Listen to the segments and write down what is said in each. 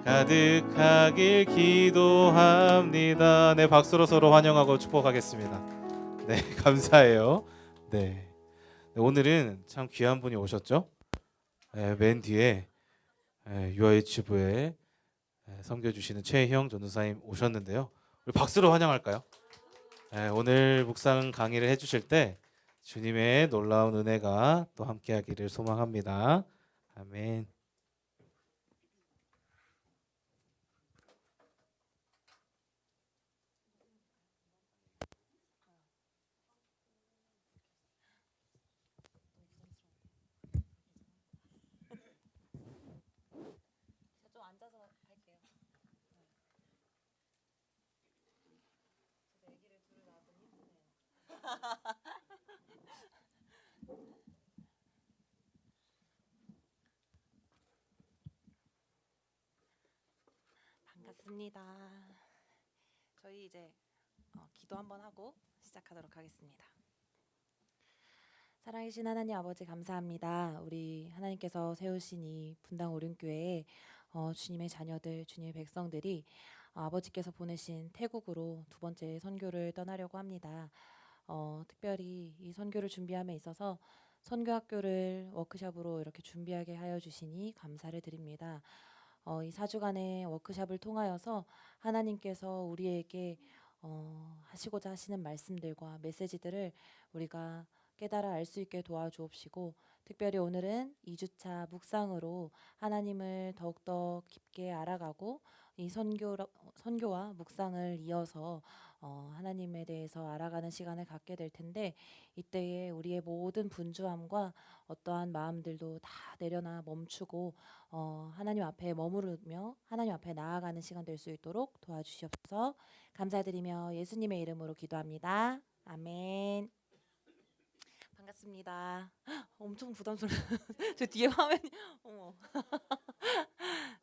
가득하길 기도합니다. 네, 박수로 서로 환영하고 축복하겠습니다. 네, 감사해요. 네, 오늘은 참 귀한 분이 오셨죠. 맨 뒤에 UIH부에 섬겨주시는 최형 전도사님 오셨는데요. 우리 박수로 환영할까요? 오늘 묵상 강의를 해주실 때 주님의 놀라운 은혜가 또 함께하기를 소망합니다. 아멘. 좀 앉아서 할게요. 저도 아기를 둘을 낳았더니 힘드네요. 반갑습니다. 저희 이제 기도 한번 하고 시작하도록 하겠습니다. 살아계신 하나님 아버지 감사합니다. 우리 하나님께서 세우신 이 분당 오륜교회에 주님의 자녀들, 주님의 백성들이 아버지께서 보내신 태국으로 두 번째 선교를 떠나려고 합니다. 특별히 이 선교를 준비함에 있어서 선교학교를 워크숍으로 이렇게 준비하게 하여 주시니 감사를 드립니다. 이 4주간의 워크숍을 통하여서 하나님께서 우리에게 하시고자 하시는 말씀들과 메시지들을 우리가 깨달아 알 수 있게 도와주옵시고, 특별히 오늘은 2주차 묵상으로 하나님을 더욱더 깊게 알아가고 이 선교와 묵상을 이어서 하나님에 대해서 알아가는 시간을 갖게 될 텐데, 이때에 우리의 모든 분주함과 어떠한 마음들도 다 내려놔 멈추고 하나님 앞에 머무르며 하나님 앞에 나아가는 시간 될 수 있도록 도와주시옵소서. 감사드리며 예수님의 이름으로 기도합니다. 아멘. 반갑습니다. 엄청 부담스러워. 저 뒤에 화면이 어머.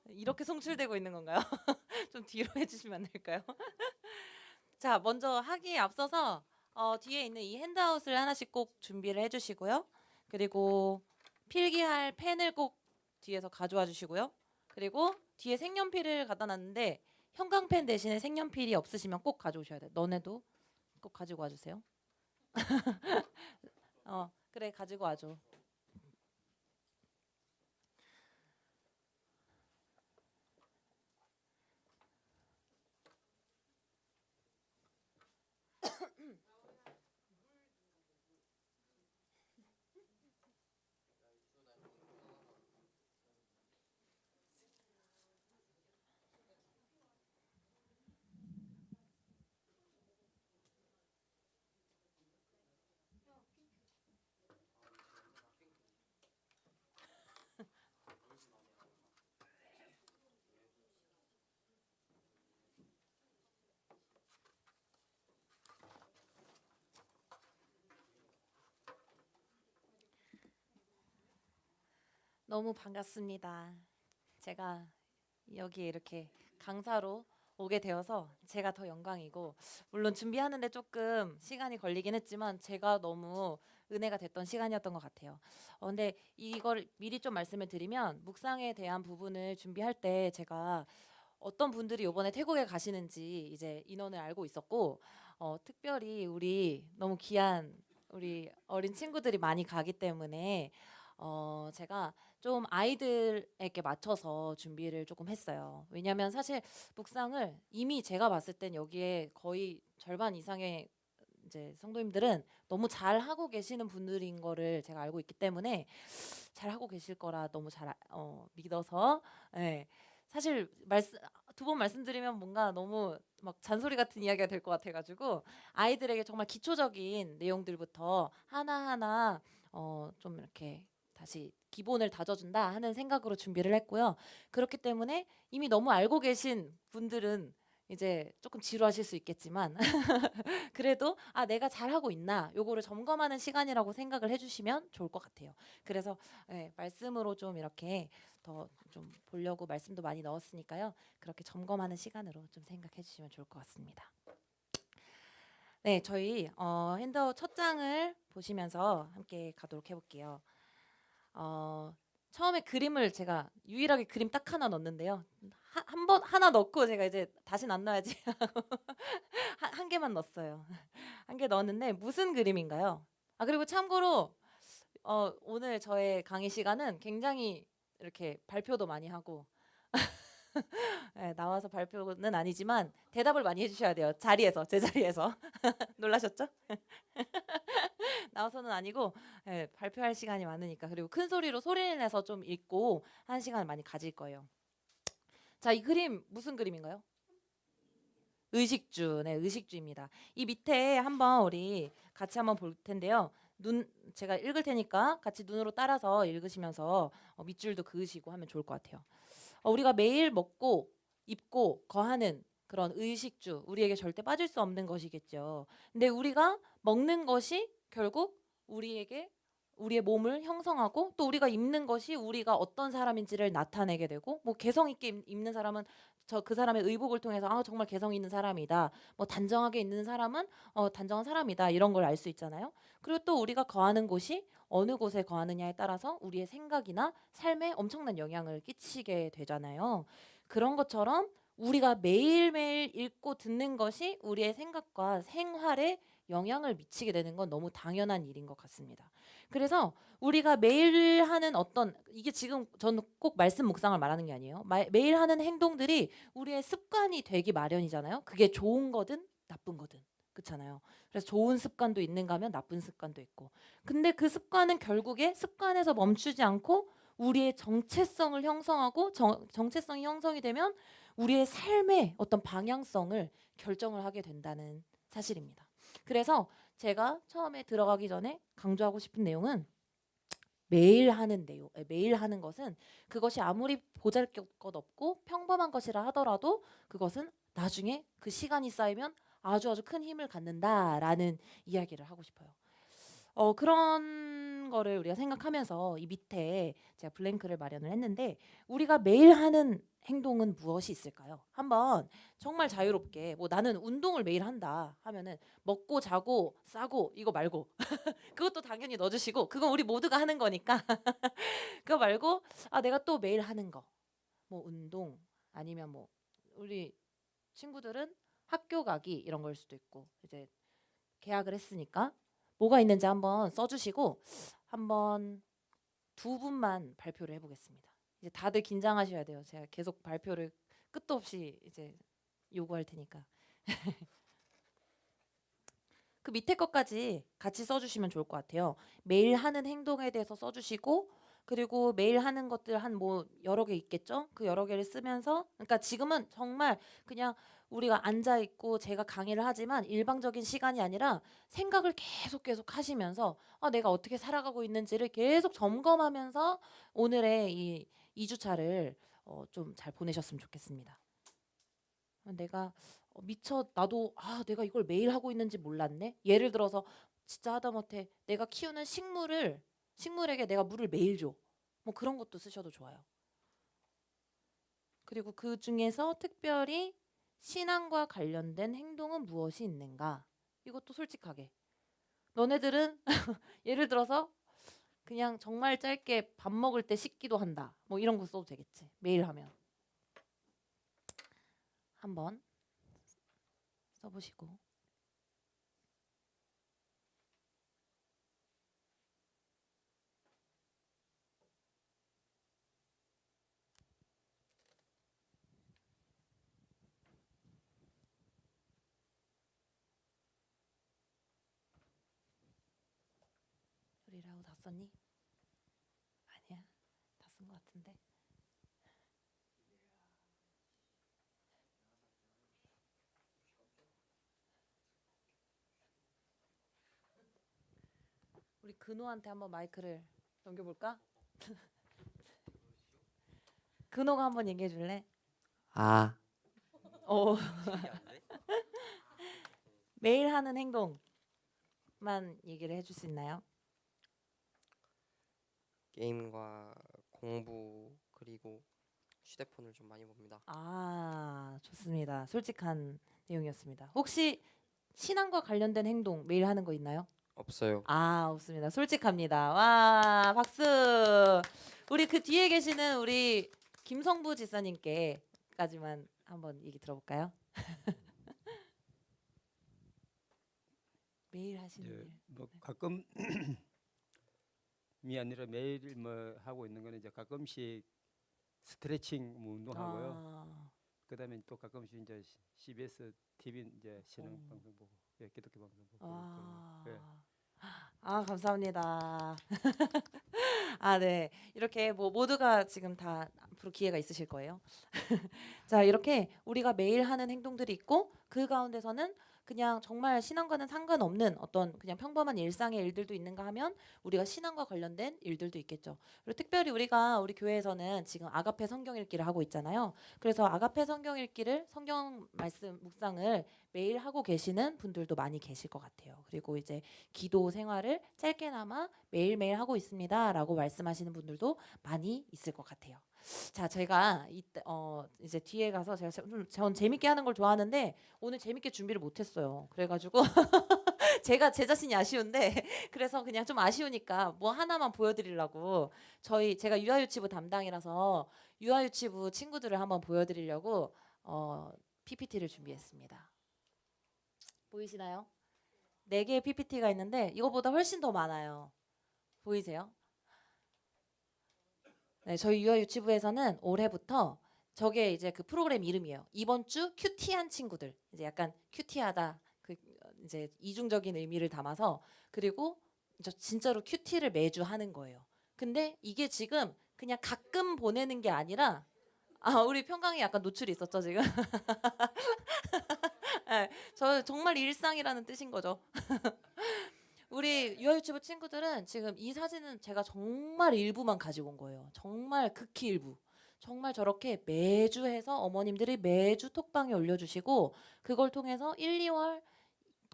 이렇게 송출되고 있는 건가요? 좀 뒤로 해주시면 안 될까요? 자, 먼저 하기에 앞서서 뒤에 있는 이 핸드아웃을 하나씩 꼭 준비를 해주시고요. 그리고 필기할 펜을 꼭 뒤에서 가져와 주시고요. 그리고 뒤에 색연필을 갖다 놨는데 형광펜 대신에 색연필이 없으시면 꼭 가져오셔야 돼요. 너네도 꼭 가지고 와주세요. 그래, 가지고 와줘. 너무 반갑습니다. 제가 여기에 이렇게 강사로 오게 되어서 제가 더 영광이고, 물론 준비하는데 조금 시간이 걸리긴 했지만 제가 너무 은혜가 됐던 시간이었던 것 같아요. 근데 이걸 미리 좀 말씀을 드리면, 묵상에 대한 부분을 준비할 때 제가 어떤 분들이 이번에 태국에 가시는지 이제 인원을 알고 있었고, 특별히 우리 너무 귀한 우리 어린 친구들이 많이 가기 때문에 제가 좀 아이들에게 맞춰서 준비를 조금 했어요. 왜냐하면 사실 묵상을 이미 제가 봤을 땐 여기에 거의 절반 이상의 이제 성도님들은 너무 잘 하고 계시는 분들인 거를 제가 알고 있기 때문에 잘 하고 계실 거라 너무 잘 믿어서, 예. 사실 두 번 말씀드리면 뭔가 너무 막 잔소리 같은 이야기가 될 것 같아가지고 아이들에게 정말 기초적인 내용들부터 하나하나 좀 이렇게 다시 기본을 다져준다 하는 생각으로 준비를 했고요. 그렇기 때문에 이미 너무 알고 계신 분들은 이제 조금 지루하실 수 있겠지만 그래도 내가 잘하고 있나 요거를 점검하는 시간이라고 생각을 해주시면 좋을 것 같아요. 그래서 말씀으로 좀 이렇게 더 좀 보려고 말씀도 많이 넣었으니까요. 그렇게 점검하는 시간으로 좀 생각해 주시면 좋을 것 같습니다. 네, 저희 핸드아웃 첫 장을 보시면서 함께 가도록 해볼게요. 처음에 그림을 제가 유일하게 그림 딱 하나 넣었는데요. 한 번 하나 넣고 제가 이제 다시는 안 넣어야지 한 개만 넣었어요. 한 개 넣었는데 무슨 그림인가요? 아 그리고 참고로 오늘 저의 강의 시간은 굉장히 이렇게 발표도 많이 하고 네, 나와서 발표는 아니지만 대답을 많이 해주셔야 돼요. 자리에서 제 자리에서 놀라셨죠? 나와서는 아니고 발표할 시간이 많으니까 그리고 큰 소리로 소리를 내서 좀 읽고 한 시간을 많이 가질 거예요. 자, 이 그림 무슨 그림인가요? 의식주, 네, 의식주입니다. 이 밑에 한번 우리 같이 한번 볼 텐데요. 제가 읽을 테니까 같이 눈으로 따라서 읽으시면서 밑줄도 그으시고 하면 좋을 것 같아요. 우리가 매일 먹고 입고 거하는 그런 의식주, 우리에게 절대 빠질 수 없는 것이겠죠. 근데 우리가 먹는 것이 결국 우리에게 우리의 몸을 형성하고 또 우리가 입는 것이 우리가 어떤 사람인지를 나타내게 되고 뭐 개성 있게 입는 사람은 그 사람의 의복을 통해서 아 정말 개성 있는 사람이다. 뭐 단정하게 있는 사람은 단정한 사람이다. 이런 걸 알 수 있잖아요. 그리고 또 우리가 거하는 곳이 어느 곳에 거하느냐에 따라서 우리의 생각이나 삶에 엄청난 영향을 끼치게 되잖아요. 그런 것처럼 우리가 매일매일 읽고 듣는 것이 우리의 생각과 생활에 영향을 미치게 되는 건 너무 당연한 일인 것 같습니다. 그래서 우리가 매일 하는 이게 지금 저는 꼭 말씀 묵상을 말하는 게 아니에요. 매일 하는 행동들이 우리의 습관이 되기 마련이잖아요. 그게 좋은 거든 나쁜 거든. 그렇잖아요. 그래서 좋은 습관도 있는가 하면 나쁜 습관도 있고. 근데 그 습관은 결국에 습관에서 멈추지 않고 우리의 정체성을 형성하고 정체성이 형성이 되면 우리의 삶의 어떤 방향성을 결정을 하게 된다는 사실입니다. 그래서 제가 처음에 들어가기 전에 강조하고 싶은 내용은 매일 하는 매일 하는 것은 그것이 아무리 보잘것 없고 평범한 것이라 하더라도 그것은 나중에 그 시간이 쌓이면 아주 큰 힘을 갖는다라는 이야기를 하고 싶어요. 그런 거를 우리가 생각하면서 이 밑에 제가 블랭크를 마련을 했는데 우리가 매일 하는 행동은 무엇이 있을까요? 한번 정말 자유롭게 뭐 나는 운동을 매일 한다 하면은 먹고 자고 싸고 이거 말고 그것도 당연히 넣어주시고 그건 우리 모두가 하는 거니까 그거 말고 아 내가 또 매일 하는 거 뭐 운동 아니면 뭐 우리 친구들은 학교 가기 이런 걸 수도 있고 이제 계약을 했으니까 뭐가 있는지 한번 써주시고 한번 두 분만 발표를 해보겠습니다. 이제 다들 긴장하셔야 돼요. 제가 계속 발표를 끝도 없이 이제 요구할 테니까. 그 밑에 것까지 같이 써주시면 좋을 것 같아요. 매일 하는 행동에 대해서 써주시고 그리고 매일 하는 것들 한 뭐 여러 개 있겠죠? 그 여러 개를 쓰면서 그러니까 지금은 정말 그냥 우리가 앉아 있고 제가 강의를 하지만 일방적인 시간이 아니라 생각을 계속 하시면서 내가 어떻게 살아가고 있는지를 계속 점검하면서 오늘의 이 2주차를 좀 잘 보내셨으면 좋겠습니다. 내가 미처 나도 내가 이걸 매일 하고 있는지 몰랐네. 예를 들어서 진짜 하다못해 내가 키우는 식물에게 내가 물을 매일 줘. 뭐 그런 것도 쓰셔도 좋아요. 그리고 그 중에서 특별히 신앙과 관련된 행동은 무엇이 있는가? 이것도 솔직하게. 너네들은 예를 들어서 그냥 정말 짧게 밥 먹을 때 씻기도 한다. 뭐 이런 거 써도 되겠지. 매일 하면. 한번 써보시고. 소리라고 다 썼니? 아니야. 다 쓴 것 같은데. 우리 근호한테 한번 마이크를 넘겨볼까? 근호가 한번 얘기해 줄래? 아, 어. 매일 하는 행동만 얘기를 해줄 수 있나요? 게임과 공부 그리고 휴대폰을 좀 많이 봅니다. 좋습니다. 솔직한 내용이었습니다. 혹시 신앙과 관련된 행동 매일 하는 거 있나요? 없어요. 아, 없습니다. 솔직합니다. 와, 박수. 우리 그 뒤에 계시는 우리 김성부 지사님께까지만 한번 얘기 들어볼까요? 매일 하시는 이제 일. 뭐 가끔 이 아니라 매일 뭐 하고 있는 거는 이제 가끔씩 스트레칭 뭐 운동하고요. 아, 그다음에 또 가끔씩 이제 CBS TV 이제 신앙 어. 방송 보고, 예, 기독교 방송 보고. 아, 예. 아, 감사합니다. 아, 네. 이렇게 뭐 모두가 지금 다 앞으로 기회가 있으실 거예요. 자, 이렇게 우리가 매일 하는 행동들이 있고 그 가운데서는 그냥 정말 신앙과는 상관없는 어떤 그냥 평범한 일상의 일들도 있는가 하면 우리가 신앙과 관련된 일들도 있겠죠. 그리고 특별히 우리 교회에서는 지금 아가페 성경 읽기를 하고 있잖아요. 그래서 아가페 성경 읽기를 성경 말씀 묵상을 매일 하고 계시는 분들도 많이 계실 것 같아요. 그리고 이제 기도 생활을 짧게나마 매일매일 하고 있습니다라고 말씀하시는 분들도 많이 있을 것 같아요. 자, 제가 이때 이제 뒤에 가서 전 재밌게 하는 걸 좋아하는데 오늘 재밌게 준비를 못했어요. 그래가지고 제가 제 자신이 아쉬운데 그래서 그냥 좀 아쉬우니까 뭐 하나만 보여드리려고 제가 유아유치부 담당이라서 유아유치부 친구들을 한번 보여드리려고 PPT를 준비했습니다. 보이시나요? 4개의 PPT가 있는데 이거보다 훨씬 더 많아요. 보이세요? 네, 저희 유아유치부에서는 올해부터 저게 이제 그 프로그램 이름이에요. 이번 주 큐티한 친구들. 이제 약간 큐티하다. 그 이제 이중적인 의미를 담아서 그리고 저 진짜로 큐티를 매주 하는 거예요. 근데 이게 지금 그냥 가끔 보내는 게 아니라 우리 평강이 약간 노출이 있었죠, 지금. 네, 저 정말 일상이라는 뜻인 거죠. 우리 유아유치부 친구들은 지금 이 사진은 제가 정말 일부만 가지고 온 거예요. 정말 극히 일부. 정말 저렇게 매주 해서 어머님들이 매주 톡방에 올려주시고 그걸 통해서 1, 2월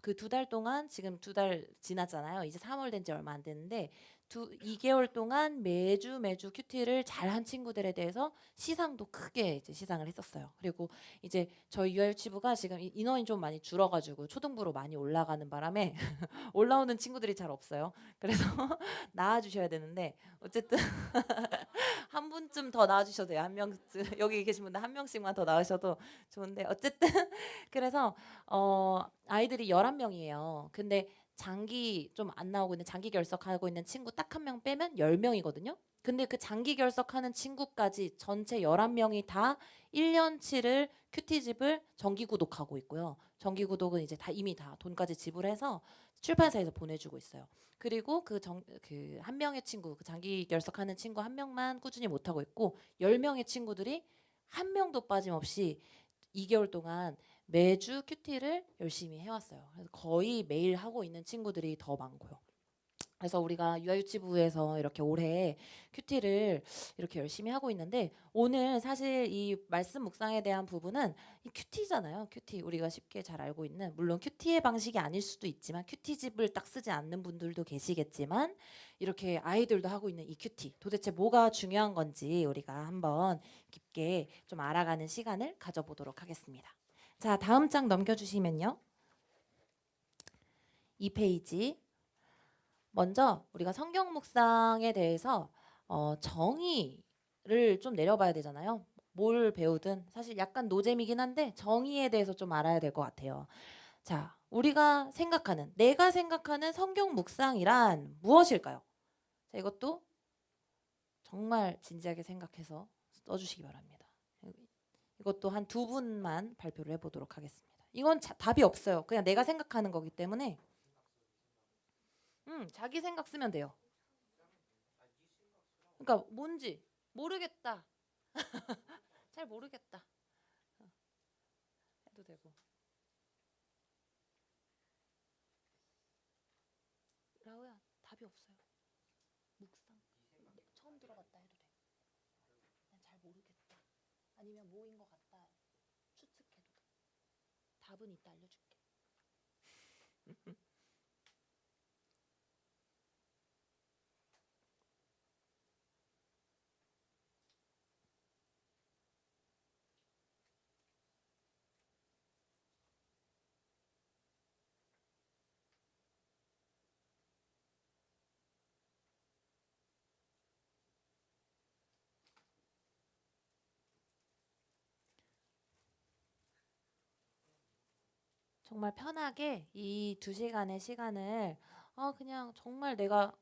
그 2달 동안 지금 2달 지났잖아요. 이제 3월 된 지 얼마 안 됐는데 2개월 동안 매주 큐티를 잘한 친구들에 대해서 시상도 크게 이제 시상을 했었어요. 그리고 이제 저희 유아유치부가 지금 인원이 좀 많이 줄어가지고 초등부로 많이 올라가는 바람에 올라오는 친구들이 잘 없어요. 그래서 나와주셔야 되는데 어쨌든 한 분쯤 더 나와주셔도 돼요. 한 명 여기 계신 분들 한 명씩만 더 나오셔도 좋은데 어쨌든 그래서 아이들이 11명이에요. 근데 장기 좀 안 나오고 있는 장기 결석하고 있는 친구 딱 한 명 빼면 10명이거든요. 근데 그 장기 결석하는 친구까지 전체 11명이 다 1년치를 큐티집을 정기 구독하고 있고요. 정기 구독은 이제 다 이미 다 돈까지 지불해서 출판사에서 보내주고 있어요. 그리고 그 한 명의 친구, 그 장기 결석하는 친구 한 명만 꾸준히 못 하고 있고 10명의 친구들이 한 명도 빠짐없이 2개월 동안 매주 큐티를 열심히 해왔어요. 그래서 거의 매일 하고 있는 친구들이 더 많고요. 그래서 우리가 유아유치부에서 이렇게 올해 큐티를 이렇게 열심히 하고 있는데 오늘 사실 이 말씀 묵상에 대한 부분은 이 큐티잖아요. 큐티 우리가 쉽게 잘 알고 있는 물론 큐티의 방식이 아닐 수도 있지만 큐티집을 딱 쓰지 않는 분들도 계시겠지만 이렇게 아이들도 하고 있는 이 큐티 도대체 뭐가 중요한 건지 우리가 한번 깊게 좀 알아가는 시간을 가져보도록 하겠습니다. 자, 다음 장 넘겨주시면요. 2페이지 먼저 우리가 성경 묵상에 대해서 정의를 좀 내려봐야 되잖아요. 뭘 배우든 사실 약간 노잼이긴 한데 정의에 대해서 좀 알아야 될 것 같아요. 자, 내가 생각하는 성경 묵상이란 무엇일까요? 자, 이것도 정말 진지하게 생각해서 써주시기 바랍니다. 이것도 한 2분만 발표를 해보도록 하겠습니다. 이건 답이 없어요. 그냥 내가 생각하는 거기 때문에 자기 생각 쓰면 돼요. 그러니까 뭔지 모르겠다. 잘 모르겠다. 해도 되고. 라우야, 답이 없어요. 묵상. 처음 들어봤다 해도 돼. 그냥 잘 모르겠다. 아니면 뭐인 것 같다. 추측해도 돼. 답은 이따 알려줄게. 정말 편하게 이 2시간의 시간을 그냥 정말 내가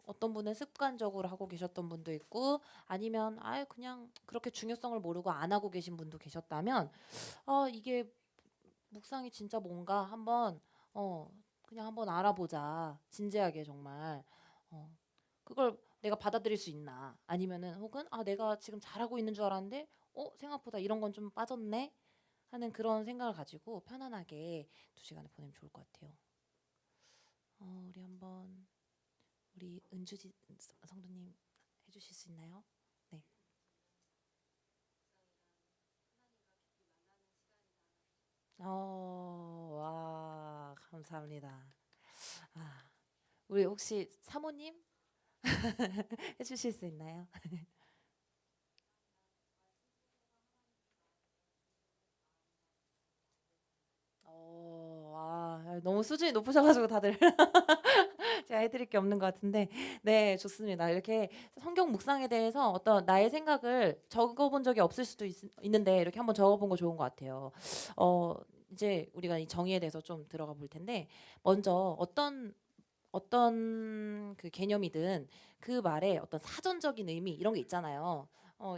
어떤 분은 습관적으로 하고 계셨던 분도 있고 아니면 아예 그냥 그렇게 중요성을 모르고 안 하고 계신 분도 계셨다면 이게 묵상이 진짜 뭔가 한번 그냥 한번 알아보자. 진지하게 정말 그걸 내가 받아들일 수 있나 아니면은 혹은 내가 지금 잘하고 있는 줄 알았는데 생각보다 이런 건 좀 빠졌네 하는 그런 생각을 가지고 편안하게 2시간을 보내면 좋을 것 같아요. 우리 한번 우리 은주지 성도님 해주실 수 있나요? 네. 와, 감사합니다. 우리 혹시 사모님 해주실 수 있나요? 너무 수준이 높으셔가지고 다들 제가 해드릴 게 없는 것 같은데 네 좋습니다. 이렇게 성경 묵상에 대해서 어떤 나의 생각을 적어본 적이 없을 수도 있는데 이렇게 한번 적어본 거 좋은 것 같아요. 이제 우리가 이 정의에 대해서 좀 들어가 볼 텐데 먼저 어떤 그 개념이든 그 말에 어떤 사전적인 의미 이런 게 있잖아요.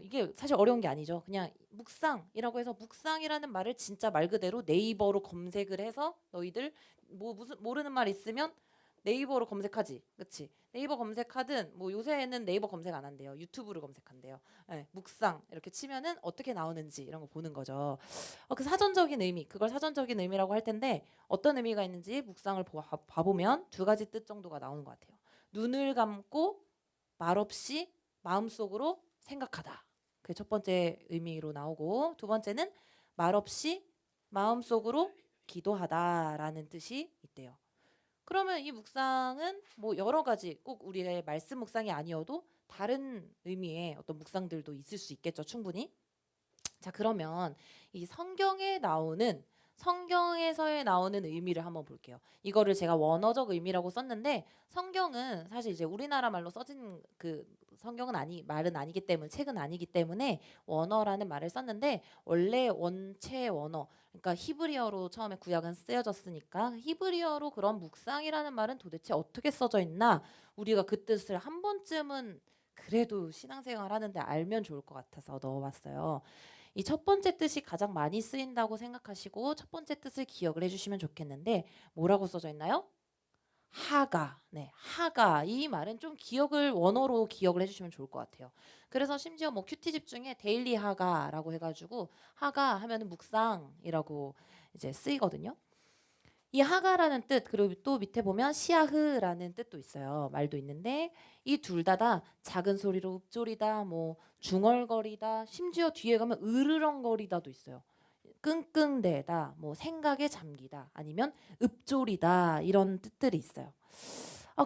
이게 사실 어려운 게 아니죠. 그냥 묵상이라고 해서 묵상이라는 말을 진짜 말 그대로 네이버로 검색을 해서 너희들 뭐 무슨 모르는 말 있으면 네이버로 검색하지. 그치? 네이버 검색하든 뭐 요새는 네이버 검색 안 한대요. 유튜브를 검색한대요. 네, 묵상 이렇게 치면은 어떻게 나오는지 이런 거 보는 거죠. 그 사전적인 의미, 그걸 사전적인 의미라고 할 텐데 어떤 의미가 있는지 묵상을 봐보면 2가지 뜻 정도가 나오는 것 같아요. 눈을 감고 말없이 마음속으로 생각하다. 그게 첫 번째 의미로 나오고 두 번째는 말없이 마음속으로 기도하다라는 뜻이 있대요. 그러면 이 묵상은 뭐 여러 가지 꼭 우리의 말씀 묵상이 아니어도 다른 의미의 어떤 묵상들도 있을 수 있겠죠, 충분히. 자, 그러면 이 성경에서의 나오는 의미를 한번 볼게요. 이거를 제가 원어적 의미라고 썼는데 성경은 사실 이제 우리나라 말로 써진 그 성경은 말은 아니기 때문에 책은 아니기 때문에 원어라는 말을 썼는데 원래 원체 원어 그러니까 히브리어로 처음에 구약은 쓰여졌으니까 히브리어로 그런 묵상이라는 말은 도대체 어떻게 써져 있나 우리가 그 뜻을 한 번쯤은 그래도 신앙생활 하는데 알면 좋을 것 같아서 넣어봤어요. 이 첫 번째 뜻이 가장 많이 쓰인다고 생각하시고 첫 번째 뜻을 기억을 해주시면 좋겠는데 뭐라고 써져 있나요? 하가. 네, 하가. 이 말은 좀 원어로 기억을 해주시면 좋을 것 같아요. 그래서 심지어 뭐 큐티집 중에 데일리 하가라고 해가지고 하가 하면은 묵상이라고 이제 쓰이거든요. 이 하가라는 뜻 그리고 또 밑에 보면 시아흐라는 뜻도 있어요. 말도 있는데 이 둘 다 작은 소리로 읊조리다 뭐 중얼거리다 심지어 뒤에 가면 으르렁거리다도 있어요. 끙끙대다 뭐 생각에 잠기다 아니면 읊조리다 이런 뜻들이 있어요.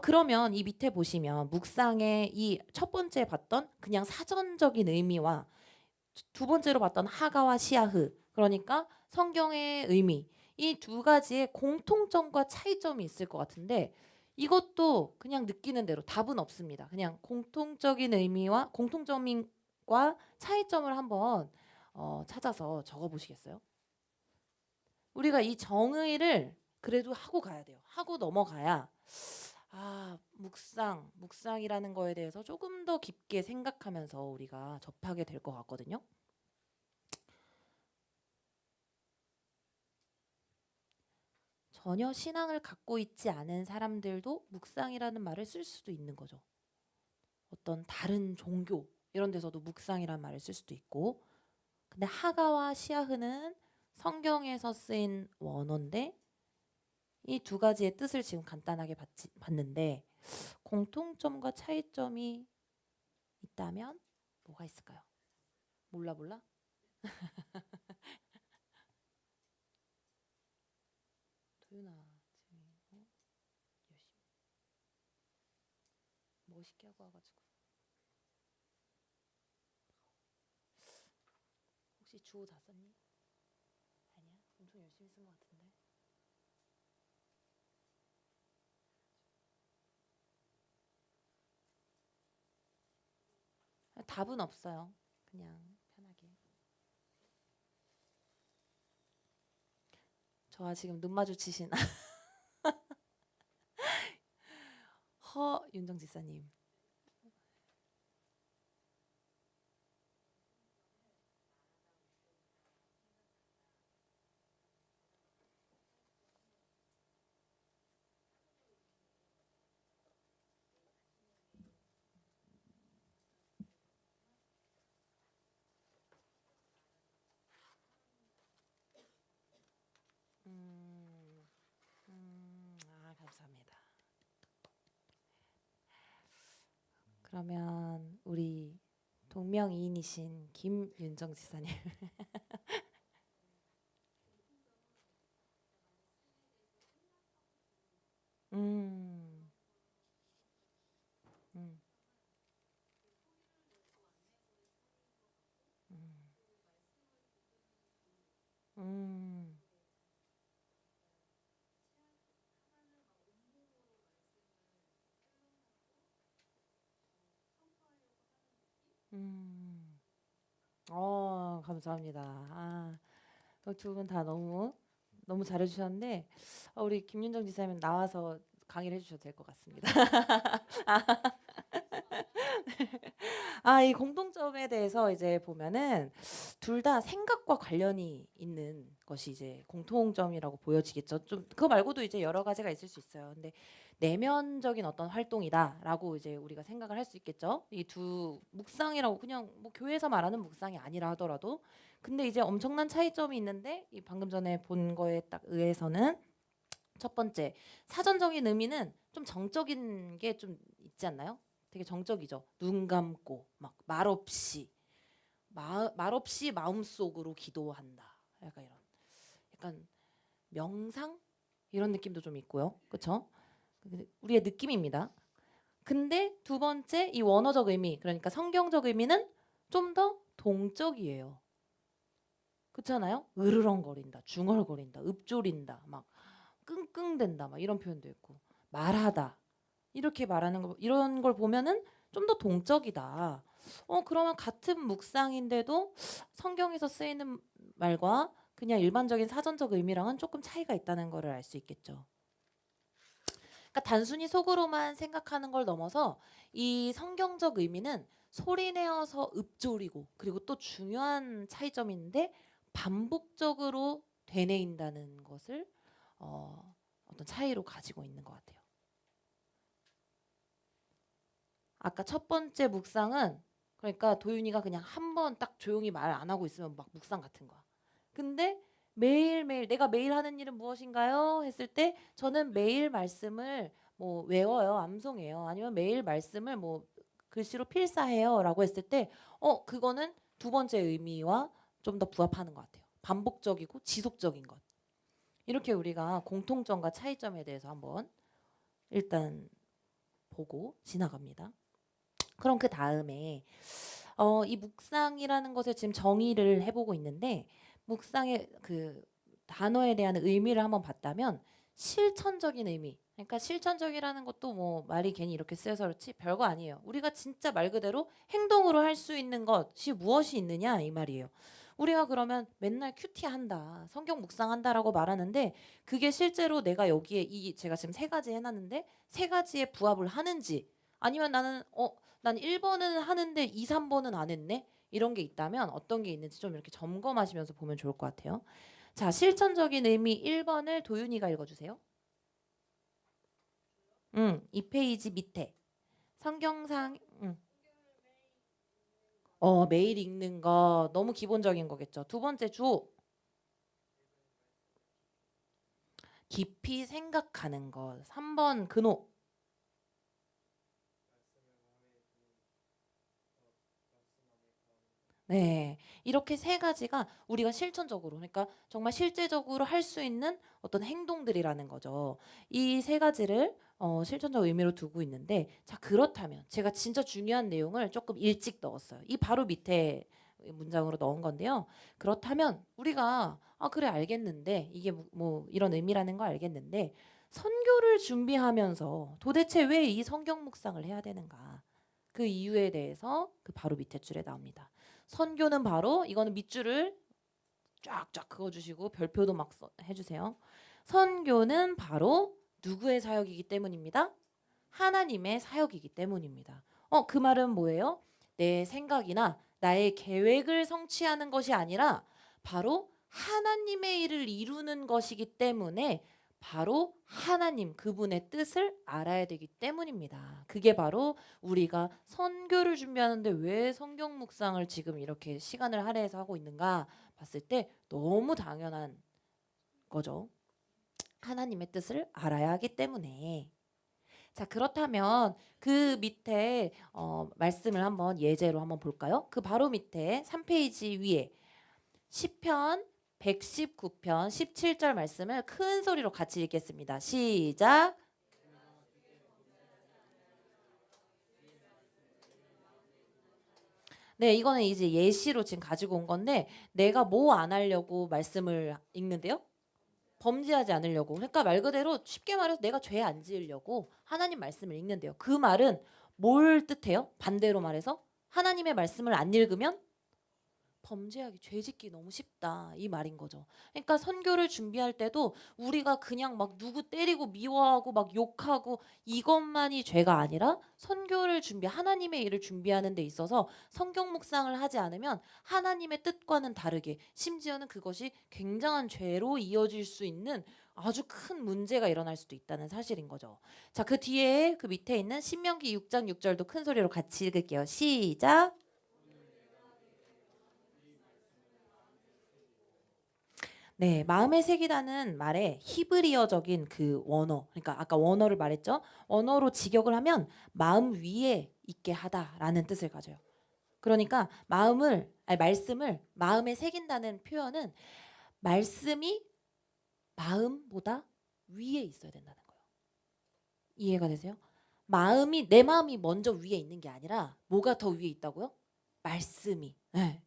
그러면 이 밑에 보시면 묵상의 이 첫 번째 봤던 그냥 사전적인 의미와 두 번째로 봤던 하가와 시아흐 그러니까 성경의 의미 이 2가지의 공통점과 차이점이 있을 것 같은데 이것도 그냥 느끼는 대로 답은 없습니다. 그냥 공통적인 의미와 공통점과 차이점을 한번 찾아서 적어 보시겠어요? 우리가 이 정의를 그래도 하고 가야 돼요. 하고 넘어가야 묵상이라는 거에 대해서 조금 더 깊게 생각하면서 우리가 접하게 될 것 같거든요. 전혀 신앙을 갖고 있지 않은 사람들도 묵상이라는 말을 쓸 수도 있는 거죠. 어떤 다른 종교 이런 데서도 묵상이라는 말을 쓸 수도 있고 근데 하가와 시아흐는 성경에서 쓰인 원어인데 이 2가지의 뜻을 지금 간단하게 봤는데 공통점과 차이점이 있다면 뭐가 있을까요? 몰라? 도윤아 지금 열심히 멋있게 하고 와가지고 혹시 주호 다 썼니? 아니야? 엄청 열심히 쓴 것 같은데 답은 없어요. 그냥 편하게 저와 지금 눈 마주치신 허윤정 지사님. 감사합니다. 그러면 우리 동명이인이신 김윤정 지사님. 음, 음, 음, 음, 음. 감사합니다. 두 분 다 너무 너무 잘해주셨는데 우리 김윤정 지사님 나와서 강의를 해주셔도 될 것 같습니다. 이 공통점에 대해서 이제 보면은 둘 다 생각과 관련이 있는 것이 이제 공통점이라고 보여지겠죠. 좀 그거 말고도 이제 여러 가지가 있을 수 있어요. 근데 내면적인 어떤 활동이다라고 이제 우리가 생각을 할 수 있겠죠. 이 두 묵상이라고 그냥 뭐 교회에서 말하는 묵상이 아니라 하더라도 근데 이제 엄청난 차이점이 있는데 이 방금 전에 본 거에 딱 의해서는 첫 번째 사전적인 의미는 좀 정적인 게 좀 있지 않나요? 되게 정적이죠. 눈 감고 막 말없이 말없이 마음속으로 기도한다. 약간 이런 약간 명상 이런 느낌도 좀 있고요. 그렇죠? 우리의 느낌입니다. 근데 두 번째 이 원어적 의미 그러니까 성경적 의미는 좀 더 동적이에요. 그렇잖아요? 으르렁거린다, 중얼거린다, 읊조린다, 막 끙끙댄다, 막 이런 표현도 있고 말하다 이렇게 말하는 거 이런 걸 보면은 좀 더 동적이다. 그러면 같은 묵상인데도 성경에서 쓰이는 말과 그냥 일반적인 사전적 의미랑은 조금 차이가 있다는 거를 알 수 있겠죠. 그러니까 단순히 속으로만 생각하는 걸 넘어서 이 성경적 의미는 소리내어서 읊조리고 그리고 또 중요한 차이점인데 반복적으로 되뇌인다는 것을 어떤 차이로 가지고 있는 것 같아요. 아까 첫 번째 묵상은 그러니까 도윤이가 그냥 한 번 딱 조용히 말 안 하고 있으면 막 묵상 같은 거야. 근데 매일매일 내가 매일 하는 일은 무엇인가요? 했을 때 저는 매일 말씀을 뭐 외워요. 암송해요. 아니면 매일 말씀을 뭐 글씨로 필사해요라고 했을 때 그거는 두 번째 의미와 좀 더 부합하는 것 같아요. 반복적이고 지속적인 것. 이렇게 우리가 공통점과 차이점에 대해서 한번 일단 보고 지나갑니다. 그럼 그 다음에 이 묵상이라는 것을 지금 정의를 해보고 있는데 묵상의 그 단어에 대한 의미를 한번 봤다면 실천적인 의미. 그러니까 실천적이라는 것도 뭐 말이 괜히 이렇게 쓰여서 그렇지 별거 아니에요. 우리가 진짜 말 그대로 행동으로 할 수 있는 것이 무엇이 있느냐 이 말이에요. 우리가 그러면 맨날 큐티한다, 성경 묵상한다라고 말하는데 그게 실제로 내가 여기에 제가 지금 세 가지 해놨는데 세 가지에 부합을 하는지 아니면 난 1번은 하는데 2, 3번은 안 했네? 이런 게 있다면 어떤 게 있는지 좀 이렇게 점검하시면서 보면 좋을 것 같아요. 자, 실천적인 의미 1번을 도윤이가 읽어주세요. 2페이지 밑에 성경상 매일 읽는 거 너무 기본적인 거겠죠. 두 번째 주 깊이 생각하는 것 3번 근호 네, 이렇게 세 가지가 우리가 실천적으로, 그러니까 정말 실제적으로 할 수 있는 어떤 행동들이라는 거죠. 이 세 가지를 실천적 의미로 두고 있는데, 자 그렇다면 제가 진짜 중요한 내용을 조금 일찍 넣었어요. 이 바로 밑에 문장으로 넣은 건데요. 그렇다면 우리가 그래 알겠는데 이게 뭐 이런 의미라는 거 알겠는데 선교를 준비하면서 도대체 왜 이 성경 묵상을 해야 되는가? 그 이유에 대해서 그 바로 밑에 줄에 나옵니다. 선교는 바로 이거는 밑줄을 쫙쫙 그어주시고 별표도 막 해주세요. 선교는 바로 누구의 사역이기 때문입니다. 하나님의 사역이기 때문입니다. 그 말은 뭐예요? 내 생각이나 나의 계획을 성취하는 것이 아니라 바로 하나님의 일을 이루는 것이기 때문에 바로 하나님 그분의 뜻을 알아야 되기 때문입니다. 그게 바로 우리가 선교를 준비하는데 왜 성경 묵상을 지금 이렇게 시간을 할애해서 하고 있는가 봤을 때 너무 당연한 거죠. 하나님의 뜻을 알아야 하기 때문에. 자, 그렇다면 그 밑에 말씀을 한번 예제로 한번 볼까요? 그 바로 밑에 3페이지 위에 시편 119편 17절 말씀을 큰 소리로 같이 읽겠습니다. 시작. 네, 이거는 이제 예시로 지금 가지고 온 건데 내가 뭐 안 하려고 말씀을 읽는데요? 범죄하지 않으려고. 그러니까 말 그대로 쉽게 말해서 내가 죄 안 지으려고 하나님 말씀을 읽는데요. 그 말은 뭘 뜻해요? 반대로 말해서 하나님의 말씀을 안 읽으면 범죄하기, 죄짓기 너무 쉽다 이 말인 거죠. 그러니까 선교를 준비할 때도 우리가 그냥 막 누구 때리고 미워하고 막 욕하고 이것만이 죄가 아니라 선교를 하나님의 일을 준비하는 데 있어서 성경 묵상을 하지 않으면 하나님의 뜻과는 다르게 심지어는 그것이 굉장한 죄로 이어질 수 있는 아주 큰 문제가 일어날 수도 있다는 사실인 거죠. 자, 그 뒤에 그 밑에 있는 신명기 6장 6절도 큰 소리로 같이 읽을게요. 시작. 네, 마음의 색이라는 말에 히브리어적인 그 원어, 그러니까 아까 원어를 말했죠. 원어로 직역을 하면 마음 위에 있게 하다라는 뜻을 가져요. 그러니까 말씀을 마음에 새긴다는 표현은 말씀이 마음보다 위에 있어야 된다는 거예요. 이해가 되세요? 내 마음이 먼저 위에 있는 게 아니라 뭐가 더 위에 있다고요? 말씀이. 네.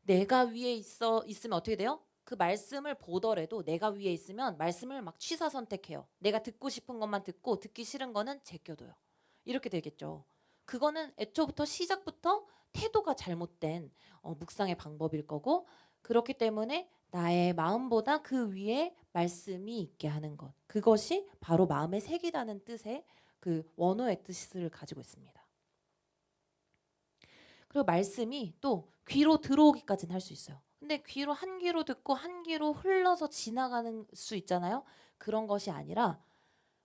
내가 위에 있으면 어떻게 돼요? 그 말씀을 보더라도 내가 위에 있으면 말씀을 막 취사 선택해요. 내가 듣고 싶은 것만 듣고 듣기 싫은 거는 제껴둬요. 이렇게 되겠죠. 그거는 애초부터 시작부터 태도가 잘못된 묵상의 방법일 거고 그렇기 때문에 나의 마음보다 그 위에 말씀이 있게 하는 것. 그것이 바로 마음의 색이라는 뜻의 그 원어의 뜻을 가지고 있습니다. 그리고 말씀이 또 귀로 들어오기까지는 할 수 있어요. 근데 한 귀로 듣고 한 귀로 흘러서 지나가는 수 있잖아요. 그런 것이 아니라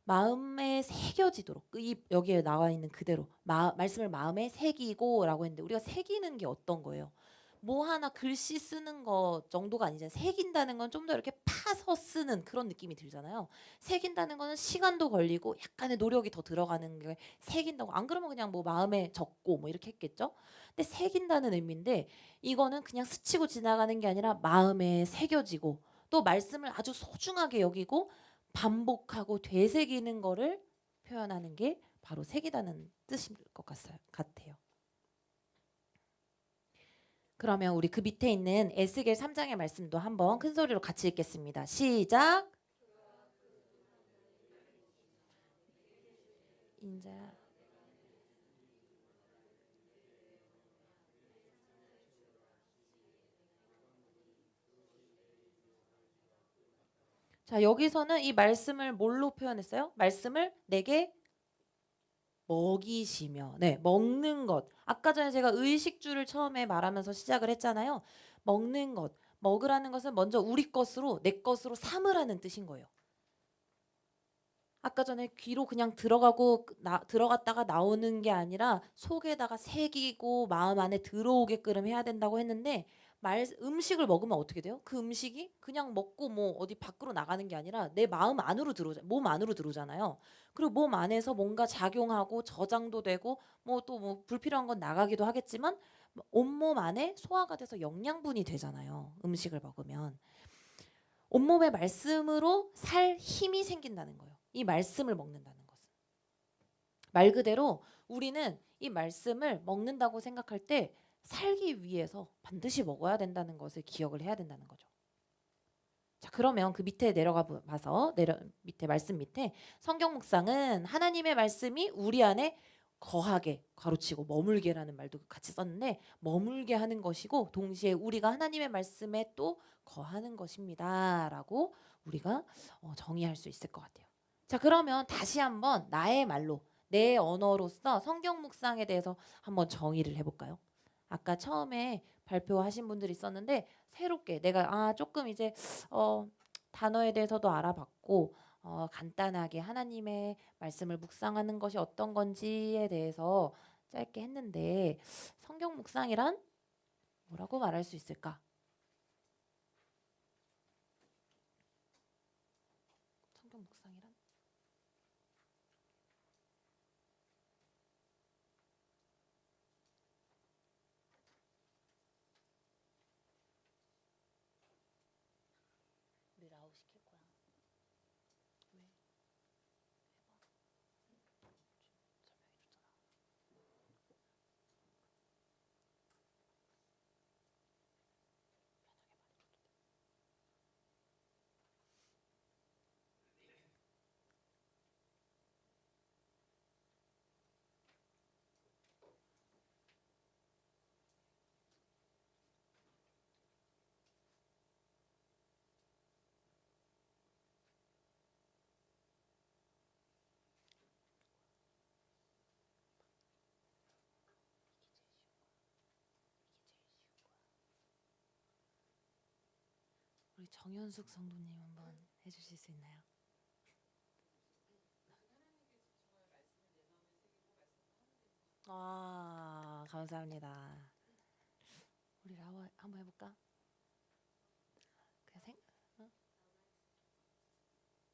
마음에 새겨지도록 여기에 나와 있는 그대로 말씀을 마음에 새기고라고 했는데 우리가 새기는 게 어떤 거예요? 뭐 하나 글씨 쓰는 거 정도가 아니잖아요. 새긴다는 건 좀 더 이렇게 파서 쓰는 그런 느낌이 들잖아요. 새긴다는 거는 시간도 걸리고 약간의 노력이 더 들어가는 게 새긴다고. 안 그러면 그냥 뭐 마음에 적고 뭐 이렇게 했겠죠. 근데 새긴다는 의미인데 이거는 그냥 스치고 지나가는 게 아니라 마음에 새겨지고 또 말씀을 아주 소중하게 여기고 반복하고 되새기는 거를 표현하는 게 바로 새기다는 뜻일 것 같아요. 그러면 우리 그 밑에 있는 에스겔 3장의 말씀도 한번 큰 소리로 같이 읽겠습니다. 시작. 인자. 자, 여기서는 이 말씀을 뭘로 표현했어요? 말씀을 내게 먹이시며. 네, 먹는 것. 아까 전에 제가 의식주를 처음에 말하면서 시작을 했잖아요. 먹는 것. 먹으라는 것은 먼저 우리 것으로 내 것으로 삼으라는 뜻인 거예요. 아까 전에 귀로 그냥 들어갔다가 나오는 게 아니라 속에다가 새기고 마음 안에 들어오게끔 해야 된다고 했는데 음식을 먹으면 어떻게 돼요? 그 음식이 그냥 먹고 뭐 어디 밖으로 나가는 게 아니라 내 마음 안으로 몸 안으로 들어오잖아요. 그리고 몸 안에서 뭔가 작용하고 저장도 되고 뭐 또 뭐 불필요한 건 나가기도 하겠지만 온몸 안에 소화가 돼서 영양분이 되잖아요. 음식을 먹으면 온몸의 말씀으로 살 힘이 생긴다는 거예요. 이 말씀을 먹는다는 것은 말 그대로 우리는 이 말씀을 먹는다고 생각할 때 살기 위해서 반드시 먹어야 된다는 것을 기억을 해야 된다는 거죠. 자, 그러면 그 밑에 내려가 봐서 밑에 말씀 밑에 성경 묵상은 하나님의 말씀이 우리 안에 거하게 가로치고 머물게라는 말도 같이 썼는데 머물게 하는 것이고 동시에 우리가 하나님의 말씀에 또 거하는 것입니다라고 우리가 정의할 수 있을 것 같아요. 자, 그러면 다시 한번 나의 말로 내 언어로서 성경 묵상에 대해서 한번 정의를 해볼까요? 아까 처음에 발표하신 분들이 있었는데 새롭게 내가 조금 이제 단어에 대해서도 알아봤고 간단하게 하나님의 말씀을 묵상하는 것이 어떤 건지에 대해서 짧게 했는데 성경 묵상이란 뭐라고 말할 수 있을까? 성경 묵상이란? 우리 라우 시킬 거야. 왜? 해봐. 설명해 줬잖아. 우리 정현숙 성도님 한번 해주실 수 있나요? 감사합니다. 우리 라우 한번 해볼까? 그냥 어?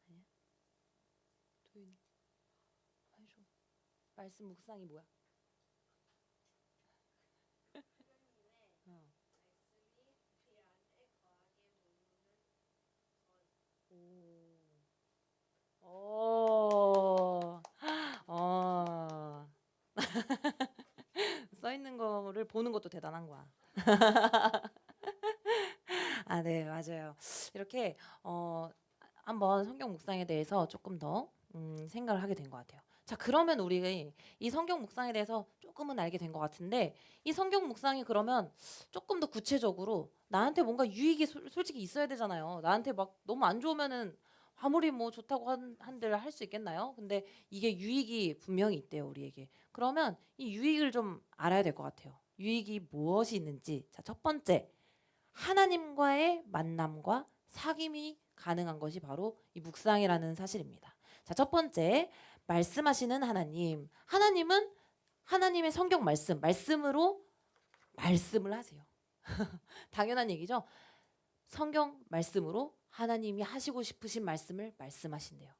아니야? 도윤이 해줘. 말씀 묵상이 뭐야? 어. 오. 써 있는 거를 보는 것도 대단한 거야. 네, 맞아요. 이렇게 한번 성경 묵상에 대해서 조금 더 생각을 하게 된 것 같아요. 자, 그러면 우리 이 성경 묵상에 대해서 조금은 알게 된 것 같은데 이 성경 묵상이 그러면 조금 더 구체적으로 나한테 뭔가 유익이 솔직히 있어야 되잖아요. 나한테 막 너무 안 좋으면은 아무리 뭐 좋다고 한들 할 수 있겠나요? 근데 이게 유익이 분명히 있대요, 우리에게. 그러면 이 유익을 좀 알아야 될 것 같아요. 유익이 무엇이 있는지. 자, 첫 번째. 하나님과의 만남과 사귐이 가능한 것이 바로 이 묵상이라는 사실입니다. 자, 첫 번째. 말씀하시는 하나님. 하나님은 하나님의 성경 말씀으로 말씀을 하세요. 당연한 얘기죠. 성경 말씀으로 하나님이 하시고 싶으신 말씀을 말씀하신대요.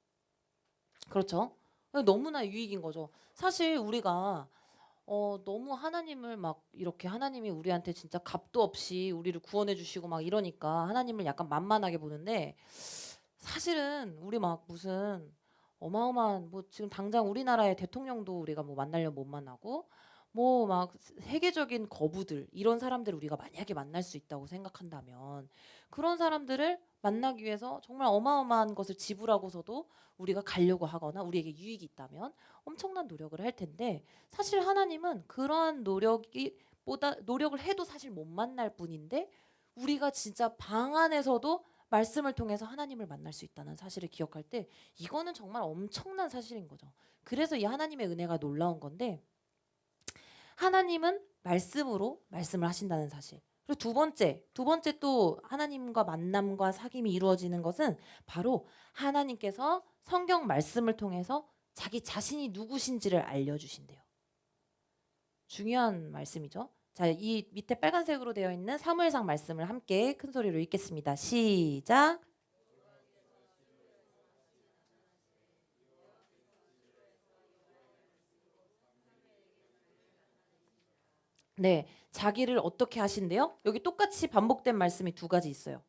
그렇죠? 너무나 유익인 거죠. 사실 우리가 너무 하나님을 막 이렇게 하나님이 우리한테 진짜 값도 없이 우리를 구원해 주시고 막 이러니까 하나님을 약간 만만하게 보는데 사실은 우리 막 무슨 어마어마한 뭐 지금 당장 우리나라의 대통령도 우리가 뭐 만나려면 못 만나고 뭐 막 세계적인 거부들 이런 사람들을 우리가 만약에 만날 수 있다고 생각한다면 그런 사람들을 만나기 위해서 정말 어마어마한 것을 지불하고서도 우리가 가려고 하거나 우리에게 유익이 있다면 엄청난 노력을 할 텐데 사실 하나님은 그러한 노력을 해도 사실 못 만날 뿐인데 우리가 진짜 방 안에서도 말씀을 통해서 하나님을 만날 수 있다는 사실을 기억할 때 이거는 정말 엄청난 사실인 거죠. 그래서 이 하나님의 은혜가 놀라운 건데 하나님은 말씀으로 말씀을 하신다는 사실. 그리고 두 번째 또 하나님과 만남과 사귐이 이루어지는 것은 바로 하나님께서 성경 말씀을 통해서 자기 자신이 누구신지를 알려주신대요. 중요한 말씀이죠. 자, 이 밑에 빨간색으로 되어 있는 사무엘상 말씀을 함께 큰 소리로 읽겠습니다. 시작. 네, 자기를 어떻게 하신대요? 여기 똑같이 반복된 말씀이 두 가지 있어요.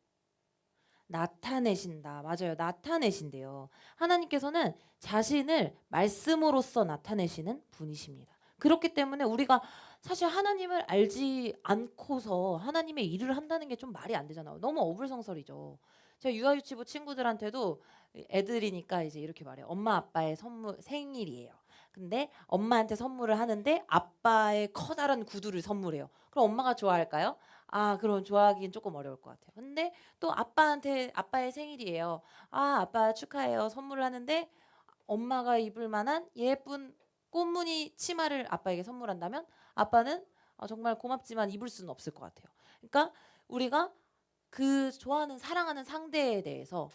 나타내신다. 맞아요. 나타내신대요. 하나님께서는 자신을 말씀으로써 나타내시는 분이십니다. 그렇기 때문에 우리가 사실 하나님을 알지 않고서 하나님의 일을 한다는 게 좀 말이 안 되잖아요. 너무 어불성설이죠. 제가 유아유치부 친구들한테도 애들이니까 이제 이렇게 말해요. 엄마 아빠의 생일이에요. 근데 엄마한테 선물을 하는데 아빠의 커다란 구두를 선물해요. 그럼 엄마가 좋아할까요? 아, 그럼 좋아하긴 조금 어려울 것 같아요. 근데 또 아빠한테 아빠의 생일이에요. 아, 아빠 축하해요. 선물을 하는데 엄마가 입을 만한 예쁜 꽃무늬 치마를 아빠에게 선물한다면 아빠는 정말 고맙지만 입을 수는 없을 것 같아요. 그러니까 우리가 그 좋아하는 사랑하는 상대에 대해서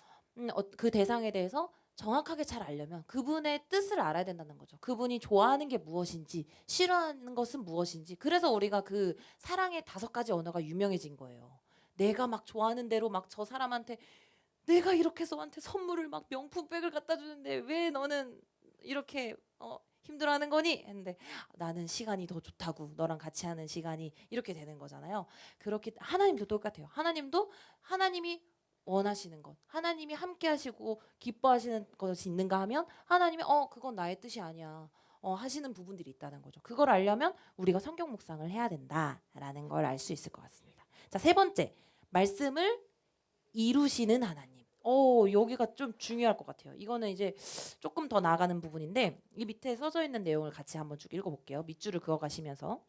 그 대상에 대해서 정확하게 잘 알려면 그분의 뜻을 알아야 된다는 거죠. 그분이 좋아하는 게 무엇인지 싫어하는 것은 무엇인지. 그래서 우리가 그 사랑의 5가지 언어가 유명해진 거예요. 내가 막 좋아하는 대로 막 저 사람한테 내가 이렇게 너한테 선물을 막 명품백을 갖다 주는데 왜 너는 이렇게 힘들어하는 거니? 했는데 나는 시간이 더 좋다고 너랑 같이 하는 시간이 이렇게 되는 거잖아요. 그렇게 하나님도 똑같아요. 하나님도 하나님이 원하시는 것, 하나님이 함께하시고 기뻐하시는 것이 있는가 하면 하나님이 그건 나의 뜻이 아니야. 하시는 부분들이 있다는 거죠. 그걸 알려면 우리가 성경 묵상을 해야 된다라는 걸 알 수 있을 것 같습니다. 자, 3번째, 말씀을 이루시는 하나님. 여기가 좀 중요할 것 같아요. 이거는 이제 조금 더 나아가는 부분인데 이 밑에 써져 있는 내용을 같이 한번 쭉 읽어볼게요. 밑줄을 그어가시면서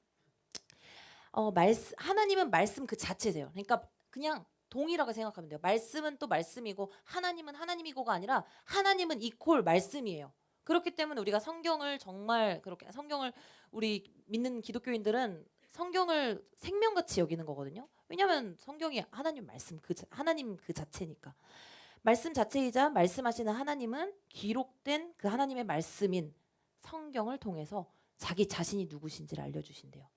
하나님은 말씀 그 자체세요. 그러니까 그냥 동일하게 생각하면 돼요. 말씀은 또 말씀이고 하나님은 하나님이고가 아니라 하나님은 이퀄 말씀이에요. 그렇기 때문에 우리가 성경을 정말 그렇게 성경을 우리 믿는 기독교인들은 성경을 생명같이 여기는 거거든요. 왜냐하면 성경이 하나님 말씀 하나님 그 자체니까. 말씀 자체이자 말씀하시는 하나님은 기록된 그 하나님의 말씀인 성경을 통해서 자기 자신이 누구신지를 알려주신대요.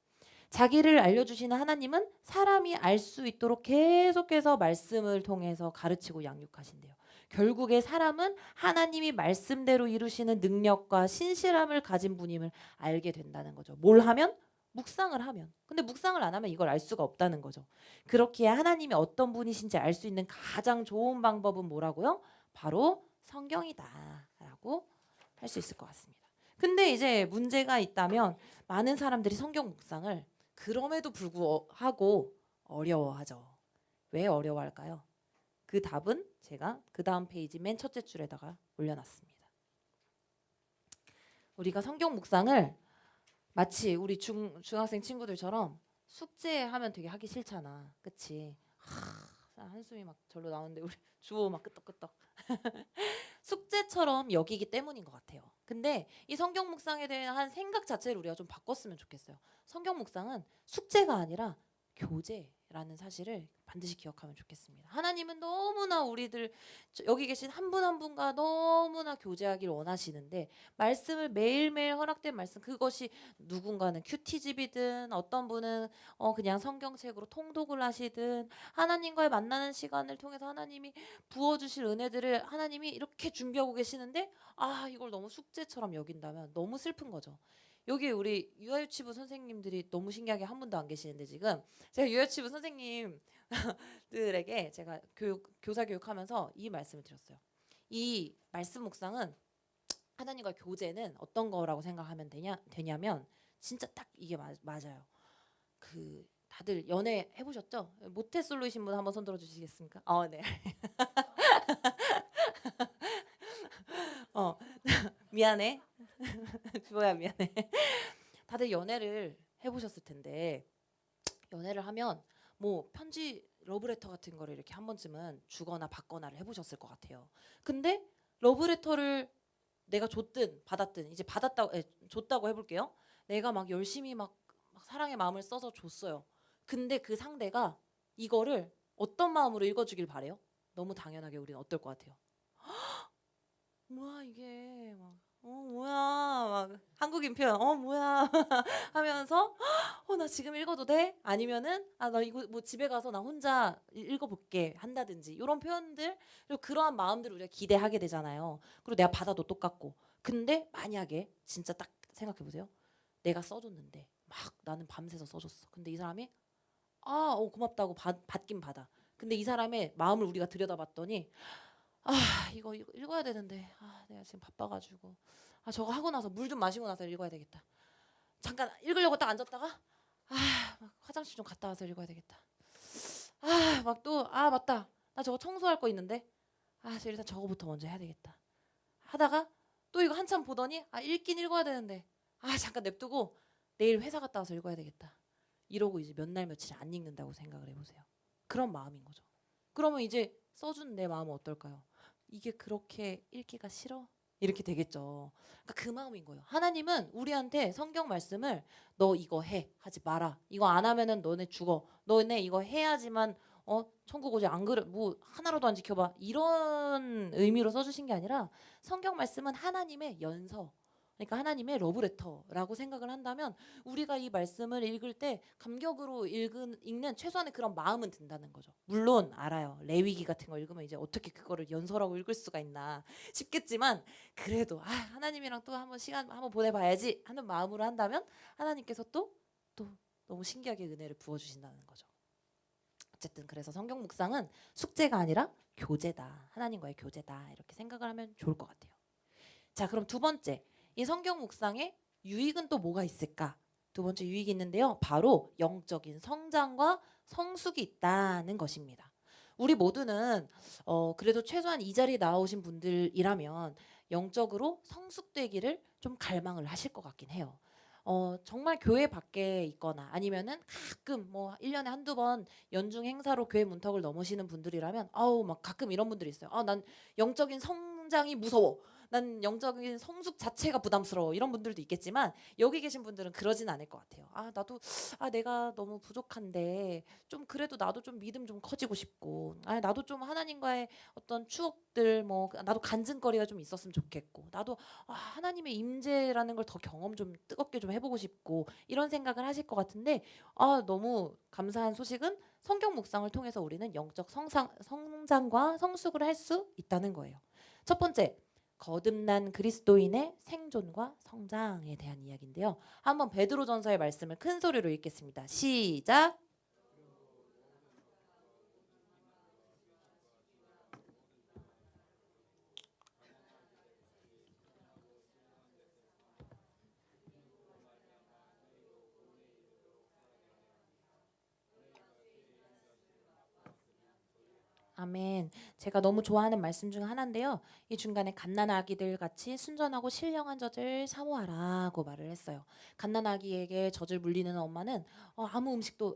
자기를 알려주시는 하나님은 사람이 알 수 있도록 계속해서 말씀을 통해서 가르치고 양육하신대요. 결국에 사람은 하나님이 말씀대로 이루시는 능력과 신실함을 가진 분임을 알게 된다는 거죠. 뭘 하면? 묵상을 하면. 근데 묵상을 안 하면 이걸 알 수가 없다는 거죠. 그렇기에 하나님이 어떤 분이신지 알 수 있는 가장 좋은 방법은 뭐라고요? 바로 성경이다라고 할 수 있을 것 같습니다. 근데 이제 문제가 있다면 많은 사람들이 성경 묵상을 그럼에도 불구하고 어려워하죠. 왜 어려워할까요? 그 답은 제가 그 다음 페이지 맨 첫째 줄에다가 올려놨습니다. 우리가 성경 묵상을 마치 우리 중학생 친구들처럼 숙제하면 되게 하기 싫잖아. 그치? 한숨이 막 절로 나오는데 우리 주호 막 끄떡끄떡. 숙제처럼 여기기 때문인 것 같아요. 근데 이 성경 묵상에 대한 생각 자체를 우리가 좀 바꿨으면 좋겠어요. 성경 묵상은 숙제가 아니라 교제라는 사실을 반드시 기억하면 좋겠습니다. 하나님은 너무나 우리들 여기 계신 한 분 한 분과 너무나 교제하기를 원하시는데 말씀을 매일매일 허락된 말씀, 그것이 누군가는 큐티집이든 어떤 분은 그냥 성경책으로 통독을 하시든 하나님과의 만나는 시간을 통해서 하나님이 부어주실 은혜들을 하나님이 이렇게 준비하고 계시는데 이걸 너무 숙제처럼 여긴다면 너무 슬픈 거죠. 여기 우리 유아유치부 선생님들이 너무 신기하게 한 분도 안 계시는데 지금 제가 유아유치부 선생님들에게 제가 교사 교육하면서 이 말씀을 드렸어요. 이 말씀 묵상은 하나님과 교제는 어떤 거라고 생각하면 되냐면 진짜 딱 이게 맞아요. 그 다들 연애 해보셨죠? 모태솔로이신 분 한번 손 들어주시겠습니까? 네. 미안해. 주호야 미안해. 다들 연애를 해보셨을 텐데 연애를 하면 뭐 편지 러브레터 같은 거를 이렇게 한 번쯤은 주거나 받거나를 해보셨을 것 같아요. 근데 러브레터를 내가 줬든 받았든 이제 줬다고 해볼게요. 내가 막 열심히 막 사랑의 마음을 써서 줬어요. 근데 그 상대가 이거를 어떤 마음으로 읽어주길 바래요? 너무 당연하게 우리는 어떨 것 같아요? 뭐야 이게 막 뭐야 막 한국인 표현 뭐야 하면서 나 지금 읽어도 돼? 아니면은 나 이거 뭐 집에 가서 나 혼자 읽어볼게 한다든지 이런 표현들 그리고 그러한 마음들을 우리가 기대하게 되잖아요. 그리고 내가 받아도 똑같고. 근데 만약에 진짜 딱 생각해 보세요. 내가 써줬는데 막 나는 밤새서 써줬어. 근데 이 사람이 고맙다고 받긴 받아. 근데 이 사람의 마음을 우리가 들여다봤더니 이거 읽어야 되는데 내가 지금 바빠가지고 저거 하고 나서 물 좀 마시고 나서 읽어야 되겠다. 잠깐 읽으려고 딱 앉았다가 막 화장실 좀 갔다 와서 읽어야 되겠다. 막 또 맞다. 나 저거 청소할 거 있는데 일단 저거부터 먼저 해야 되겠다. 하다가 또 이거 한참 보더니 읽긴 읽어야 되는데 잠깐 냅두고 내일 회사 갔다 와서 읽어야 되겠다. 이러고 이제 몇 날 며칠 안 읽는다고 생각을 해보세요. 그런 마음인 거죠. 그러면 이제 써준 내 마음은 어떨까요? 이게 그렇게 읽기가 싫어? 이렇게 되겠죠. 그러니까 그 마음인 거예요. 하나님은 우리한테 성경 말씀을 너 이거 해 하지 마라. 이거 안 하면은 너네 죽어. 너네 이거 해야지만 천국 오지. 안 그래 뭐 하나라도 안 지켜봐. 이런 의미로 써주신 게 아니라 성경 말씀은 하나님의 연서. 그러니까 하나님의 러브레터라고 생각을 한다면 우리가 이 말씀을 읽을 때 감격으로 읽는 최소한의 그런 마음은 든다는 거죠. 물론 알아요. 레위기 같은 거 읽으면 이제 어떻게 그거를 연서라고 읽을 수가 있나 싶겠지만 그래도 하나님이랑 또 한번 시간 한번 보내봐야지 하는 마음으로 한다면 하나님께서 또 너무 신기하게 은혜를 부어주신다는 거죠. 어쨌든 그래서 성경 묵상은 숙제가 아니라 교제다. 하나님과의 교제다. 이렇게 생각을 하면 좋을 것 같아요. 자, 그럼 두 번째. 이 성경 묵상의 유익은 또 뭐가 있을까? 두 번째 유익이 있는데요. 바로 영적인 성장과 성숙이 있다는 것입니다. 우리 모두는 그래도 최소한 이 자리에 나오신 분들이라면 영적으로 성숙되기를 좀 갈망을 하실 것 같긴 해요. 정말 교회 밖에 있거나 아니면은 가끔 뭐 1년에 한두 번 연중 행사로 교회 문턱을 넘으시는 분들이라면 막 가끔 이런 분들이 있어요. 난 영적인 성장이 무서워. 난 영적인 성숙 자체가 부담스러워. 이런 분들도 있겠지만 여기 계신 분들은 그러진 않을 것 같아요. 나도 내가 너무 부족한데 좀 그래도 나도 좀 믿음 좀 커지고 싶고 나도 좀 하나님과의 어떤 추억들 뭐 나도 간증거리가 좀 있었으면 좋겠고 나도 하나님의 임재라는 걸 더 경험 좀 뜨겁게 좀 해보고 싶고 이런 생각을 하실 것 같은데 너무 감사한 소식은 성경 묵상을 통해서 우리는 영적 성장과 성숙을 할 수 있다는 거예요. 첫 번째, 거듭난 그리스도인의 생존과 성장에 대한 이야기인데요. 한번 베드로전서의 말씀을 큰 소리로 읽겠습니다. 시작. 아멘. 제가 너무 좋아하는 말씀 중 하나인데요. 이 중간에 갓난아기들 같이 순전하고 신령한 젖을 사모하라고 말을 했어요. 갓난아기에게 젖을 물리는 엄마는 아무 음식도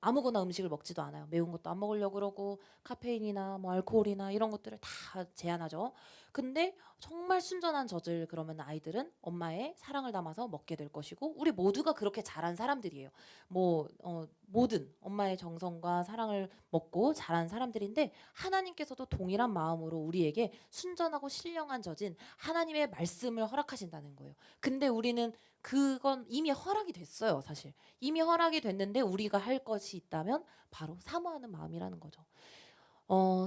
아무거나 음식을 먹지도 않아요. 매운 것도 안 먹으려고 그러고 카페인이나 뭐 알코올이나 이런 것들을 다 제한하죠. 근데 정말 순전한 젖을 그러면 아이들은 엄마의 사랑을 담아서 먹게 될 것이고 우리 모두가 그렇게 자란 사람들이에요. 모든 엄마의 정성과 사랑을 먹고 자란 사람들인데 하나님께서도 동일한 마음으로 우리에게 순전하고 신령한 젖인 하나님의 말씀을 허락하신다는 거예요. 근데 우리는 그건 이미 허락이 됐어요. 사실 이미 허락이 됐는데 우리가 할 것이 있다면 바로 사모하는 마음이라는 거죠.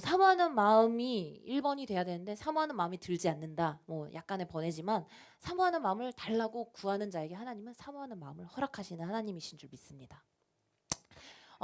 사모하는 마음이 1번이 돼야 되는데 사모하는 마음이 들지 않는다. 뭐 약간의 번외지만 사모하는 마음을 달라고 구하는 자에게 하나님은 사모하는 마음을 허락하시는 하나님이신 줄 믿습니다.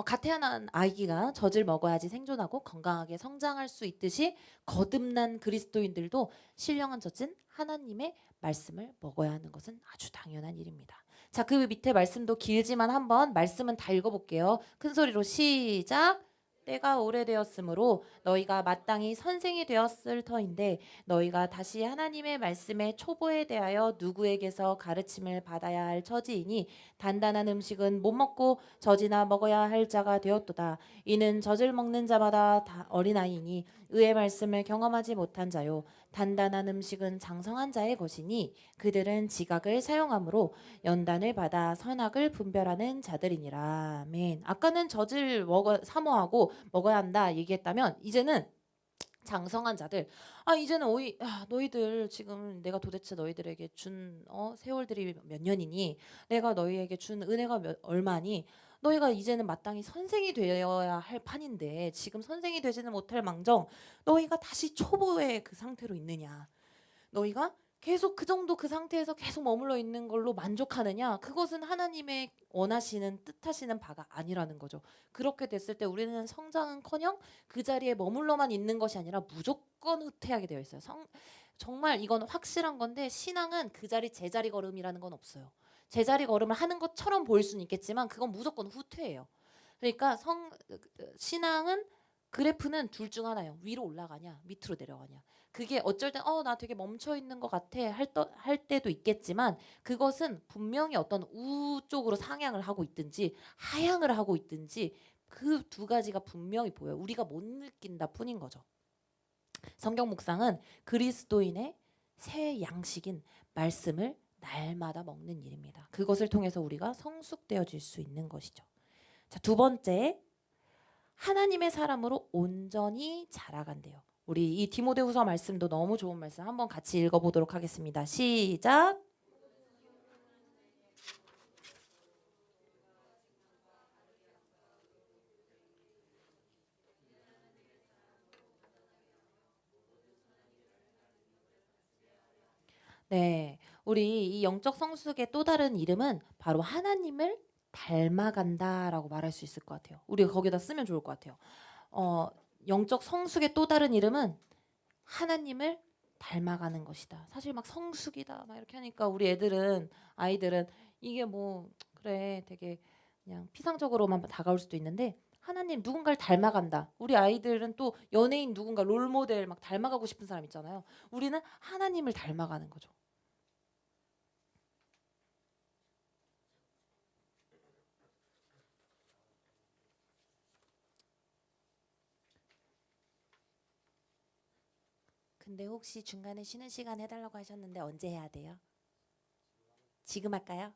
갓 태어난 아기가 젖을 먹어야지 생존하고 건강하게 성장할 수 있듯이 거듭난 그리스도인들도 신령한 젖은 하나님의 말씀을 먹어야 하는 것은 아주 당연한 일입니다. 자, 그 밑에 말씀도 길지만 한번 말씀은 다 읽어볼게요. 큰 소리로 시작. 때가 오래되었으므로 너희가 마땅히 선생이 되었을 터인데 너희가 다시 하나님의 말씀의 초보에 대하여 누구에게서 가르침을 받아야 할 처지이니 단단한 음식은 못 먹고 젖이나 먹어야 할 자가 되었도다. 이는 젖을 먹는 자마다 다 어린아이니 의의 말씀을 경험하지 못한 자요 단단한 음식은 장성한 자의 것이니 그들은 지각을 사용함으로 연단을 받아 선악을 분별하는 자들이니라. 아멘. 아까는 젖을 사모하고 먹어야 한다 얘기했다면 이제는 장성한 자들 이제는 너희들 지금 내가 도대체 너희들에게 준 세월들이 몇 년이니 내가 너희에게 준 은혜가 얼마니 너희가 이제는 마땅히 선생이 되어야 할 판인데 지금 선생이 되지는 못할 망정 너희가 다시 초보의 그 상태로 있느냐 너희가 계속 그 정도 그 상태에서 계속 머물러 있는 걸로 만족하느냐 그것은 하나님의 원하시는 뜻하시는 바가 아니라는 거죠. 그렇게 됐을 때 우리는 성장은커녕 그 자리에 머물러만 있는 것이 아니라 무조건 후퇴하게 되어 있어요. 정말 이건 확실한 건데 신앙은 그 자리 제자리 걸음이라는 건 없어요. 제자리 걸음을 하는 것처럼 보일 수는 있겠지만 그건 무조건 후퇴예요. 그러니까 신앙은 그래프는 둘 중 하나예요. 위로 올라가냐, 밑으로 내려가냐. 그게 어쩔 땐 나 되게 멈춰 있는 것 같아 할 때도 있겠지만 그것은 분명히 어떤 우 쪽으로 상향을 하고 있든지 하향을 하고 있든지 그 두 가지가 분명히 보여요. 우리가 못 느낀다 뿐인 거죠. 성경 묵상은 그리스도인의 새 양식인 말씀을 날마다 먹는 일입니다. 그것을 통해서 우리가 성숙되어질 수 있는 것이죠. 자, 두 번째, 하나님의 사람으로 온전히 자라간대요. 우리 이 디모데후서 말씀도 너무 좋은 말씀 한번 같이 읽어보도록 하겠습니다. 시작. 네, 우리 이 영적 성숙의 또 다른 이름은 바로 하나님을 닮아간다라고 말할 수 있을 것 같아요. 우리가 거기다 쓰면 좋을 것 같아요. 영적 성숙의 또 다른 이름은 하나님을 닮아가는 것이다. 사실 막 성숙이다 막 이렇게 하니까 우리 아이들은 이게 뭐 그래 되게 그냥 피상적으로만 다가올 수도 있는데 하나님 누군가를 닮아간다. 우리 아이들은 또 연예인 누군가 롤모델 막 닮아가고 싶은 사람 있잖아요. 우리는 하나님을 닮아가는 거죠. 근데 혹시 중간에 쉬는 시간 해달라고 하셨는데 언제 해야 돼요? 지금 할까요?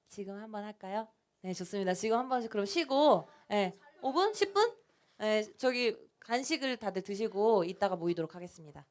지금 한번 할까요? 네, 좋습니다. 지금 한 번씩 그럼 쉬고, 네, 5분, 10분? 네, 저기 간식을 다들 드시고 이따가 모이도록 하겠습니다.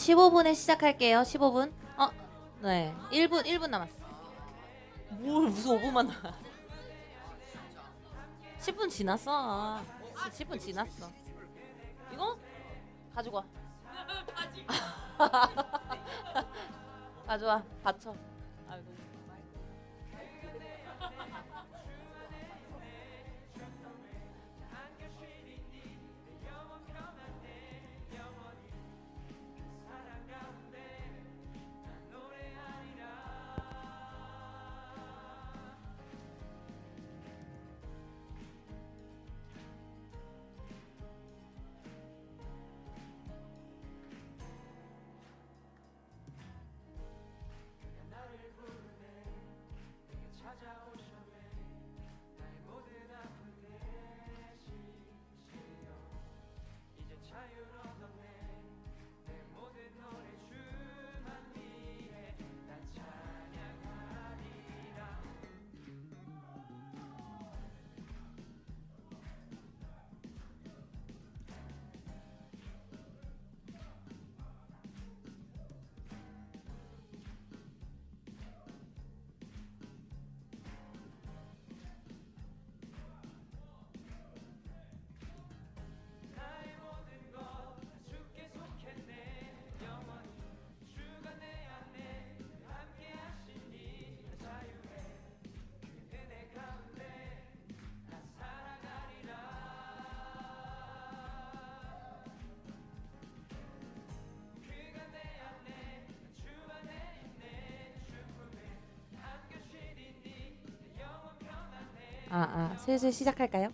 15분에 시작할게요. 15분. 네. 1분 남았어. 뭘 무슨 5분만 나. 10분 지났어. 10분 지났어. 이거 가지고 와. 가져와. 받쳐. 아이고. 슬슬 시작할까요?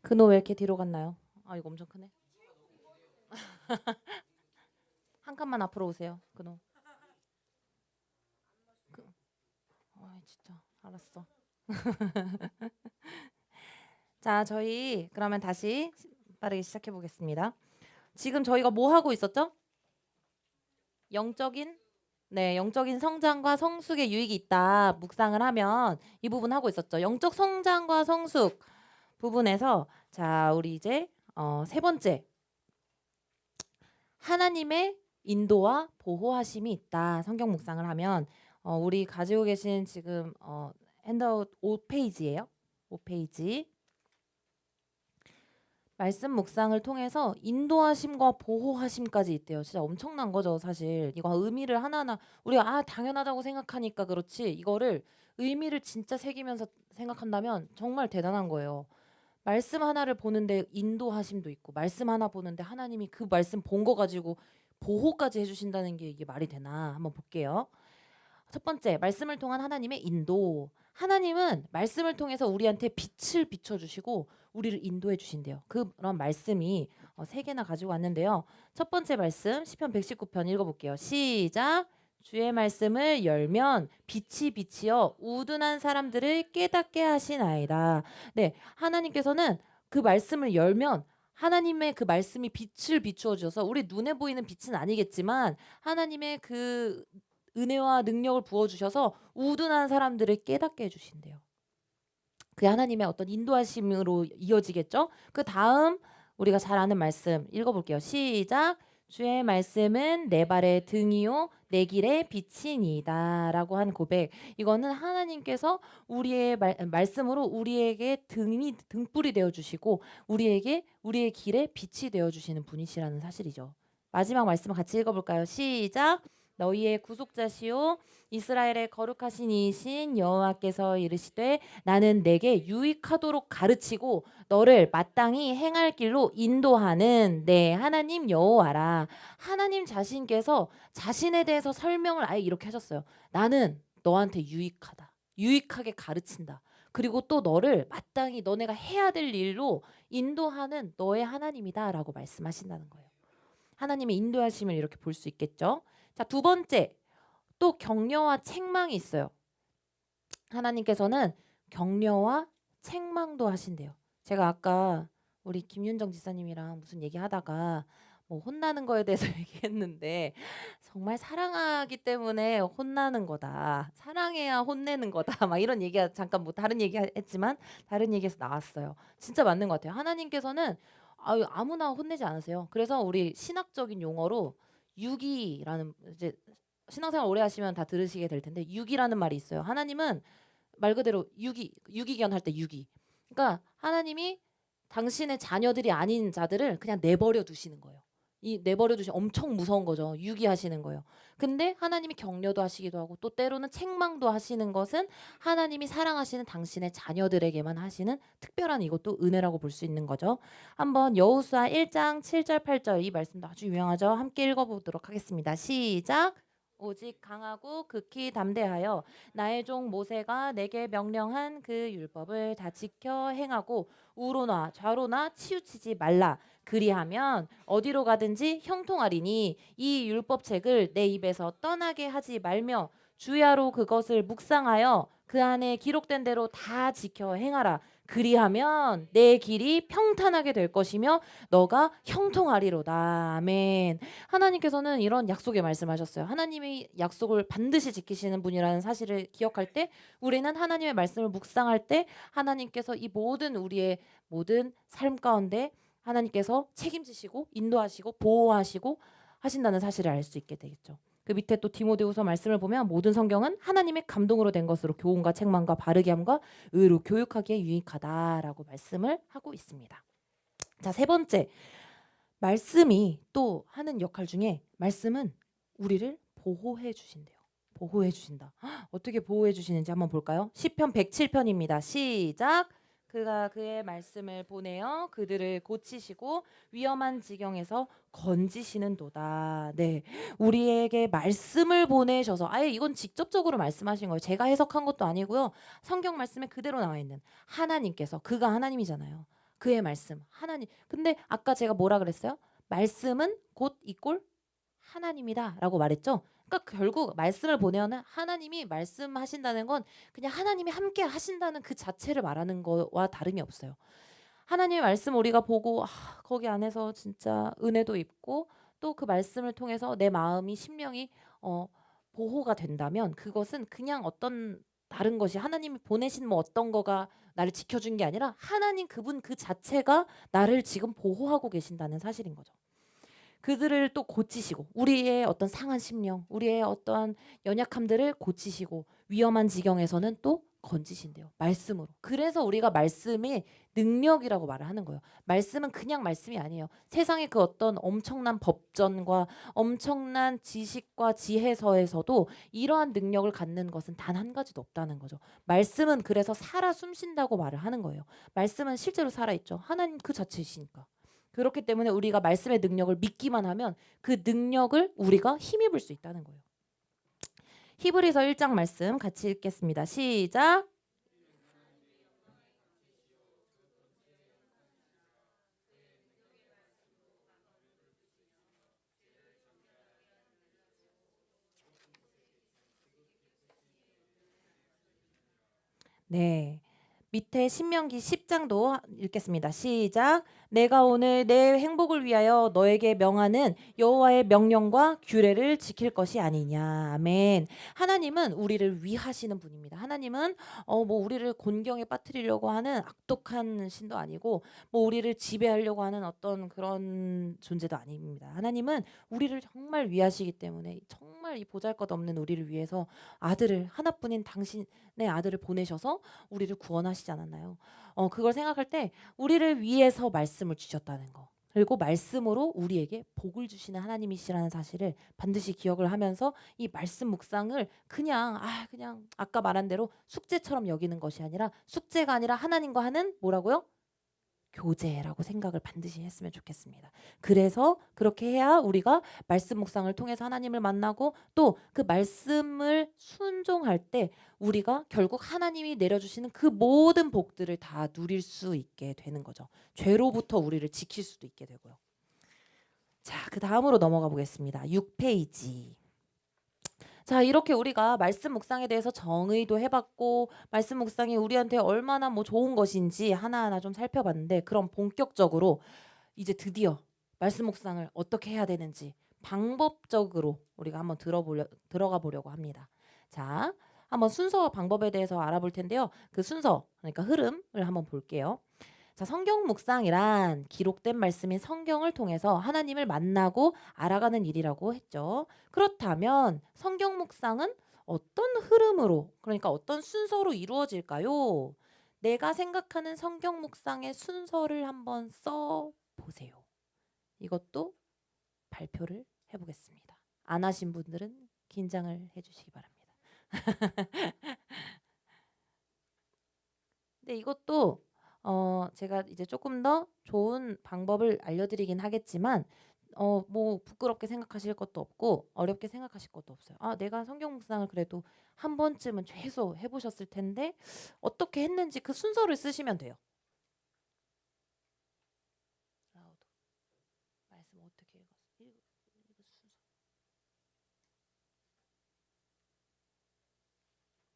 그노 왜 이렇게 뒤로 갔나요? 이거 엄청 크네. 한 칸만 앞으로 오세요. 그노. 진짜 알았어. 자, 저희 그러면 다시 빠르게 시작해 보겠습니다. 지금 저희가 뭐 하고 있었죠? 영적인 성장과 성숙의 유익이 있다. 묵상을 하면 이 부분 하고 있었죠. 영적 성장과 성숙 부분에서 자, 우리 이제 세 번째 하나님의 인도와 보호하심이 있다. 성경 묵상을 하면 우리 가지고 계신 지금 핸드아웃 5페이지예요. 5페이지. 말씀 묵상을 통해서 인도하심과 보호하심까지 있대요. 진짜 엄청난 거죠, 사실. 이거 의미를 하나하나 우리가 당연하다고 생각하니까 그렇지 이거를 의미를 진짜 새기면서 생각한다면 정말 대단한 거예요. 말씀 하나를 보는데 인도하심도 있고 말씀 하나 보는데 하나님이 그 말씀 본 거 가지고 보호까지 해주신다는 게 이게 말이 되나 한번 볼게요. 첫 번째, 말씀을 통한 하나님의 인도. 하나님은 말씀을 통해서 우리한테 빛을 비춰주시고 우리를 인도해 주신대요. 그런 말씀이 세 개나 가지고 왔는데요. 첫 번째 말씀 시편 119편 읽어볼게요. 시작. 주의 말씀을 열면 빛이 비치어 우둔한 사람들을 깨닫게 하시나이다. 네, 하나님께서는 그 말씀을 열면 하나님의 그 말씀이 빛을 비추어 주셔서 우리 눈에 보이는 빛은 아니겠지만 하나님의 그 은혜와 능력을 부어주셔서 우둔한 사람들을 깨닫게 해주신대요. 그게 하나님의 어떤 인도하심으로 이어지겠죠. 그 다음 우리가 잘 아는 말씀 읽어볼게요. 시작. 주의 말씀은 내 발의 등이요 내 길의 빛이니이다 라고 한 고백. 이거는 하나님께서 우리의 말씀으로 우리에게 등불이 되어주시고 우리의 길에 빛이 되어주시는 분이시라는 사실이죠. 마지막 말씀 같이 읽어볼까요? 시작. 너희의 구속자시요 이스라엘의 거룩하신 이이신 여호와께서 이르시되 나는 내게 유익하도록 가르치고 너를 마땅히 행할 길로 인도하는 내 하나님 여호와라. 하나님 자신께서 자신에 대해서 설명을 아예 이렇게 하셨어요. 나는 너한테 유익하다. 유익하게 가르친다. 그리고 또 너를 마땅히 너네가 해야 될 일로 인도하는 너의 하나님이다라고 말씀하신다는 거예요. 하나님의 인도하심을 이렇게 볼 수 있겠죠. 자, 두 번째, 또 격려와 책망이 있어요. 하나님께서는 격려와 책망도 하신대요. 제가 아까 우리 김윤정 지사님이랑 무슨 얘기하다가 뭐 혼나는 거에 대해서 얘기했는데 정말 사랑하기 때문에 혼나는 거다. 사랑해야 혼내는 거다. 막 이런 얘기가 잠깐 뭐 다른 얘기 했지만 다른 얘기에서 나왔어요. 진짜 맞는 것 같아요. 하나님께서는 아무나 혼내지 않으세요. 그래서 우리 신학적인 용어로 유기라는 이제 신앙생활 오래 하시면 다 들으시게 될 텐데 유기라는 말이 있어요. 하나님은 말 그대로 유기견 할 때 유기. 그러니까 하나님이 당신의 자녀들이 아닌 자들을 그냥 내버려 두시는 거예요. 이 내버려 두시면 엄청 무서운 거죠. 유기하시는 거예요. 근데 하나님이 격려도 하시기도 하고 또 때로는 책망도 하시는 것은 하나님이 사랑하시는 당신의 자녀들에게만 하시는 특별한 이것도 은혜라고 볼 수 있는 거죠. 한번 여호수아 1장 7절 8절 이 말씀도 아주 유명하죠. 함께 읽어보도록 하겠습니다. 시작. 오직 강하고 극히 담대하여 나의 종 모세가 내게 명령한 그 율법을 다 지켜 행하고 우로나 좌로나 치우치지 말라. 그리하면 어디로 가든지 형통하리니 이 율법책을 내 입에서 떠나게 하지 말며 주야로 그것을 묵상하여 그 안에 기록된 대로 다 지켜 행하라. 그리하면 내 길이 평탄하게 될 것이며 너가 형통하리로다. 아멘. 하나님께서는 이런 약속의 말씀하셨어요. 하나님의 약속을 반드시 지키시는 분이라는 사실을 기억할 때 우리는 하나님의 말씀을 묵상할 때 하나님께서 이 모든 우리의 모든 삶 가운데 하나님께서 책임지시고 인도하시고 보호하시고 하신다는 사실을 알 수 있게 되겠죠. 그 밑에 또 디모데후서 말씀을 보면 모든 성경은 하나님의 감동으로 된 것으로 교훈과 책망과 바르게 함과 의로 교육하기에 유익하다라고 말씀을 하고 있습니다. 자, 세 번째. 말씀이 또 하는 역할 중에 말씀은 우리를 보호해 주신대요. 보호해 주신다. 어떻게 보호해 주시는지 한번 볼까요? 시편 107편입니다. 시작. 그가 그의 말씀을 보내어 그들을 고치시고 위험한 지경에서 건지시는도다. 네, 우리에게 말씀을 보내셔서 아예 이건 직접적으로 말씀하신 거예요. 제가 해석한 것도 아니고요. 성경 말씀에 그대로 나와 있는 하나님께서 그가 하나님이잖아요. 그의 말씀 하나님. 근데 아까 제가 뭐라 그랬어요? 말씀은 곧 이꼴 하나님이다라고 말했죠. 그러니까 결국 말씀을 보내어는 하나님이 말씀하신다는 건 그냥 하나님이 함께 하신다는 그 자체를 말하는 거와 다름이 없어요. 하나님의 말씀 우리가 보고 거기 안에서 진짜 은혜도 있고 또 그 말씀을 통해서 내 마음이 심령이 보호가 된다면 그것은 그냥 어떤 다른 것이 하나님이 보내신 뭐 어떤 거가 나를 지켜준 게 아니라 하나님 그분 그 자체가 나를 지금 보호하고 계신다는 사실인 거죠. 그들을 또 고치시고 우리의 어떤 상한 심령, 우리의 어떠한 연약함들을 고치시고 위험한 지경에서는 또 건지신대요. 말씀으로. 그래서 우리가 말씀이 능력이라고 말을 하는 거예요. 말씀은 그냥 말씀이 아니에요. 세상의 그 어떤 엄청난 법전과 엄청난 지식과 지혜서에서도 이러한 능력을 갖는 것은 단 한 가지도 없다는 거죠. 말씀은 그래서 살아 숨쉰다고 말을 하는 거예요. 말씀은 실제로 살아있죠. 하나님 그 자체이시니까. 그렇기 때문에 우리가 말씀의 능력을 믿기만 하면 그 능력을 우리가 힘입을 수 있다는 거예요. 히브리서 1장 말씀 같이 읽겠습니다. 시작. 네. 밑에 신명기 10장도 읽겠습니다. 시작. 내가 오늘 내 행복을 위하여 너에게 명하는 여호와의 명령과 규례를 지킬 것이 아니냐. 아멘. 하나님은 우리를 위하시는 분입니다. 하나님은 뭐 우리를 곤경에 빠뜨리려고 하는 악독한 신도 아니고 뭐 우리를 지배하려고 하는 어떤 그런 존재도 아닙니다. 하나님은 우리를 정말 위하시기 때문에 정말 이 보잘것없는 우리를 위해서 아들을 하나뿐인 당신의 아들을 보내셔서 우리를 구원하시지 않았나요? 그걸 생각할 때 우리를 위해서 말씀을 주셨다는 거. 그리고 말씀으로 우리에게 복을 주시는 하나님이시라는 사실을 반드시 기억을 하면서 이 말씀 묵상을 그냥 아까 말한 대로 숙제처럼 여기는 것이 아니라 숙제가 아니라 하나님과 하는 뭐라고요? 교제라고 생각을 반드시 했으면 좋겠습니다. 그래서 그렇게 해야 우리가 말씀 묵상을 통해서 하나님을 만나고 또 그 말씀을 순종할 때 우리가 결국 하나님이 내려주시는 그 모든 복들을 다 누릴 수 있게 되는 거죠. 죄로부터 우리를 지킬 수도 있게 되고요. 자, 그 다음으로 넘어가 보겠습니다. 6페이지. 자, 이렇게 우리가 말씀 묵상에 대해서 정의도 해봤고 말씀 묵상이 우리한테 얼마나 뭐 좋은 것인지 하나하나 좀 살펴봤는데 그럼 본격적으로 이제 드디어 말씀 묵상을 어떻게 해야 되는지 방법적으로 우리가 한번 들어가 보려고 합니다. 자, 한번 순서와 방법에 대해서 알아볼 텐데요. 그 순서, 그러니까 흐름을 한번 볼게요. 자, 성경 묵상이란 기록된 말씀인 성경을 통해서 하나님을 만나고 알아가는 일이라고 했죠. 그렇다면 성경 묵상은 어떤 흐름으로, 그러니까 어떤 순서로 이루어질까요? 내가 생각하는 성경 묵상의 순서를 한번 써 보세요. 이것도 발표를 해보겠습니다. 안 하신 분들은 긴장을 해주시기 바랍니다. 근데 이것도 제가 이제 조금 더 좋은 방법을 알려드리긴 하겠지만 뭐 부끄럽게 생각하실 것도 없고 어렵게 생각하실 것도 없어요. 아, 내가 성경 묵상을 그래도 한 번쯤은 최소 해보셨을 텐데 어떻게 했는지 그 순서를 쓰시면 돼요. 라우드. 말씀 어떻게 읽었어? 이거 순서.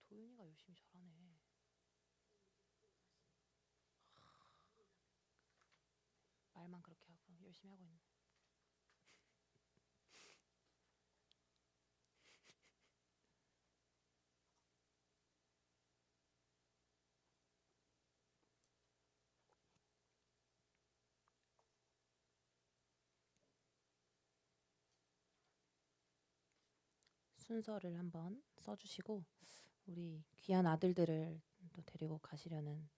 도윤이가 열심히 잘하네. 말만 그렇게 하고 열심히 하고 있네. 순서를 한번 써주시고 우리 귀한 아들들을 또 데리고 가시려는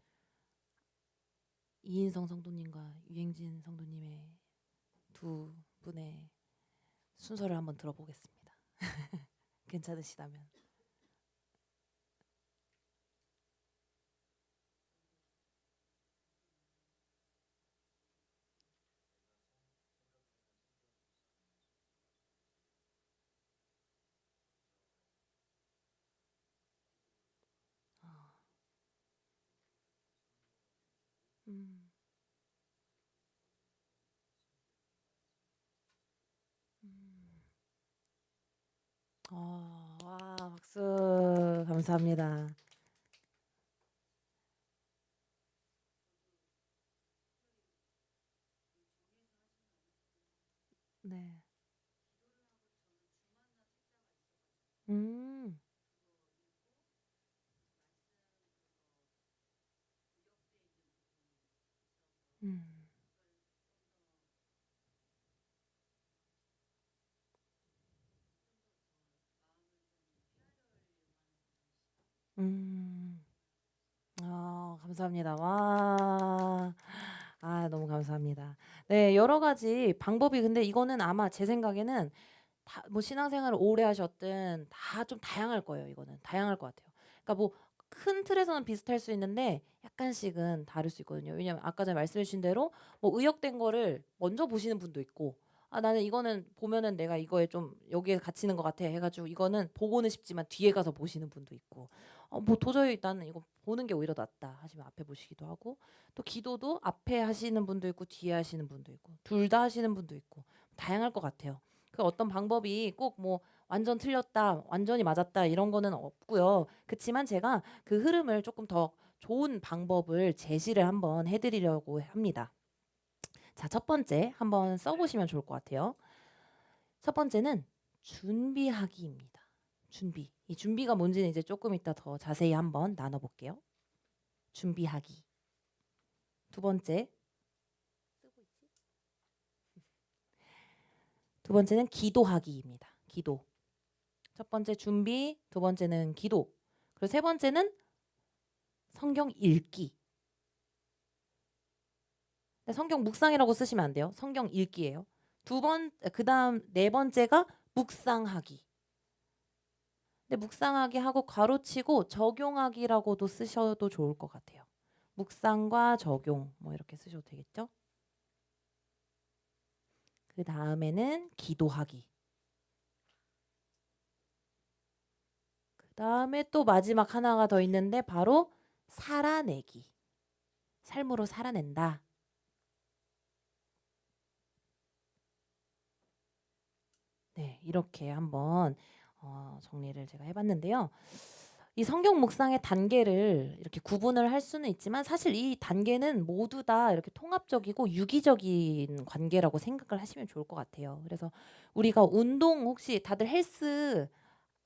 이인성 성도님과 유행진 성도님의 두 분의 순서를 한번 들어보겠습니다. 괜찮으시다면. 아. 음. 와, 박수 감사합니다. 네. 음. 음. 음. 감사합니다. 와. 너무 감사합니다. 네, 여러 가지 방법이 근데 이거는 아마 제 생각에는 다 뭐 신앙생활을 오래 하셨든 다 좀 다양할 거예요. 이거는 다양할 것 같아요. 그러니까 뭐 큰 틀에서는 비슷할 수 있는데 약간씩은 다를 수 있거든요. 왜냐면 아까 전에 말씀해 주신 대로 뭐 의역된 거를 먼저 보시는 분도 있고 나는 이거는 보면은 내가 이거에 좀 여기에 갇히는 것 같아 해가지고 이거는 보고는 싶지만 뒤에 가서 보시는 분도 있고 뭐 도저히 나는 이거 보는 게 오히려 낫다 하시면 앞에 보시기도 하고 또 기도도 앞에 하시는 분도 있고 뒤에 하시는 분도 있고 둘 다 하시는 분도 있고 다양할 것 같아요. 그 어떤 방법이 꼭 뭐 완전 틀렸다, 완전히 맞았다 이런 거는 없고요. 그렇지만 제가 그 흐름을 조금 더 좋은 방법을 제시를 한번 해드리려고 합니다. 자, 첫 번째 한번 써보시면 좋을 것 같아요. 첫 번째는 준비하기입니다. 준비. 이 준비가 뭔지는 이제 조금 이따 더 자세히 한번 나눠볼게요. 준비하기. 두 번째. 두 번째는 기도하기입니다. 기도. 첫 번째 준비, 두 번째는 기도. 그리고 세 번째는 성경 읽기. 근데 성경 묵상이라고 쓰시면 안 돼요. 성경 읽기예요. 그다음 네 번째가 묵상하기. 근데 묵상하기 하고 괄호치고 적용하기라고도 쓰셔도 좋을 것 같아요. 묵상과 적용 뭐 이렇게 쓰셔도 되겠죠? 그 다음에는 기도하기. 그 다음에 또 마지막 하나가 더 있는데 바로 살아내기. 삶으로 살아낸다. 네, 이렇게 한번 정리를 제가 해봤는데요. 이 성경 묵상의 단계를 이렇게 구분을 할 수는 있지만 사실 이 단계는 모두 다 이렇게 통합적이고 유기적인 관계라고 생각을 하시면 좋을 것 같아요. 그래서 우리가 운동 혹시 다들 헬스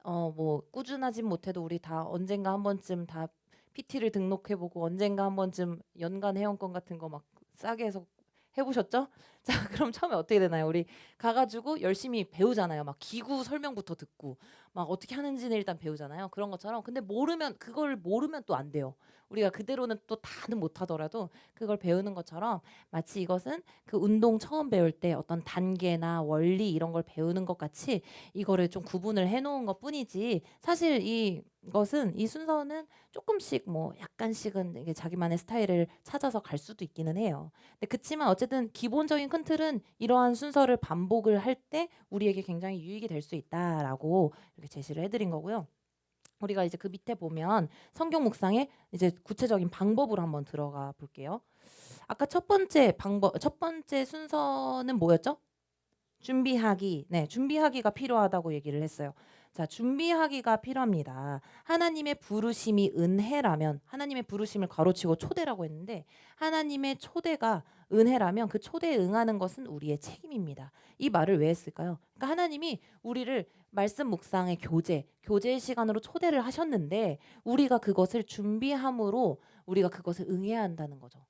뭐 꾸준하진 못해도 우리 다 언젠가 한 번쯤 다 PT를 등록해보고 언젠가 한 번쯤 연간 회원권 같은 거 막 싸게 해서 해보셨죠? 자, 그럼 처음에 어떻게 되나요? 우리 가가지고 열심히 배우잖아요. 막 기구 설명부터 듣고 막 어떻게 하는지는 일단 배우잖아요. 그런 것처럼 근데 그걸 모르면 또 안 돼요. 우리가 그대로는 또 다는 못하더라도 그걸 배우는 것처럼 마치 이것은 그 운동 처음 배울 때 어떤 단계나 원리 이런 걸 배우는 것 같이 이거를 좀 구분을 해놓은 것뿐이지 사실 이 순서는 조금씩 뭐 약간씩은 이게 자기만의 스타일을 찾아서 갈 수도 있기는 해요. 근데 그치만 어쨌든 기본적인 큰 틀은 이러한 순서를 반복을 할 때 우리에게 굉장히 유익이 될 수 있다라고 이렇게 제시를 해드린 거고요. 우리가 이제 그 밑에 보면 성경 묵상의 이제 구체적인 방법으로 한번 들어가 볼게요. 아까 첫 번째 순서는 뭐였죠? 준비하기. 네, 준비하기가 필요하다고 얘기를 했어요. 자, 준비하기가 필요합니다. 하나님의 부르심이 은혜라면 하나님의 부르심을 괄호치고 초대라고 했는데 하나님의 초대가 은혜라면 그 초대에 응하는 것은 우리의 책임입니다. 이 말을 왜 했을까요? 그러니까 하나님이 우리를 말씀 묵상의 교제의 시간으로 초대를 하셨는데 우리가 그것을 준비함으로 우리가 그것을 응해야 한다는 거죠.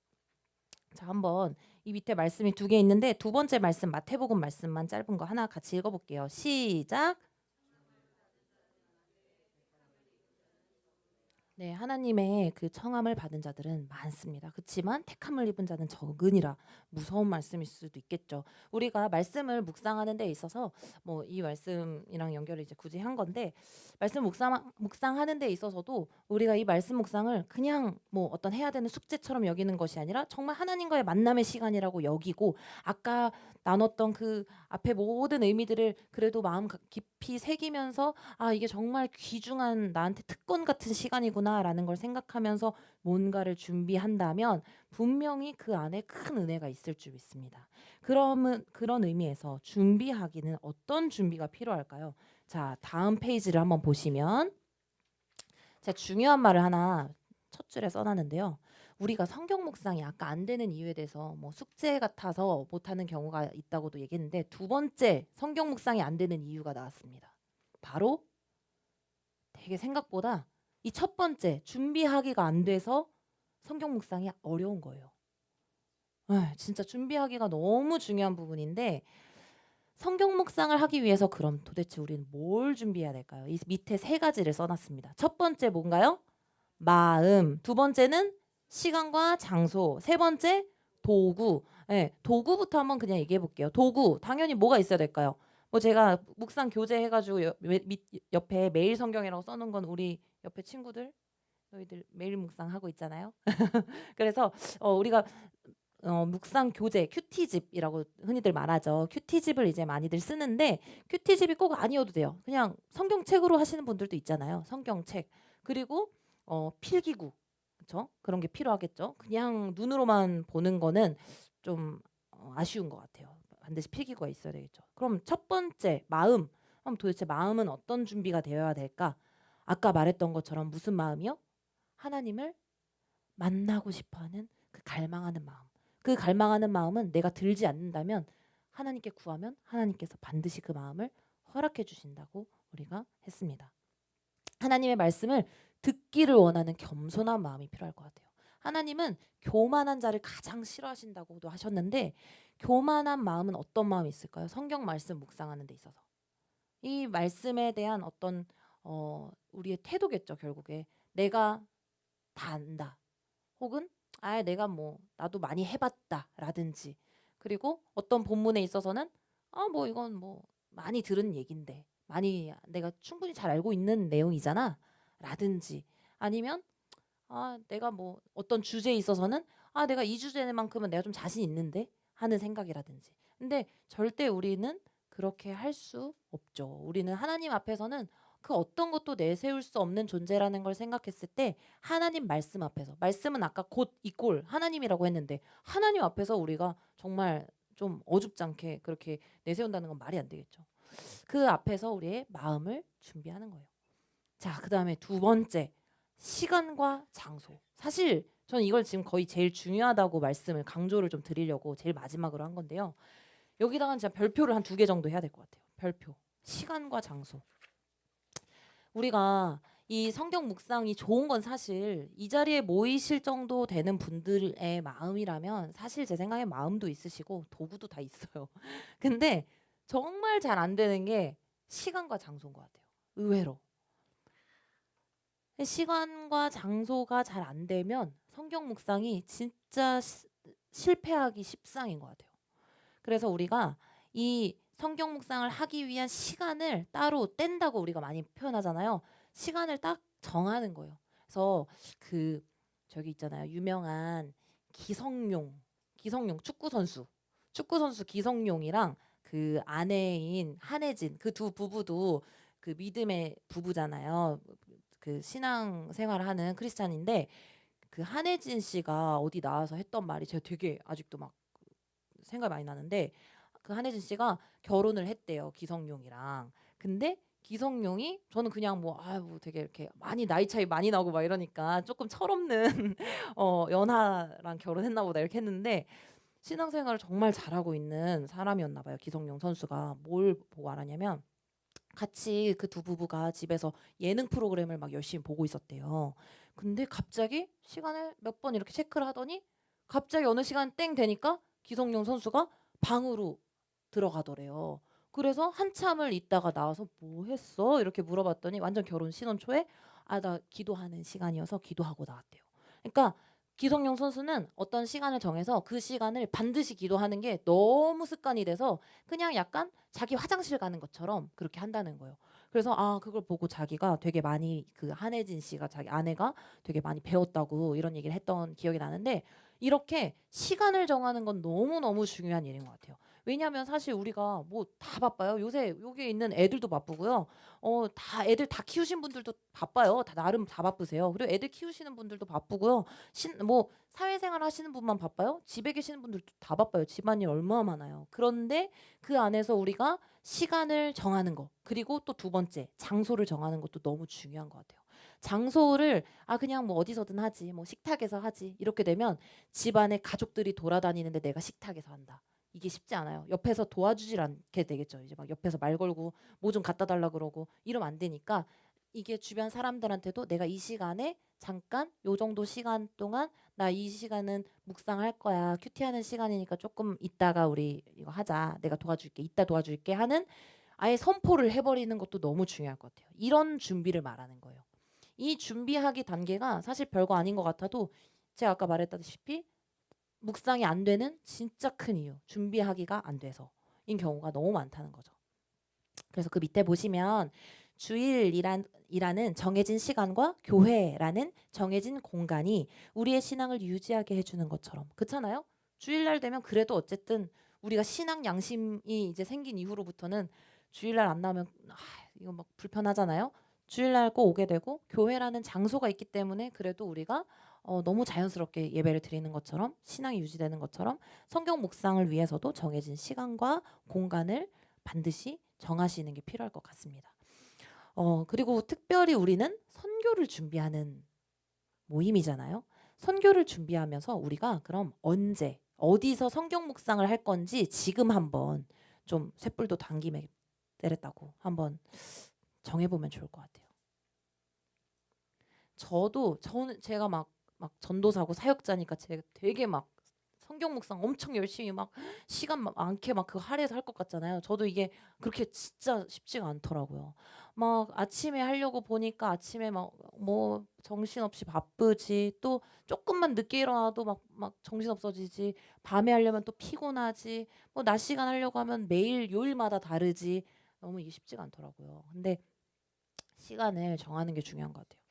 자, 한번 이 밑에 말씀이 두 개 있는데 두 번째 말씀 마태복음 말씀만 짧은 거 하나 같이 읽어볼게요. 시작. 네, 하나님의 그 청함을 받은 자들은 많습니다. 그렇지만 택함을 입은 자는 적으니라. 무서운 말씀일 수도 있겠죠. 우리가 말씀을 묵상하는 데 있어서 뭐 이 말씀이랑 연결을 이제 굳이 한 건데 말씀 묵상하는 데 있어서도 우리가 이 말씀 묵상을 그냥 뭐 어떤 해야 되는 숙제처럼 여기는 것이 아니라 정말 하나님과의 만남의 시간이라고 여기고 아까 나눴던 그 앞에 모든 의미들을 그래도 마음 깊이 새기면서 아, 이게 정말 귀중한 나한테 특권 같은 시간이구나라는 걸 생각하면서 뭔가를 준비한다면 분명히 그 안에 큰 은혜가 있을 줄 믿습니다. 그러면 그런 의미에서 준비하기는 어떤 준비가 필요할까요? 자, 다음 페이지를 한번 보시면 제가 중요한 말을 하나 첫 줄에 써놨는데요. 우리가 성경 묵상이 아까 안 되는 이유에 대해서 뭐 숙제 같아서 못하는 경우가 있다고도 얘기했는데 두 번째 성경 묵상이 안 되는 이유가 나왔습니다. 바로 되게 생각보다 이 첫 번째 준비하기가 안 돼서 성경 묵상이 어려운 거예요. 진짜 준비하기가 너무 중요한 부분인데 성경 묵상을 하기 위해서 그럼 도대체 우리는 뭘 준비해야 될까요? 이 밑에 세 가지를 써놨습니다. 첫 번째 뭔가요? 마음. 두 번째는 시간과 장소. 세 번째 도구. 네, 도구부터 한번 그냥 얘기해 볼게요. 도구 당연히 뭐가 있어야 될까요? 뭐 제가 묵상 교재 해가지고 옆에 매일 성경이라고 써놓은 건 우리 옆에 친구들 너희들 매일 묵상 하고 있잖아요. 그래서 우리가 묵상 교재 큐티집이라고 흔히들 말하죠. 큐티집을 이제 많이들 쓰는데 큐티집이 꼭 아니어도 돼요. 그냥 성경책으로 하시는 분들도 있잖아요. 성경책 그리고 필기구 그렇죠? 그런 게 필요하겠죠. 그냥 눈으로만 보는 거는 좀 아쉬운 것 같아요. 반드시 필기구가 있어야 되겠죠. 그럼 첫 번째 마음. 그럼 도대체 마음은 어떤 준비가 되어야 될까? 아까 말했던 것처럼 무슨 마음이요? 하나님을 만나고 싶어하는 그 갈망하는 마음. 그 갈망하는 마음은 내가 들지 않는다면 하나님께 구하면 하나님께서 반드시 그 마음을 허락해 주신다고 우리가 했습니다. 하나님의 말씀을 듣기를 원하는 겸손한 마음이 필요할 것 같아요. 하나님은 교만한 자를 가장 싫어하신다고도 하셨는데 교만한 마음은 어떤 마음이 있을까요? 성경 말씀 묵상하는 데 있어서 이 말씀에 대한 어떤 우리의 태도겠죠. 결국에 내가 다 안다. 혹은 아 내가 뭐 나도 많이 해봤다라든지 그리고 어떤 본문에 있어서는 아 뭐 이건 뭐 많이 들은 얘긴데 많이 내가 충분히 잘 알고 있는 내용이잖아 라든지 아니면 아 내가 뭐 어떤 주제에 있어서는 아 내가 이 주제만큼은 내가 좀 자신 있는데 하는 생각이라든지 근데 절대 우리는 그렇게 할 수 없죠. 우리는 하나님 앞에서는 그 어떤 것도 내세울 수 없는 존재라는 걸 생각했을 때 하나님 말씀 앞에서 말씀은 아까 곧 이꼴 하나님이라고 했는데 하나님 앞에서 우리가 정말 좀 어줍잖게 그렇게 내세운다는 건 말이 안 되겠죠. 그 앞에서 우리의 마음을 준비하는 거예요. 자, 그다음에 두 번째 시간과 장소. 사실 저는 이걸 지금 거의 제일 중요하다고 말씀을 강조를 좀 드리려고 제일 마지막으로 한 건데요. 여기다가 진짜 별표를 한 2개 정도 해야 될 것 같아요. 별표. 시간과 장소. 우리가 이 성경 묵상이 좋은 건 사실 이 자리에 모이실 정도 되는 분들의 마음이라면 사실 제 생각에 마음도 있으시고 도구도 다 있어요. 근데 정말 잘 안 되는 게 시간과 장소인 것 같아요. 의외로. 시간과 장소가 잘 안 되면 성경 묵상이 진짜 실패하기 십상인 것 같아요. 그래서 우리가 이 성경 묵상을 하기 위한 시간을 따로 뗀다고 우리가 많이 표현하잖아요. 시간을 딱 정하는 거예요. 그래서 그 저기 있잖아요. 유명한 기성용 축구 선수 기성용이랑 그 아내인 한혜진 그 두 부부도 그 믿음의 부부잖아요. 그 신앙 생활을 하는 크리스찬인데 그 한혜진 씨가 어디 나와서 했던 말이 제가 되게 아직도 막 생각이 많이 나는데 그 한혜진 씨가 결혼을 했대요 기성용이랑. 근데 기성용이 저는 그냥 뭐 뭐 되게 이렇게 많이 나이 차이 많이 나고 막 이러니까 조금 철없는 연하랑 결혼했나 보다 이렇게 했는데 신앙생활을 정말 잘하고 있는 사람이었나 봐요. 기성용 선수가 뭘 보고 알았냐면 같이 그 두 부부가 집에서 예능 프로그램을 막 열심히 보고 있었대요. 근데 갑자기 시간을 몇 번 이렇게 체크를 하더니 갑자기 어느 시간 땡 되니까 기성용 선수가 방으로 들어가더래요. 그래서 한참을 있다가 나와서 뭐 했어? 이렇게 물어봤더니 완전 결혼 신혼 초에 아, 나 기도하는 시간이어서 기도하고 나왔대요. 그러니까 기성용 선수는 어떤 시간을 정해서 그 시간을 반드시 기도하는 게 너무 습관이 돼서 그냥 약간 자기 화장실 가는 것처럼 그렇게 한다는 거예요. 그래서 아 그걸 보고 자기가 되게 많이 그 한혜진 씨가 자기 아내가 되게 많이 배웠다고 이런 얘기를 했던 기억이 나는데 이렇게 시간을 정하는 건 너무너무 중요한 일인 것 같아요. 왜냐하면 사실 우리가 뭐 다 바빠요. 요새 여기 있는 애들도 바쁘고요. 다 애들 다 키우신 분들도 바빠요. 다 나름 다 바쁘세요. 그리고 애들 키우시는 분들도 바쁘고요. 뭐 사회생활 하시는 분만 바빠요? 집에 계시는 분들도 다 바빠요. 집안일 얼마나 많아요. 그런데 그 안에서 우리가 시간을 정하는 거 그리고 또 두 번째 장소를 정하는 것도 너무 중요한 것 같아요. 장소를 아 그냥 뭐 어디서든 하지 뭐 식탁에서 하지 이렇게 되면 집안에 가족들이 돌아다니는데 내가 식탁에서 한다. 이게 쉽지 않아요. 옆에서 도와주질 않게 되겠죠. 이제 막 옆에서 말 걸고 뭐 좀 갖다 달라 그러고 이러면 안 되니까 이게 주변 사람들한테도 내가 이 시간에 잠깐 요 정도 시간 동안 나 이 시간은 묵상할 거야. 큐티하는 시간이니까 조금 이따가 우리 이거 하자. 내가 도와줄게. 이따 도와줄게 하는 아예 선포를 해버리는 것도 너무 중요할 것 같아요. 이런 준비를 말하는 거예요. 이 준비하기 단계가 사실 별거 아닌 것 같아도 제가 아까 말했다시피 묵상이 안 되는 진짜 큰 이유 준비하기가 안 돼서인 경우가 너무 많다는 거죠. 그래서 그 밑에 보시면 주일이라는 정해진 시간과 교회라는 정해진 공간이 우리의 신앙을 유지하게 해주는 것처럼 그렇잖아요. 주일날 되면 그래도 어쨌든 우리가 신앙 양심이 이제 생긴 이후로부터는 주일날 안 나오면 이거 막 불편하잖아요. 주일날 꼭 오게 되고 교회라는 장소가 있기 때문에 그래도 우리가 너무 자연스럽게 예배를 드리는 것처럼 신앙이 유지되는 것처럼 성경 묵상을 위해서도 정해진 시간과 공간을 반드시 정하시는 게 필요할 것 같습니다. 그리고 특별히 우리는 선교를 준비하는 모임이잖아요. 선교를 준비하면서 우리가 그럼 언제 어디서 성경 묵상을 할 건지 지금 한번 좀 쇳불도 당김에 때렸다고 한번 정해보면 좋을 것 같아요. 저는 제가 막 전도사고 사역자니까 제가 되게 막 성경 묵상 엄청 열심히 막 시간 많게 막 그 할애해서 할 것 같잖아요. 저도 이게 그렇게 진짜 쉽지가 않더라고요. 막 아침에 하려고 보니까 아침에 막 뭐 정신없이 바쁘지, 또 조금만 늦게 일어나도 막 정신없어지지, 밤에 하려면 또 피곤하지, 뭐 낮 시간 하려고 하면 매일 요일마다 다르지. 너무 이게 쉽지가 않더라고요. 근데 시간을 정하는 게 중요한 것 같아요.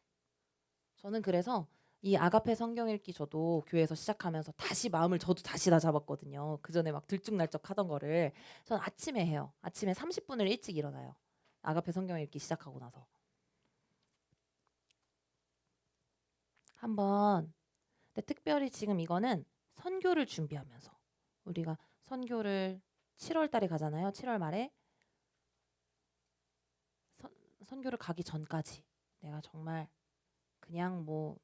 저는 그래서 이 아가페 성경 읽기 저도 교회에서 시작하면서 다시 마음을 저도 다시 다 잡았거든요. 그 전에 막 들쭉날쭉 하던 거를 전 아침에 해요. 아침에 30분을 일찍 일어나요. 아가페 성경 읽기 시작하고 나서 한번. 근데 특별히 지금 이거는 선교를 준비하면서, 우리가 선교를 7월 달에 가잖아요. 7월 말에 선교를 가기 전까지 내가 정말 그냥 뭐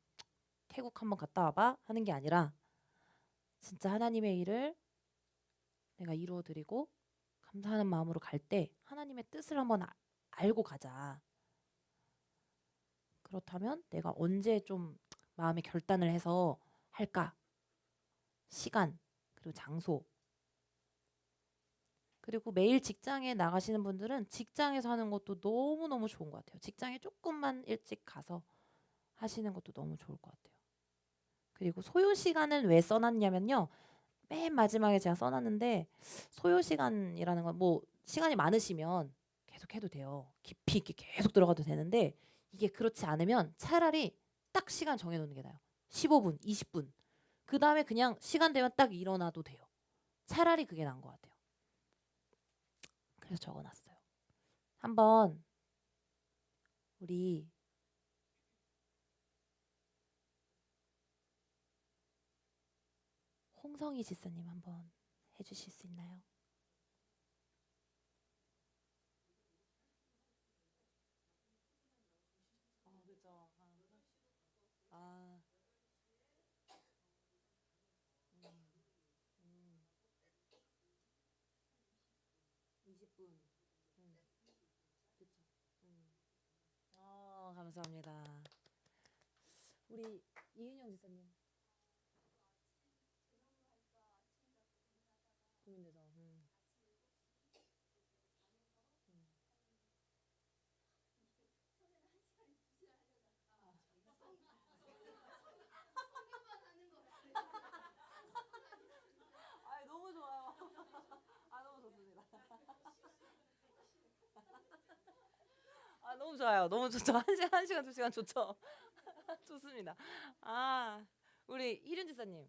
태국 한번 갔다 와봐 하는 게 아니라 진짜 하나님의 일을 내가 이루어 드리고 감사하는 마음으로 갈 때 하나님의 뜻을 한번 알고 가자. 그렇다면 내가 언제 좀 마음의 결단을 해서 할까? 시간, 그리고 장소. 그리고 매일 직장에 나가시는 분들은 직장에서 하는 것도 너무너무 좋은 것 같아요. 직장에 조금만 일찍 가서 하시는 것도 너무 좋을 것 같아요. 그리고 소요 시간을 왜 써놨냐면요. 맨 마지막에 제가 써놨는데, 소요 시간이라는 건 뭐 시간이 많으시면 계속 해도 돼요. 깊이 있게 계속 들어가도 되는데, 이게 그렇지 않으면 차라리 딱 시간 정해놓는 게 나아요. 15분, 20분. 그 다음에 그냥 시간 되면 딱 일어나도 돼요. 차라리 그게 나은 것 같아요. 그래서 적어놨어요. 한번 우리 홍성희 지사님 한번 해주실 수 있나요? 그죠. 아, 20분. 그쵸. 감사합니다. 우리 이은영 지사님. 고민되죠. 너무 좋아요. 너무 좋습니다. 너무 좋아요. 너무 좋죠. 한 시간, 2시간 좋죠. 좋습니다. 우리 희륜 지사님.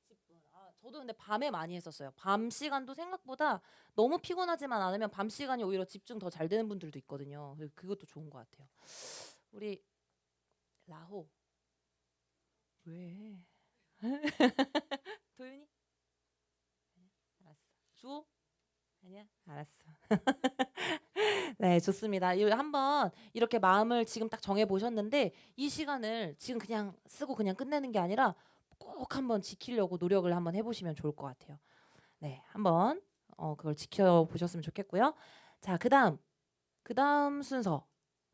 10분. 저도 근데 밤에 많이 했었어요. 밤 시간도 생각보다 너무 피곤하지만 않으면 밤 시간이 오히려 집중 더 잘 되는 분들도 있거든요. 그것도 좋은 것 같아요. 우리 라호. 왜? 도윤이? 알았어. 주호? 아니야? 알았어. 네, 좋습니다. 한번 이렇게 마음을 지금 딱 정해 보셨는데, 이 시간을 지금 그냥 쓰고 그냥 끝내는 게 아니라 꼭 한번 지키려고 노력을 한번 해보시면 좋을 것 같아요. 네, 한번 그걸 지켜보셨으면 좋겠고요. 자, 그다음 순서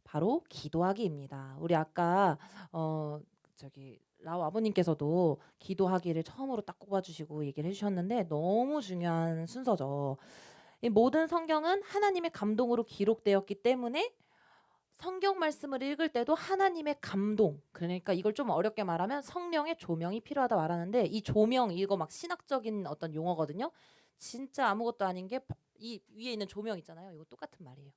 바로 기도하기입니다. 우리 아까 저기 라오 아버님께서도 기도하기를 처음으로 딱 꼽아주시고 얘기를 해주셨는데, 너무 중요한 순서죠. 이 모든 성경은 하나님의 감동으로 기록되었기 때문에 성경 말씀을 읽을 때도 하나님의 감동, 그러니까 이걸 좀 어렵게 말하면 성령의 조명이 필요하다 말하는데, 이 조명, 이거 막 신학적인 어떤 용어거든요. 진짜 아무것도 아닌 게 이 위에 있는 조명 있잖아요. 이거 똑같은 말이에요.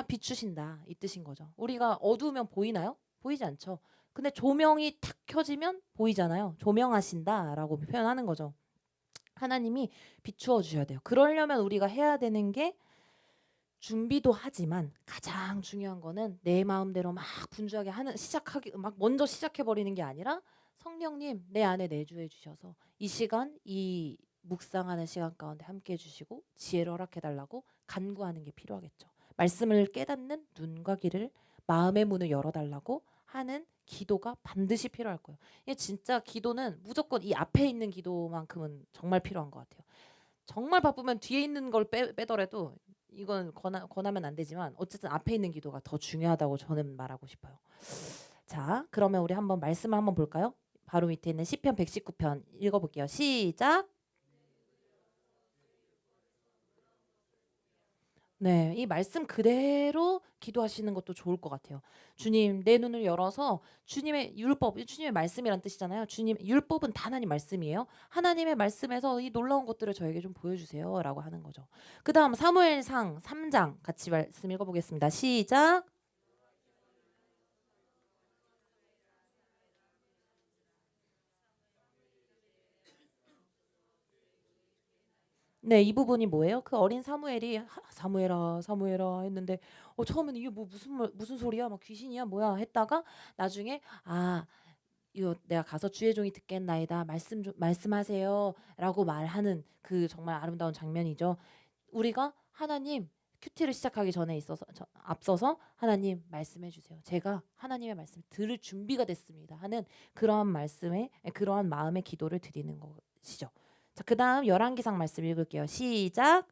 비추신다 이 뜻인 거죠. 우리가 어두우면 보이나요? 보이지 않죠. 근데 조명이 탁 켜지면 보이잖아요. 조명하신다라고 표현하는 거죠. 하나님이 비추어 주셔야 돼요. 그러려면 우리가 해야 되는 게, 준비도 하지만 가장 중요한 거는 내 마음대로 막 분주하게 막 먼저 시작해 버리는 게 아니라, 성령님 내 안에 내주해 주셔서 이 시간, 이 묵상하는 시간 가운데 함께 해 주시고 지혜를 허락해 달라고 간구하는 게 필요하겠죠. 말씀을 깨닫는 눈과 귀를, 마음의 문을 열어 달라고 하는 기도가 반드시 필요할 거예요. 이게 진짜 기도는 무조건 이 앞에 있는 기도만큼은 정말 필요한 것 같아요. 정말 바쁘면 뒤에 있는 걸 빼더라도 이건 권하면 안 되지만 어쨌든 앞에 있는 기도가 더 중요하다고 저는 말하고 싶어요. 자, 그러면 우리 한번 말씀을 한번 볼까요? 바로 밑에 있는 시편 119편 읽어볼게요. 시작. 네, 이 말씀 그대로 기도하시는 것도 좋을 것 같아요. 주님, 내 눈을 열어서 주님의 율법, 주님의 말씀이란 뜻이잖아요. 주님, 율법은 다 하나님 말씀이에요. 하나님의 말씀에서 이 놀라운 것들을 저에게 좀 보여주세요라고 하는 거죠. 그 다음 사무엘상 3장 같이 말씀 읽어보겠습니다. 시작. 네, 이 부분이 뭐예요? 그 어린 사무엘이 사무엘아, 사무엘아 했는데 처음에는 이게 뭐 무슨 소리야? 막 귀신이야? 뭐야? 했다가 나중에 이거 내가 가서 주의 종이 듣겠나이다. 말씀하세요라고 말하는 그 정말 아름다운 장면이죠. 우리가 하나님 큐티를 시작하기 전에 앞서서 하나님 말씀해 주세요. 제가 하나님의 말씀 들을 준비가 됐습니다. 하는 그러한 마음의 기도를 드리는 것이죠. 자, 그다음 열왕기상 말씀 읽을게요. 시작.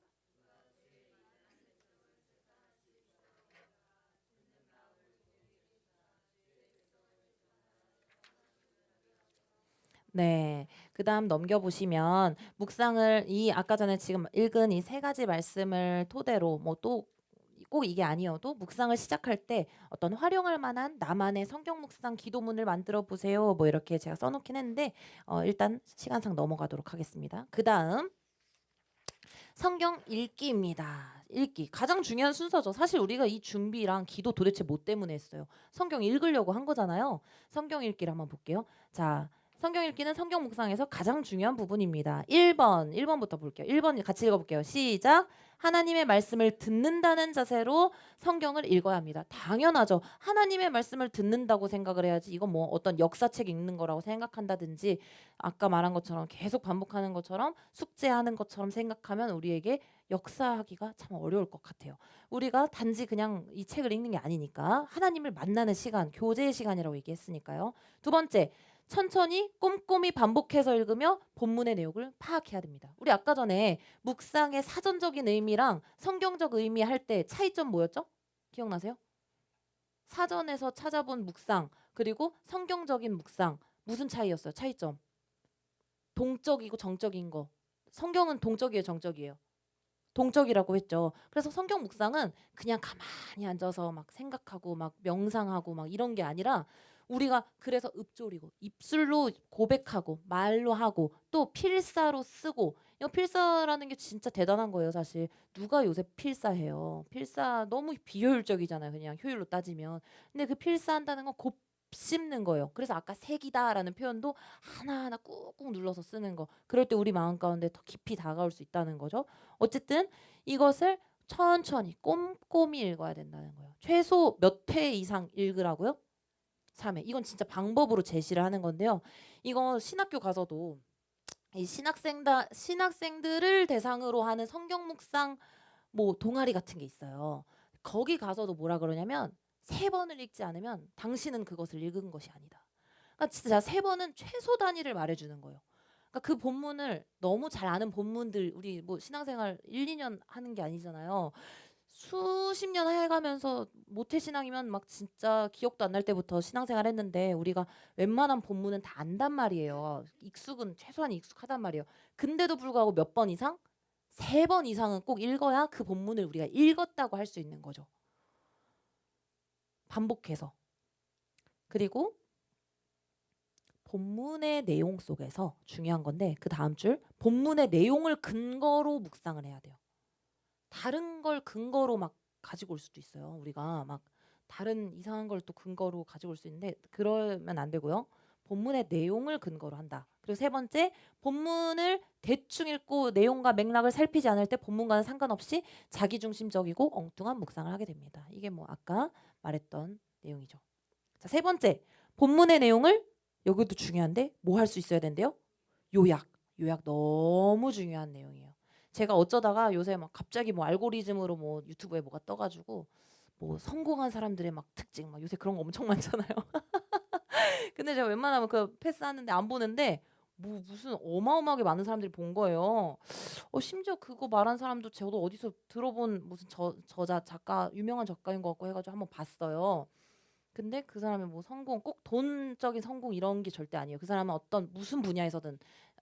네. 그다음 넘겨 보시면 묵상을 아까 전에 지금 읽은 이 세 가지 말씀을 토대로 뭐 또 꼭 이게 아니어도 묵상을 시작할 때 어떤 활용할 만한 나만의 성경 묵상 기도문을 만들어 보세요. 뭐 이렇게 제가 써 놓긴 했는데 일단 시간상 넘어가도록 하겠습니다. 그다음 성경 읽기입니다. 읽기. 가장 중요한 순서죠. 사실 우리가 이 준비랑 기도 도대체 뭐 때문에 했어요? 성경 읽으려고 한 거잖아요. 성경 읽기를 한번 볼게요. 자, 성경 읽기는 성경 묵상에서 가장 중요한 부분입니다. 1번부터 볼게요. 1번 같이 읽어볼게요. 시작. 하나님의 말씀을 듣는다는 자세로 성경을 읽어야 합니다. 당연하죠. 하나님의 말씀을 듣는다고 생각을 해야지 이건 뭐 어떤 역사책 읽는 거라고 생각한다든지 아까 말한 것처럼 계속 반복하는 것처럼 숙제하는 것처럼 생각하면 우리에게 역사하기가 참 어려울 것 같아요. 우리가 단지 그냥 이 책을 읽는 게 아니니까 하나님을 만나는 시간, 교제의 시간이라고 얘기했으니까요. 두 번째, 천천히 꼼꼼히 반복해서 읽으며 본문의 내용을 파악해야 됩니다. 우리 아까 전에 묵상의 사전적인 의미랑 성경적 의미 할 때 차이점 뭐였죠? 기억나세요? 사전에서 찾아본 묵상 그리고 성경적인 묵상 무슨 차이였어요? 차이점. 동적이고 정적인 거. 성경은 동적이에요, 정적이에요? 동적이라고 했죠. 그래서 성경 묵상은 그냥 가만히 앉아서 막 생각하고 막 명상하고 막 이런 게 아니라 우리가 그래서 읊조리고 입술로 고백하고 말로 하고 또 필사로 쓰고 이 필사라는 게 진짜 대단한 거예요. 사실 누가 요새 필사해요. 필사 너무 비효율적이잖아요. 그냥 효율로 따지면. 근데 그 필사한다는 건 곱씹는 거예요. 그래서 아까 색이다라는 표현도 하나하나 꾹꾹 눌러서 쓰는 거. 그럴 때 우리 마음 가운데 더 깊이 다가올 수 있다는 거죠. 어쨌든 이것을 천천히 꼼꼼히 읽어야 된다는 거예요. 최소 몇 회 이상 읽으라고요? 3회. 이건 진짜 방법으로 제시를 하는 건데요. 이거 신학교 가서도 이 신학생들을 대상으로 하는 성경 묵상 뭐 동아리 같은 게 있어요. 거기 가서도 뭐라 그러냐면 3번을 읽지 않으면 당신은 그것을 읽은 것이 아니다. 그러니까 진짜 3번은 최소 단위를 말해주는 거예요. 그러니까 그 본문을 너무 잘 아는 본문들 우리 뭐 신앙생활 1, 2년 하는 게 아니잖아요. 수십 년 해가면서 모태신앙이면 막 진짜 기억도 안 날 때부터 신앙생활 했는데 우리가 웬만한 본문은 다 안단 말이에요. 최소한 익숙하단 말이에요. 근데도 불구하고 몇 번 이상? 3번 이상은 꼭 읽어야 그 본문을 우리가 읽었다고 할 수 있는 거죠. 반복해서. 그리고 본문의 내용 속에서 중요한 건데 그 다음 줄 본문의 내용을 근거로 묵상을 해야 돼요. 다른 걸 근거로 막 가지고 올 수도 있어요. 우리가 막 다른 이상한 걸 또 근거로 가지고 올 수 있는데 그러면 안 되고요. 본문의 내용을 근거로 한다. 그리고 세 번째, 본문을 대충 읽고 내용과 맥락을 살피지 않을 때 본문과는 상관없이 자기중심적이고 엉뚱한 묵상을 하게 됩니다. 이게 뭐 아까 말했던 내용이죠. 자, 세 번째, 본문의 내용을 여기도 중요한데 뭐 할 수 있어야 된대요? 요약 너무 중요한 내용이에요. 제가 어쩌다가 요새 막 갑자기 뭐 알고리즘으로 뭐 유튜브에 뭐가 떠가지고 뭐 성공한 사람들의 막 특징 막 요새 그런 거 엄청 많잖아요. 근데 제가 웬만하면 그 패스하는데 안 보는데 뭐 무슨 어마어마하게 많은 사람들이 본 거예요. 심지어 그거 말한 사람도 저도 어디서 들어본 무슨 저자 작가 유명한 작가인 것 같고 해가지고 한번 봤어요. 근데 그 사람이 뭐 성공 꼭 돈적인 성공 이런 게 절대 아니에요. 그 사람은 어떤 무슨 분야에서든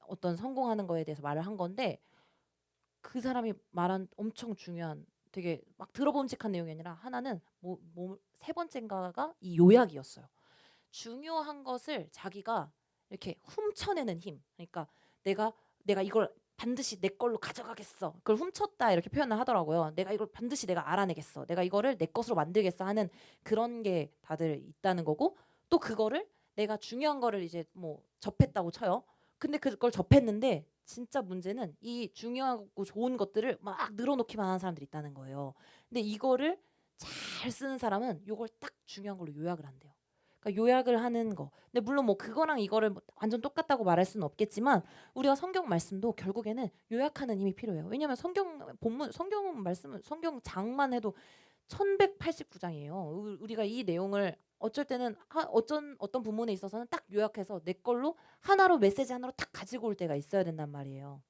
어떤 성공하는 거에 대해서 말을 한 건데 그 사람이 말한 엄청 중요한 되게 막 들어봄직한 내용이 아니라 하나는 세 번째인가가 이 요약이었어요. 중요한 것을 자기가 이렇게 훔쳐내는 힘. 그러니까 내가 이걸 반드시 내 걸로 가져가겠어. 그걸 훔쳤다 이렇게 표현을 하더라고요. 내가 이걸 반드시 내가 알아내겠어. 내가 이거를 내 것으로 만들겠어 하는 그런 게 다들 있다는 거고 또 그거를 내가 중요한 거를 이제 뭐 접했다고 쳐요. 근데 그걸 접했는데 진짜 문제는 이 중요하고 좋은 것들을 막 늘어놓기만 하는 사람들이 있다는 거예요. 근데 이거를 잘 쓰는 사람은 이걸 딱 중요한 걸로 요약을 한대요. 그러니까 요약을 하는 거. 근데 물론 뭐 그거랑 이거를 뭐 완전 똑같다고 말할 수는 없겠지만 우리가 성경 말씀도 결국에는 요약하는 힘이 필요해요. 왜냐하면 성경 본문, 성경 말씀은 성경 장만 해도 1189장이에요. 우리가 이 내용을 어쩔 때는 어떤 부분에 있어서는 딱 요약해서 내 걸로 하나로 메시지 하나로 딱 가지고 올 때가 있어야 된단 말이에요.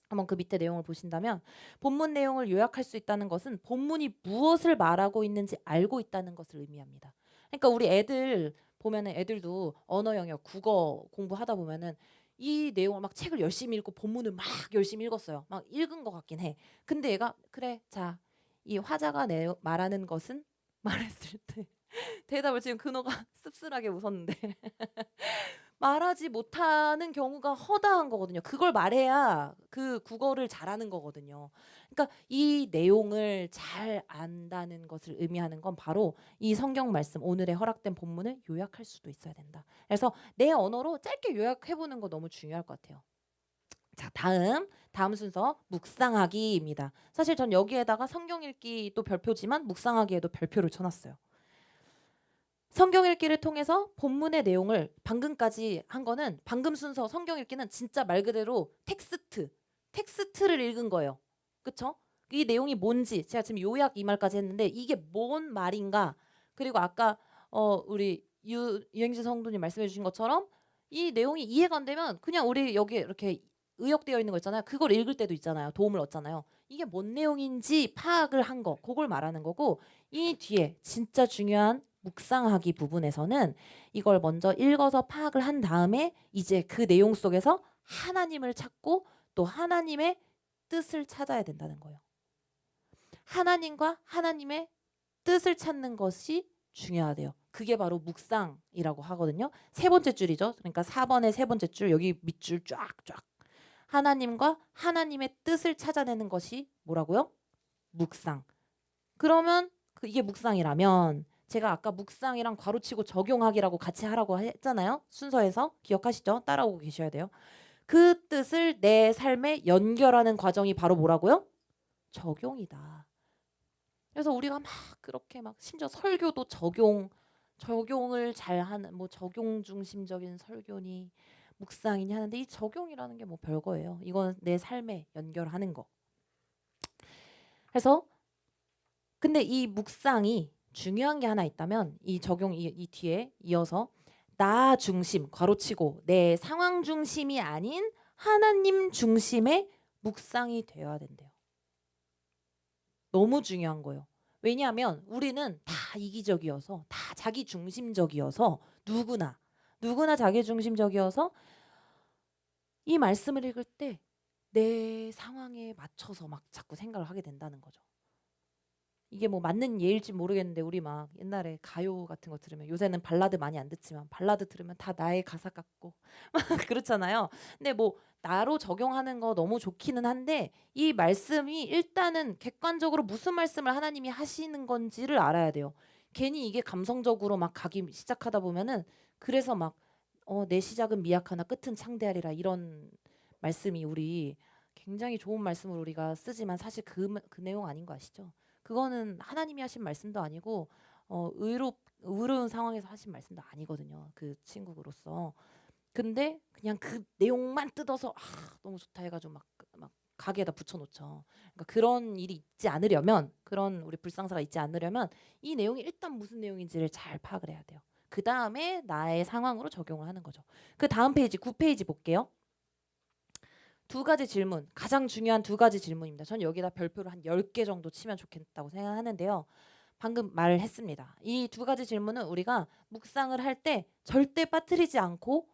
한번 그 밑에 내용을 보신다면 본문 내용을 요약할 수 있다는 것은 본문이 무엇을 말하고 있는지 알고 있다는 것을 의미합니다. 그러니까 우리 애들 보면은 애들도 언어 영역 국어 공부하다 보면은 이 내용을 막 책을 열심히 읽고 본문을 막 열심히 읽었어요. 막 읽은 것 같긴 해. 근데 얘가 그래 자 이 화자가 말하는 것은 말했을 때 대답을 지금 근호가 씁쓸하게 웃었는데 말하지 못하는 경우가 허다한 거거든요. 그걸 말해야 그 국어를 잘하는 거거든요. 그러니까 이 내용을 잘 안다는 것을 의미하는 건 바로 이 성경 말씀 오늘의 허락된 본문을 요약할 수도 있어야 된다. 그래서 내 언어로 짧게 요약해 보는 거 너무 중요할 것 같아요. 자, 다음 순서 묵상하기입니다. 사실 전 여기에다가 성경 읽기도 별표지만 묵상하기에도 별표를 쳐놨어요. 성경 읽기를 통해서 본문의 내용을 방금까지 한 거는 방금 순서 성경 읽기는 진짜 말 그대로 텍스트를 읽은 거예요. 그쵸? 이 내용이 뭔지 제가 지금 요약 이 말까지 했는데 이게 뭔 말인가 그리고 아까 우리 유행지 성도님 말씀해 주신 것처럼 이 내용이 이해가 안 되면 그냥 우리 여기 이렇게 의역되어 있는 거 있잖아요. 그걸 읽을 때도 있잖아요. 도움을 얻잖아요. 이게 뭔 내용인지 파악을 한 거 그걸 말하는 거고 이 뒤에 진짜 중요한 묵상하기 부분에서는 이걸 먼저 읽어서 파악을 한 다음에 이제 그 내용 속에서 하나님을 찾고 또 하나님의 뜻을 찾아야 된다는 거예요. 하나님과 하나님의 뜻을 찾는 것이 중요하대요. 그게 바로 묵상이라고 하거든요. 세 번째 줄이죠. 그러니까 4번의 세 번째 줄 여기 밑줄 쫙쫙. 하나님과 하나님의 뜻을 찾아내는 것이 뭐라고요? 묵상. 그러면 이게 묵상이라면 제가 아까 묵상이랑 괄호치고 적용하기라고 같이 하라고 했잖아요. 순서에서 기억하시죠? 따라오고 계셔야 돼요. 그 뜻을 내 삶에 연결하는 과정이 바로 뭐라고요? 적용이다. 그래서 우리가 막 그렇게 막 심지어 설교도 적용을 잘하는 뭐 적용 중심적인 설교니 묵상이니 하는데 이 적용이라는 게 뭐 별거예요. 이건 내 삶에 연결하는 거. 그래서 근데 이 묵상이 중요한 게 하나 있다면 이 적용 이 뒤에 이어서 나 중심 괄호치고 내 상황 중심이 아닌 하나님 중심의 묵상이 되어야 된대요. 너무 중요한 거예요. 왜냐하면 우리는 다 이기적이어서 다 자기 중심적이어서 누구나 자기 중심적이어서 이 말씀을 읽을 때 내 상황에 맞춰서 막 자꾸 생각을 하게 된다는 거죠. 이게 뭐 맞는 예일지 모르겠는데 우리 막 옛날에 가요 같은 거 들으면 요새는 발라드 많이 안 듣지만 발라드 들으면 다 나의 가사 같고 그렇잖아요. 근데 뭐 나로 적용하는 거 너무 좋기는 한데 이 말씀이 일단은 객관적으로 무슨 말씀을 하나님이 하시는 건지를 알아야 돼요. 괜히 이게 감성적으로 막 가기 시작하다 보면은 그래서 막 내 시작은 미약하나 끝은 창대하리라 이런 말씀이 우리 굉장히 좋은 말씀을 우리가 쓰지만 사실 그 내용 아닌 거 아시죠? 그거는 하나님이 하신 말씀도 아니고 의로운 상황에서 하신 말씀도 아니거든요. 그 친구로서. 근데 그냥 그 내용만 뜯어서 너무 좋다 해가지고 막 가게에다 붙여놓죠. 그러니까 그런 일이 있지 않으려면 그런 우리 불상사가 있지 않으려면 이 내용이 일단 무슨 내용인지를 잘 파악을 해야 돼요. 그 다음에 나의 상황으로 적용을 하는 거죠. 그 다음 페이지 9페이지 볼게요. 두 가지 질문, 가장 중요한 두 가지 질문입니다. 전 여기다 별표를 한 10개 정도 치면 좋겠다고 생각하는데요. 방금 말을 했습니다. 이 두 가지 질문은 우리가 묵상을 할 때 절대 빠뜨리지 않고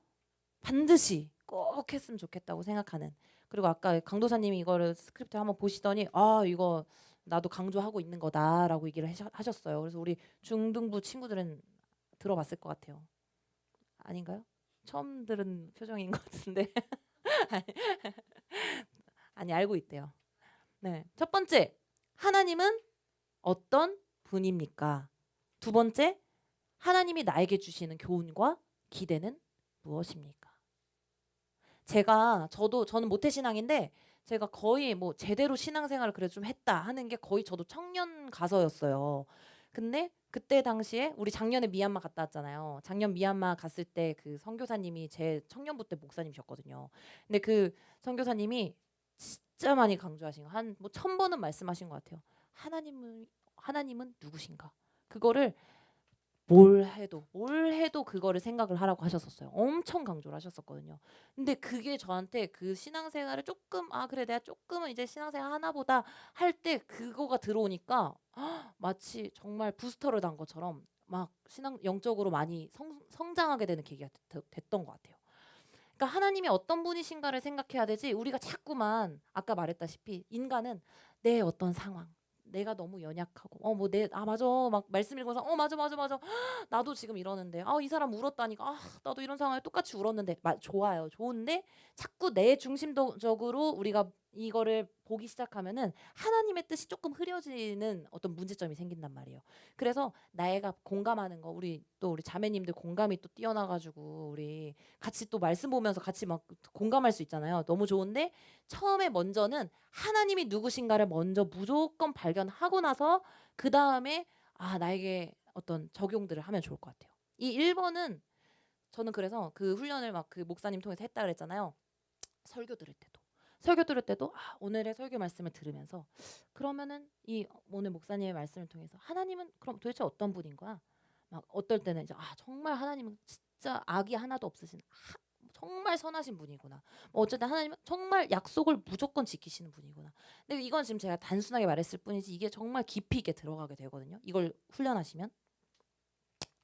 반드시 꼭 했으면 좋겠다고 생각하는. 그리고 아까 강도사님이 이거를 스크립트 한번 보시더니 아 이거 나도 강조하고 있는 거다라고 얘기를 하셨어요. 그래서 우리 중등부 친구들은 들어봤을 것 같아요. 아닌가요? 처음 들은 표정인 것 같은데. 아니 알고 있대요. 네, 첫 번째 하나님은 어떤 분입니까? 두 번째 하나님이 나에게 주시는 교훈과 기대는 무엇입니까? 저는 모태신앙인데 제가 거의 뭐 제대로 신앙생활을 그래도 좀 했다 하는 게 거의 저도 청년 가서였어요. 근데 그때 당시에 우리 작년에 미얀마 갔다 왔잖아요. 작년 미얀마 갔을 때 그 선교사님이 제 청년부 때 목사님이셨거든요. 근데 그 선교사님이 진짜 많이 강조하신 한뭐 1000번은 말씀하신 것 같아요. 하나님은 누구신가? 그거를 뭘 해도 그거를 생각을 하라고 하셨었어요. 엄청 강조를 하셨었거든요. 근데 그게 저한테 그 신앙생활을 조금 그래 내가 조금은 이제 신앙생활 하나보다 할 때 그거가 들어오니까 마치 정말 부스터를 단 것처럼 막 신앙 영적으로 많이 성장하게 되는 계기가 됐던 것 같아요. 그러니까 하나님이 어떤 분이신가를 생각해야 되지 우리가 자꾸만 아까 말했다시피 인간은 내 어떤 상황 내가 너무 연약하고 맞아 막 말씀 읽어서 맞아 나도 지금 이러는데 이 사람 울었다니까 나도 이런 상황에 똑같이 울었는데 좋아요 좋은데 자꾸 내 중심적으로 우리가 이거를 보기 시작하면은 하나님의 뜻이 조금 흐려지는 어떤 문제점이 생긴단 말이에요. 그래서 나애가 공감하는 거 우리 자매님들 공감이 또 뛰어나가지고 우리 같이 또 말씀 보면서 같이 막 공감할 수 있잖아요. 너무 좋은데 처음에 먼저는 하나님이 누구신가를 먼저 무조건 발견하고 나서 그 다음에 나에게 어떤 적용들을 하면 좋을 것 같아요. 이 1번은 저는 그래서 그 훈련을 막 그 목사님 통해서 했다 그랬잖아요. 설교 들을 때도 오늘의 설교 말씀을 들으면서 그러면은 이 오늘 목사님의 말씀을 통해서 하나님은 그럼 도대체 어떤 분인 거야? 막 어떨 때는 이제 정말 하나님은 진짜 악이 하나도 없으신 정말 선하신 분이구나. 어쨌든 하나님은 정말 약속을 무조건 지키시는 분이구나. 근데 이건 지금 제가 단순하게 말했을 뿐이지 이게 정말 깊이 있게 들어가게 되거든요. 이걸 훈련하시면.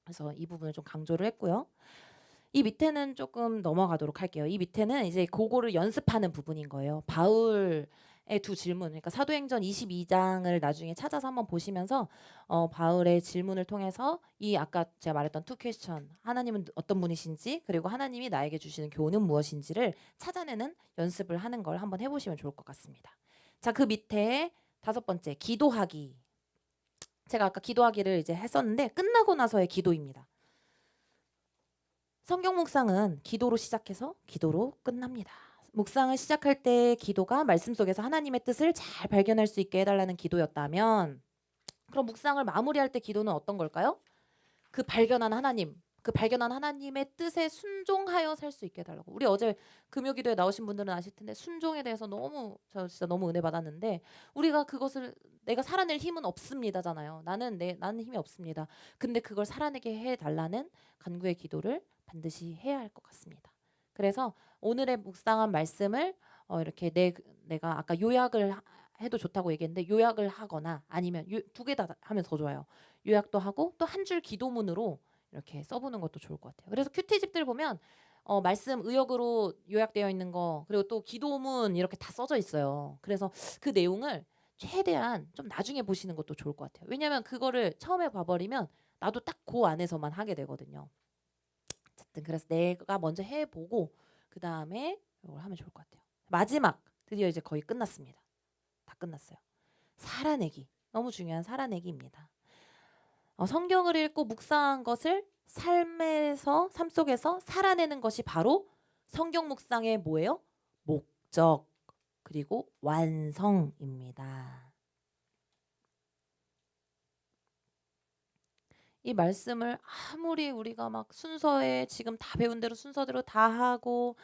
그래서 이 부분을 좀 강조를 했고요. 이 밑에는 조금 넘어가도록 할게요. 이 밑에는 이제 그거를 연습하는 부분인 거예요. 바울의 두 질문, 그러니까 사도행전 22장을 나중에 찾아서 한번 보시면서 바울의 질문을 통해서 이 아까 제가 말했던 투 퀘스천, 하나님은 어떤 분이신지 그리고 하나님이 나에게 주시는 교훈은 무엇인지를 찾아내는 연습을 하는 걸 한번 해보시면 좋을 것 같습니다. 자, 그 밑에 5번째 기도하기. 제가 아까 기도하기를 이제 했었는데 끝나고 나서의 기도입니다. 성경 묵상은 기도로 시작해서 기도로 끝납니다. 묵상을 시작할 때 기도가 말씀 속에서 하나님의 뜻을 잘 발견할 수 있게 해달라는 기도였다면 그럼 묵상을 마무리할 때 기도는 어떤 걸까요? 그 발견한 하나님의 뜻에 순종하여 살 수 있게 해달라고. 우리 어제 금요기도에 나오신 분들은 아실 텐데 순종에 대해서 저 진짜 너무 은혜 받았는데 우리가 그것을 내가 살아낼 힘은 없습니다잖아요. 나는 힘이 없습니다. 근데 그걸 살아내게 해달라는 간구의 기도를 반드시 해야 할 것 같습니다. 그래서 오늘의 묵상한 말씀을 이렇게 내가 아까 요약을 해도 좋다고 얘기했는데 요약을 하거나 아니면 두 개 다 하면 더 좋아요. 요약도 하고 또 한 줄 기도문으로 이렇게 써보는 것도 좋을 것 같아요. 그래서 큐티집들 보면 말씀 의역으로 요약되어 있는 거 그리고 또 기도문 이렇게 다 써져 있어요. 그래서 그 내용을 최대한 좀 나중에 보시는 것도 좋을 것 같아요. 왜냐하면 그거를 처음에 봐버리면 나도 딱 그 안에서만 하게 되거든요. 어쨌든 그래서 내가 먼저 해보고 그 다음에 이걸 하면 좋을 것 같아요. 마지막 드디어 이제 거의 끝났습니다. 다 끝났어요. 살아내기 너무 중요한 살아내기입니다. 성경을 읽고 묵상한 것을 삶 속에서 살아내는 것이 바로 성경 묵상의 뭐예요? 목적 그리고 완성입니다. 이 말씀을 아무리 우리가 막 순서에 지금 다 배운 대로 순서대로 다 하고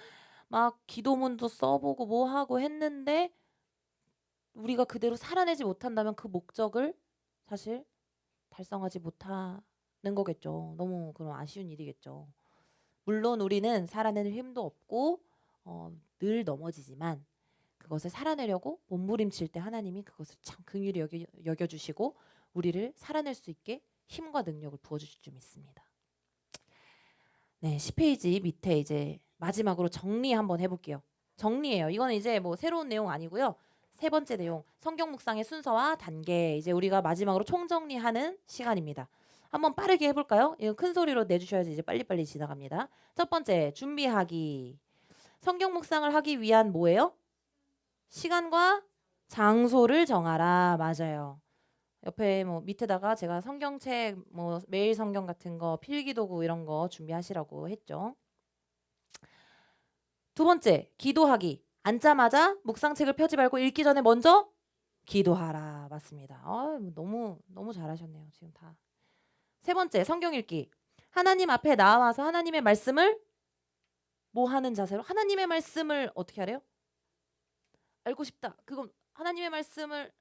막 기도문도 써보고 뭐 하고 했는데 우리가 그대로 살아내지 못한다면 그 목적을 사실 달성하지 못하는 거겠죠. 너무 그런 아쉬운 일이겠죠. 물론 우리는 살아내는 힘도 없고 늘 넘어지지만 그것을 살아내려고 몸부림칠 때 하나님이 그것을 참 긍휼히 여겨주시고 우리를 살아낼 수 있게 힘과 능력을 부어주실 줄 믿습니다. 네, 10페이지 밑에 이제 마지막으로 정리 한번 해볼게요. 정리예요. 이거는 이제 뭐 새로운 내용 아니고요. 세 번째 내용, 성경 묵상의 순서와 단계. 이제 우리가 마지막으로 총정리하는 시간입니다. 한번 빠르게 해볼까요? 이거 큰 소리로 내주셔야지 이제 빨리빨리 지나갑니다. 첫 번째, 준비하기. 성경 묵상을 하기 위한 뭐예요? 시간과 장소를 정하라. 맞아요. 옆에 뭐 밑에다가 제가 성경책, 뭐 매일 성경 같은 거, 필기도구 이런 거 준비하시라고 했죠. 두 번째, 기도하기. 앉자마자 묵상책을 펴지 말고 읽기 전에 먼저 기도하라. 맞습니다. 너무 잘하셨네요. 지금 다. 세 번째, 성경 읽기. 하나님 앞에 나와서 하나님의 말씀을 뭐 하는 자세로? 하나님의 말씀을 어떻게 하래요? 알고 싶다. 그건 하나님의 말씀을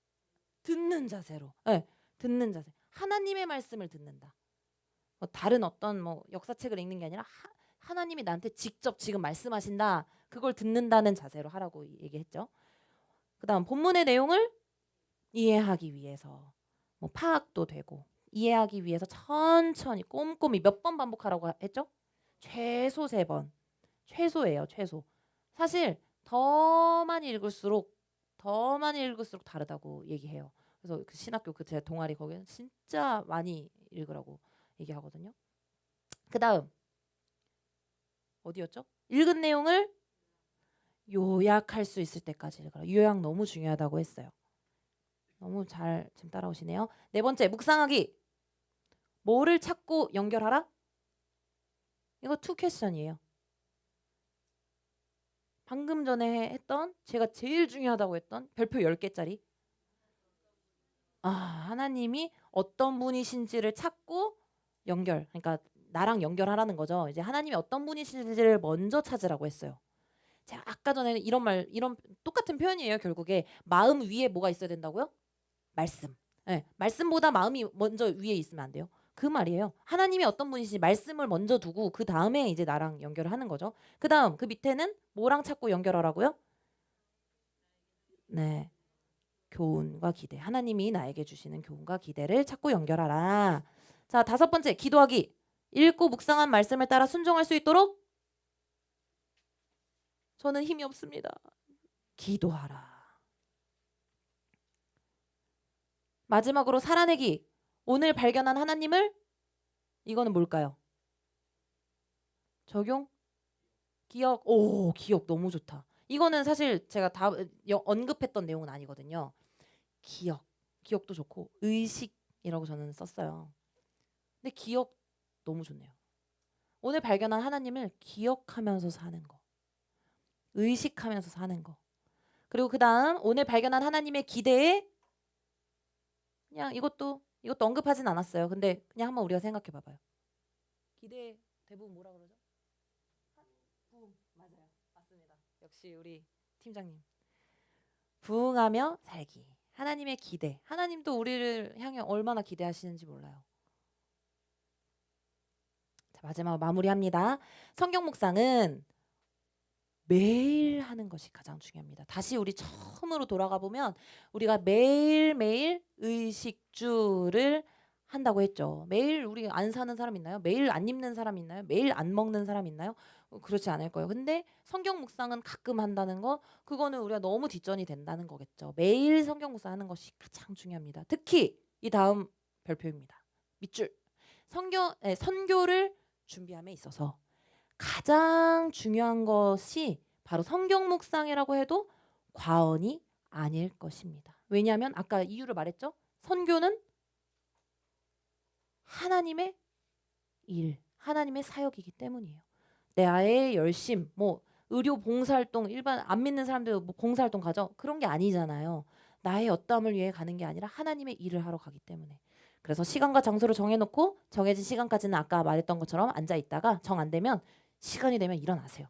듣는 자세로. 네, 듣는 자세. 하나님의 말씀을 듣는다. 뭐 다른 어떤 뭐 역사책을 읽는 게 아니라 하나님이 나한테 직접 지금 말씀하신다. 그걸 듣는다는 자세로 하라고 얘기했죠. 그다음 본문의 내용을 이해하기 위해서 뭐 파악도 되고 이해하기 위해서 천천히 꼼꼼히 몇 번 반복하라고 했죠? 최소 3번. 최소예요. 최소. 사실 더 많이 읽을수록 다르다고 얘기해요. 그래서 그 신학교 그 제 동아리 거기는 진짜 많이 읽으라고 얘기하거든요. 그다음 어디였죠? 읽은 내용을 요약할 수 있을 때까지 읽어라. 요약 너무 중요하다고 했어요. 너무 잘 지금 따라오시네요. 네 번째, 묵상하기. 뭐를 찾고 연결하라? 이거 투 퀘스천이에요. 방금 전에 했던 제가 제일 중요하다고 했던 별표 10개짜리. 하나님이 어떤 분이신지를 찾고 연결. 그러니까 나랑 연결하라는 거죠. 이제 하나님이 어떤 분이신지를 먼저 찾으라고 했어요. 제가 아까 전에는 이런 똑같은 표현이에요. 결국에 마음 위에 뭐가 있어야 된다고요? 말씀. 네, 말씀보다 마음이 먼저 위에 있으면 안 돼요. 그 말이에요. 하나님이 어떤 분이신지 말씀을 먼저 두고 그 다음에 이제 나랑 연결을 하는 거죠. 그 다음 그 밑에는 뭐랑 찾고 연결하라고요? 네, 교훈과 기대. 하나님이 나에게 주시는 교훈과 기대를 찾고 연결하라. 자, 5번째, 기도하기. 읽고 묵상한 말씀을 따라 순종할 수 있도록 저는 힘이 없습니다. 기도하라. 마지막으로 살아내기. 오늘 발견한 하나님을 이거는 뭘까요? 적용? 기억. 오, 기억 너무 좋다. 이거는 사실 제가 다 언급했던 내용은 아니거든요. 기억도 좋고 의식이라고 저는 썼어요. 근데 기억 너무 좋네요. 오늘 발견한 하나님을 기억하면서 사는 거. 의식하면서 사는 거. 그리고 그 다음 오늘 발견한 하나님의 기대에 그냥 이것도 언급하진 않았어요. 근데 그냥 한번 우리가 생각해 봐봐요. 기대 대부분 뭐라 그러죠? 부흥. 맞아요. 맞습니다. 역시 우리 팀장님. 부흥하며 살기. 하나님의 기대. 하나님도 우리를 향해 얼마나 기대하시는지 몰라요. 자, 마지막 마무리합니다. 성경 묵상은 매일 하는 것이 가장 중요합니다. 다시 우리 처음으로 돌아가 보면 우리가 매일매일 의식주를 한다고 했죠. 매일 우리 안 사는 사람 있나요? 매일 안 입는 사람 있나요? 매일 안 먹는 사람 있나요? 그렇지 않을 거예요. 근데 성경 묵상은 가끔 한다는 거, 그거는 우리가 너무 뒷전이 된다는 거겠죠. 매일 성경 묵상하는 것이 가장 중요합니다. 특히 이 다음 별표입니다. 밑줄. 선교를 준비함에 있어서 가장 중요한 것이 바로 성경 묵상이라고 해도 과언이 아닐 것입니다. 왜냐하면 아까 이유를 말했죠. 선교는 하나님의 일, 하나님의 사역이기 때문이에요. 나의 열심, 뭐 의료 봉사활동, 일반 안 믿는 사람들 뭐 봉사활동 가죠. 그런 게 아니잖아요. 나의 엿담을 위해 가는 게 아니라 하나님의 일을 하러 가기 때문에. 그래서 시간과 장소를 정해놓고 정해진 시간까지는 아까 말했던 것처럼 앉아 있다가 정 안 되면 시간이 되면 일어나세요.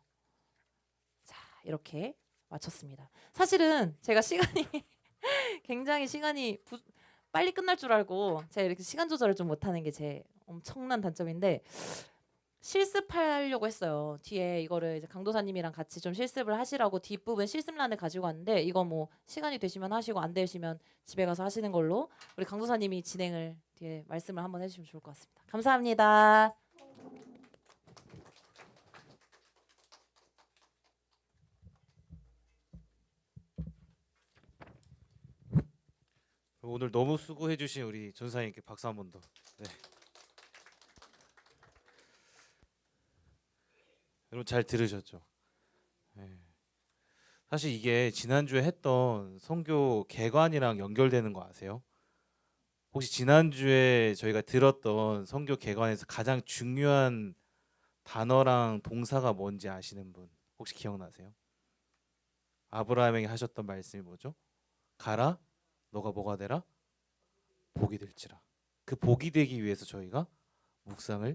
자, 이렇게 마쳤습니다. 사실은 제가 시간이 굉장히 빨리 끝날 줄 알고 제가 이렇게 시간 조절을 좀 못하는 게 제 엄청난 단점인데 실습하려고 했어요. 뒤에 이거를 이제 강도사님이랑 같이 좀 실습을 하시라고 뒷부분 실습란을 가지고 왔는데 이거 뭐 시간이 되시면 하시고 안 되시면 집에 가서 하시는 걸로 우리 강도사님이 진행을 뒤에 말씀을 한번 해주시면 좋을 것 같습니다. 감사합니다. 오늘 너무 수고해주신 우리 전사님께 박수 한 번 더. 네. 여러분 잘 들으셨죠? 네. 사실 이게 지난주에 했던 선교 개관이랑 연결되는 거 아세요? 혹시 지난주에 저희가 들었던 선교 개관에서 가장 중요한 단어랑 동사가 뭔지 아시는 분 혹시 기억나세요? 아브라함에게 하셨던 말씀이 뭐죠? 가라, 너가 뭐가 되라? 복이 될지라. 그 복이 되기 위해서 저희가 묵상을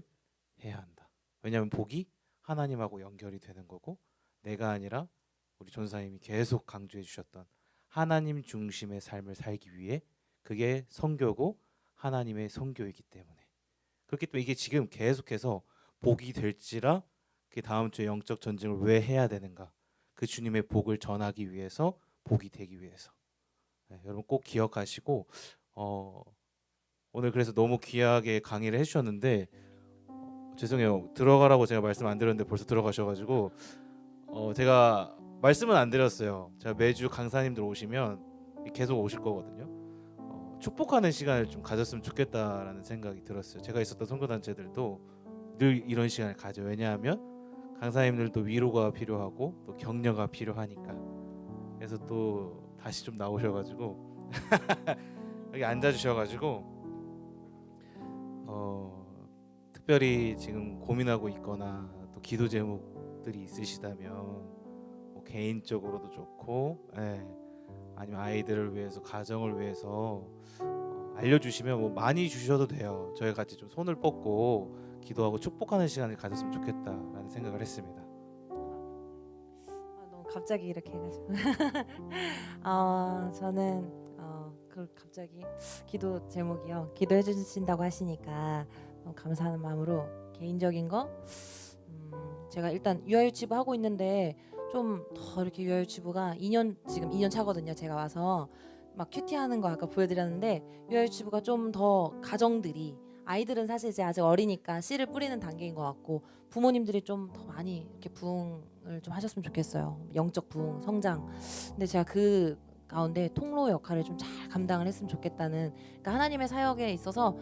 해야 한다. 왜냐하면 복이 하나님하고 연결이 되는 거고, 내가 아니라 우리 전사님이 계속 강조해 주셨던 하나님 중심의 삶을 살기 위해 그게 선교고 하나님의 선교이기 때문에, 그렇기 때문에 이게 지금 계속해서 복이 될지라, 그 다음 주에 영적 전쟁을 왜 해야 되는가? 그 주님의 복을 전하기 위해서, 복이 되기 위해서. 네, 여러분 꼭 기억하시고, 오늘 그래서 너무 귀하게 강의를 해주셨는데, 죄송해요, 들어가라고 제가 말씀 안 드렸는데 벌써 들어가셔가지고, 제가 말씀은 안 드렸어요. 제가 매주 강사님들 오시면 계속 오실 거거든요. 축복하는 시간을 좀 가졌으면 좋겠다라는 생각이 들었어요. 제가 있었던 선교단체들도 늘 이런 시간을 가져요. 왜냐하면 강사님들도 위로가 필요하고 또 격려가 필요하니까. 그래서 또 다시 좀 나오셔가지고 여기 앉아주셔가지고 특별히 지금 고민하고 있거나 또 기도 제목들이 있으시다면 뭐 개인적으로도 좋고, 아니면 아이들을 위해서, 가정을 위해서 알려주시면 뭐 많이 주셔도 돼요. 저희 같이 좀 손을 뻗고 기도하고 축복하는 시간을 가졌으면 좋겠다라는 생각을 했습니다. 너무 갑자기 이렇게 해가지고 저는 그 갑자기 기도 제목이요. 기도해 주신다고 하시니까 너무 감사하는 마음으로 개인적인 거, 제가 일단 유아유치부 하고 있는데 좀 더 이렇게 유아유치부가 지금 2년 차거든요. 제가 와서 막 큐티하는 거 아까 보여드렸는데, 유아유치부가 좀 더 가정들이, 아이들은 사실 이제 아직 어리니까 씨를 뿌리는 단계인 것 같고, 부모님들이 좀 더 많이 이렇게 부흥을 좀 하셨으면 좋겠어요. 영적 부흥, 성장. 근데 제가 그 가운데 통로 역할을 좀 잘 감당을 했으면 좋겠다는, 그러니까 하나님의 사역에 있어서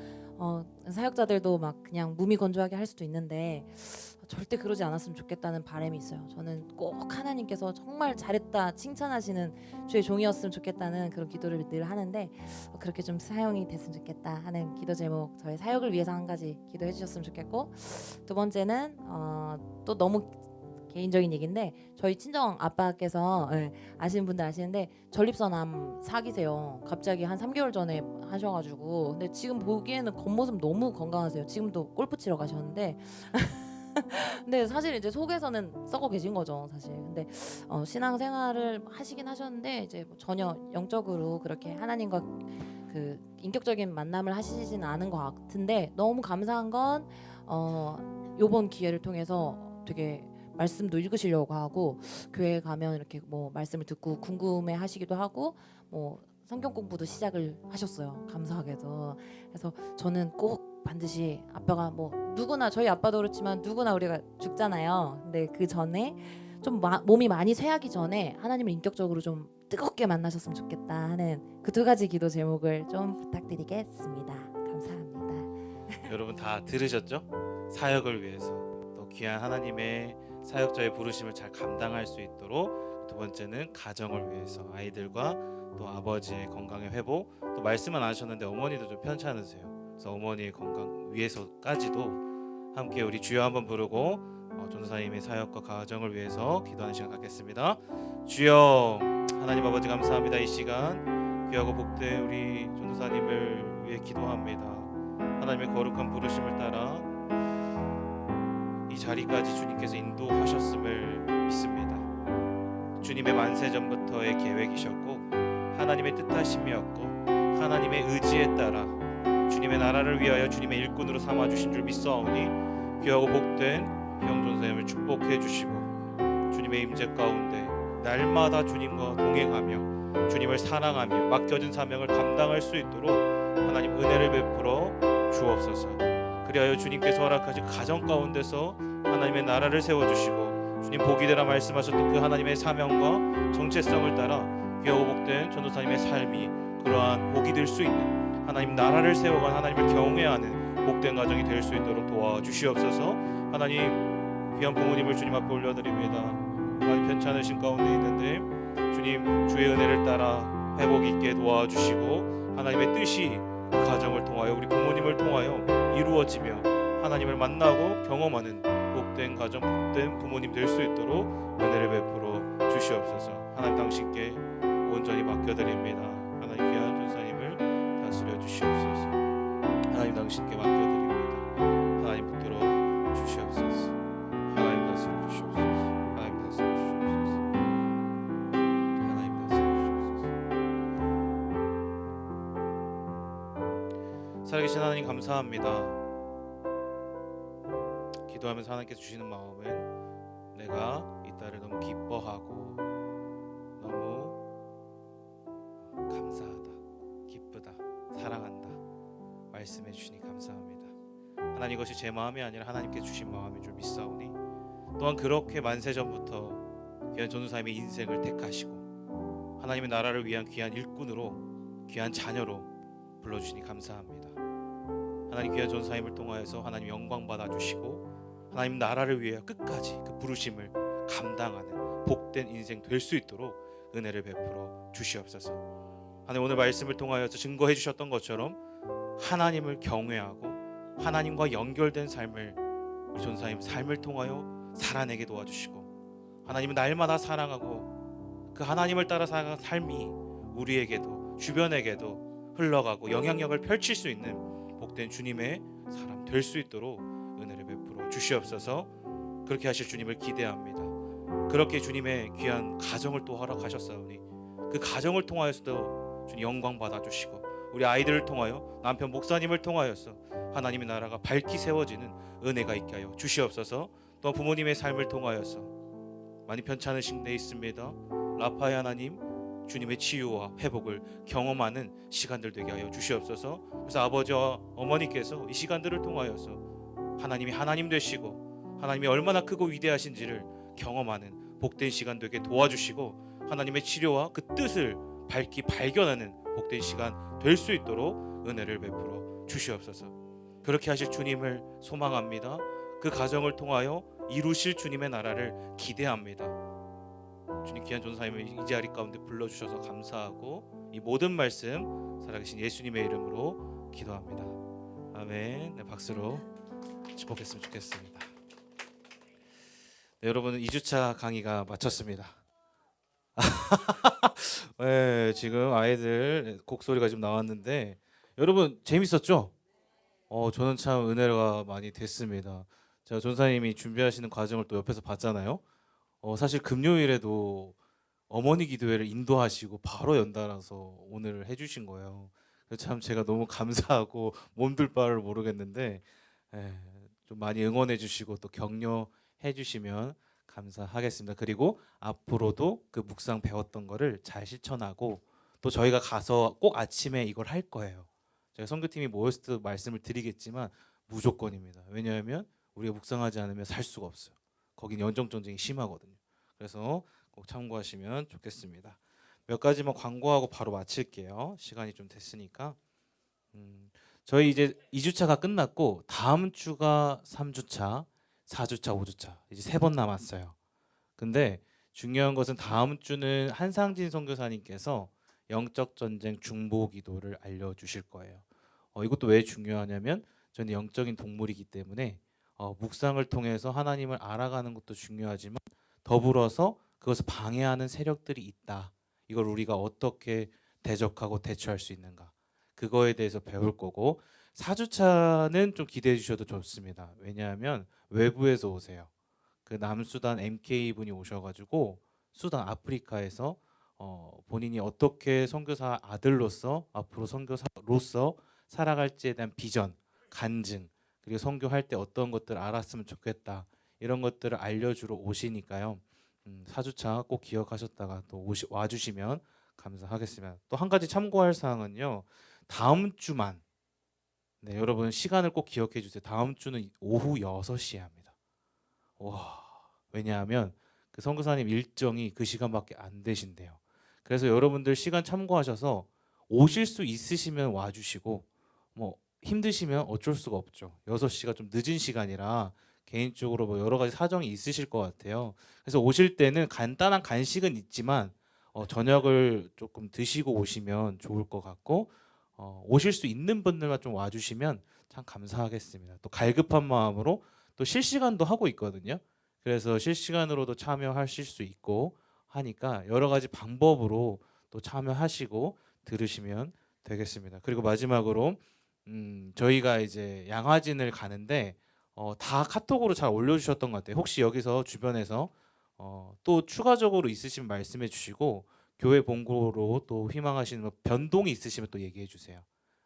사역자들도 막 그냥 무미건조하게 할 수도 있는데 절대 그러지 않았으면 좋겠다는 바람이 있어요. 저는 꼭 하나님께서 정말 잘했다 칭찬하시는 주의 종이었으면 좋겠다는 그런 기도를 늘 하는데, 그렇게 좀 사용이 됐으면 좋겠다 하는 기도 제목, 저희 사역을 위해서 한 가지 기도해 주셨으면 좋겠고, 두 번째는 또 너무 개인적인 얘기인데, 저희 친정 아빠께서 아시는 분들 아시는데 전립선암 사기세요. 갑자기 한 3개월 전에 하셔가지고, 근데 지금 보기에는 겉모습 너무 건강하세요. 지금도 골프 치러 가셨는데 근데 사실 이제 속에서는 썩어 계신 거죠, 사실. 근데 신앙생활을 하시긴 하셨는데 이제 뭐 전혀 영적으로 그렇게 하나님과 그 인격적인 만남을 하시지는 않은 것 같은데, 너무 감사한 건 요번 기회를 통해서 되게 말씀도 읽으시려고 하고, 교회 가면 이렇게 뭐 말씀을 듣고 궁금해 하시기도 하고, 뭐 성경 공부도 시작을 하셨어요, 감사하게도. 그래서 저는 꼭 반드시, 아빠가 뭐 누구나, 저희 아빠도 그렇지만 누구나 우리가 죽잖아요. 근데 그 전에 좀 몸이 많이 쇠하기 전에 하나님을 인격적으로 좀 뜨겁게 만나셨으면 좋겠다 하는 그 두 가지 기도 제목을 좀 부탁드리겠습니다. 감사합니다. 여러분 다 들으셨죠? 사역을 위해서, 또 귀한 하나님의 사역자의 부르심을 잘 감당할 수 있도록, 두 번째는 가정을 위해서, 아이들과 또 아버지의 건강의 회복, 또 말씀은 안 하셨는데 어머니도 좀 편찮으세요. 그래서 어머니의 건강 위해서까지도 함께 우리 주여 한번 부르고 전도사님의 사역과 가정을 위해서 기도하는 시간 갖겠습니다. 주여, 하나님 아버지 감사합니다. 이 시간 귀하고 복된 우리 전도사님을 위해 기도합니다. 하나님의 거룩한 부르심을 따라 이 자리까지 주님께서 인도하셨음을 믿습니다. 주님의 만세전부터의 계획이셨고 하나님의 뜻하심이었고 하나님의 의지에 따라 주님의 나라를 위하여 주님의 일꾼으로 삼아주신 줄 믿사오니, 귀하고 복된 형존사님을 축복해 주시고 주님의 임재 가운데 날마다 주님과 동행하며 주님을 사랑하며 맡겨진 사명을 감당할 수 있도록 하나님 은혜를 베풀어 주옵소서. 그리하여 주님께서 허락하신 가정 가운데서 하나님의 나라를 세워주시고 주님 복이 되라 말씀하셨던 그 하나님의 사명과 정체성을 따라 귀하고 복된 전도사님의 삶이 그러한 복이 될 수 있는 하나님 나라를 세워간 하나님을 경외하는 복된 가정이 될 수 있도록 도와주시옵소서. 하나님 귀한 부모님을 주님 앞에 올려드립니다. 많이 편찮으신 가운데 있는데 주님 주의 은혜를 따라 회복 있게 도와주시고 하나님의 뜻이 그 가정을 통하여 우리 부모님을 통하여 이루어지며 하나님을 만나고 경험하는 복된 가정 복된 부모님 될 수 있도록 은혜를 베풀어 주시옵소서. 하나님 당신께 온전히 맡겨드립니다. 하나님 귀한 전사님을 다스려 주시옵소서. 하나님 당신께 맡겨드립니다. 하나님 붙들어 주시옵소서. 하나님 다스려 주시옵소서. 하나님 다스려 주시옵소서. 하나님 다스려 주시옵소서. 살아계신 하나님 감사합니다. 기도하면서 하나님께서 주시는 마음은 내가 이 딸을 너무 기뻐하고 너무 감사하다, 기쁘다, 사랑한다 말씀해 주시니 감사합니다. 하나님 이것이 제 마음이 아니라 하나님께 주신 마음인 줄 믿사오니 또한 그렇게 만세전부터 귀한 전도사님의 인생을 택하시고 하나님의 나라를 위한 귀한 일꾼으로 귀한 자녀로 불러주시니 감사합니다. 하나님 귀한 전도사님을 통하여서 하나님 영광 받아주시고 하나님 나라를 위해 끝까지 그 부르심을 감당하는 복된 인생 될 수 있도록 은혜를 베풀어 주시옵소서. 하나님 오늘 말씀을 통하여서 증거해 주셨던 것처럼 하나님을 경외하고 하나님과 연결된 삶을 우리 전사님 삶을 통하여 살아내게 도와주시고 하나님은 날마다 사랑하고 그 하나님을 따라 살아가는 삶이 우리에게도 주변에게도 흘러가고 영향력을 펼칠 수 있는 복된 주님의 사람 될 수 있도록 은혜를 베풀어 주시옵소서. 그렇게 하실 주님을 기대합니다. 그렇게 주님의 귀한 가정을 또 허락하셨사오니 그 가정을 통하여서도 주님 영광 받아주시고 우리 아이들을 통하여 남편 목사님을 통하여서 하나님의 나라가 밝히 세워지는 은혜가 있게 하여 주시옵소서. 또 부모님의 삶을 통하여서 많이 편찮으신 데 있습니다. 라파의 하나님 주님의 치유와 회복을 경험하는 시간들 되게 하여 주시옵소서. 그래서 아버지와 어머니께서 이 시간들을 통하여서 하나님이 하나님 되시고 하나님이 얼마나 크고 위대하신지를 경험하는 복된 시간 되게 도와주시고 하나님의 치료와 그 뜻을 밝히 발견하는 복된 시간 될 수 있도록 은혜를 베풀어 주시옵소서. 그렇게 하실 주님을 소망합니다. 그 가정을 통하여 이루실 주님의 나라를 기대합니다. 주님 귀한 전사님을 이 자리 가운데 불러주셔서 감사하고 이 모든 말씀 살아계신 예수님의 이름으로 기도합니다. 아멘. 네, 박수로 축복했으면 좋겠습니다. 네, 여러분 2주차 강의가 마쳤습니다. 네, 지금 아이들 곡소리가 좀 나왔는데 여러분 재밌었죠? 저는 참 은혜가 많이 됐습니다. 제가 전사님이 준비하시는 과정을 또 옆에서 봤잖아요. 사실 금요일에도 어머니 기도회를 인도하시고 바로 연달아서 오늘 해주신 거예요. 그래서 참 제가 너무 감사하고 몸둘 바를 모르겠는데 좀 많이 응원해 주시고 또 격려해 주시면 감사하겠습니다. 그리고 앞으로도 그 묵상 배웠던 거를 잘 실천하고 또 저희가 가서 꼭 아침에 이걸 할 거예요. 제가 선교팀이 모였을 때 말씀을 드리겠지만 무조건입니다. 왜냐하면 우리가 묵상하지 않으면 살 수가 없어요. 거긴 영적 전쟁이 심하거든요. 그래서 꼭 참고하시면 좋겠습니다. 몇 가지만 광고하고 바로 마칠게요. 시간이 좀 됐으니까. 저희 이제 2주차가 끝났고 다음 주가 3주차, 4주차, 5주차 이제 3번 남았어요. 근데 중요한 것은 다음 주는 한상진 선교사님께서 영적 전쟁 중보 기도를 알려주실 거예요. 이것도 왜 중요하냐면 저는 영적인 동물이기 때문에 묵상을 통해서 하나님을 알아가는 것도 중요하지만 더불어서 그것을 방해하는 세력들이 있다. 이걸 우리가 어떻게 대적하고 대처할 수 있는가. 그거에 대해서 배울 거고 4주차는 좀 기대해 주셔도 좋습니다. 왜냐하면 외부에서 오세요. 그 남수단 MK 분이 오셔가지고 수단 아프리카에서 본인이 어떻게 선교사 아들로서 앞으로 선교사로서 살아갈지에 대한 비전, 간증 그리고 선교할 때 어떤 것들을 알았으면 좋겠다. 이런 것들을 알려주러 오시니까요. 4주차 꼭 기억하셨다가 또 와주시면 감사하겠습니다. 또 한 가지 참고할 사항은요. 다음 주만 네, 여러분 시간을 꼭 기억해 주세요. 다음 주는 오후 6시에 합니다. 와, 왜냐하면 그 선교사님 일정이 그 시간밖에 안 되신대요. 그래서 여러분들 시간 참고하셔서 오실 수 있으시면 와주시고 뭐 힘드시면 어쩔 수가 없죠. 6시가 좀 늦은 시간이라 개인적으로 뭐 여러 가지 사정이 있으실 것 같아요. 그래서 오실 때는 간단한 간식은 있지만 저녁을 조금 드시고 오시면 좋을 것 같고 오실 수 있는 분들만 좀 와주시면 참 감사하겠습니다. 또 갈급한 마음으로 또 실시간도 하고 있거든요. 그래서 실시간으로도 참여하실 수 있고 하니까 여러 가지 방법으로 또 참여하시고 들으시면 되겠습니다. 그리고 마지막으로 저희가 이제 양화진을 가는데 다 카톡으로 잘 올려주셨던 것 같아요. 혹시 여기서 주변에서 또 추가적으로 있으시면 말씀해 주시고 교회 봉고로 또 희망하시는 뭐 변동이 있으시면 또 얘기해 주세요.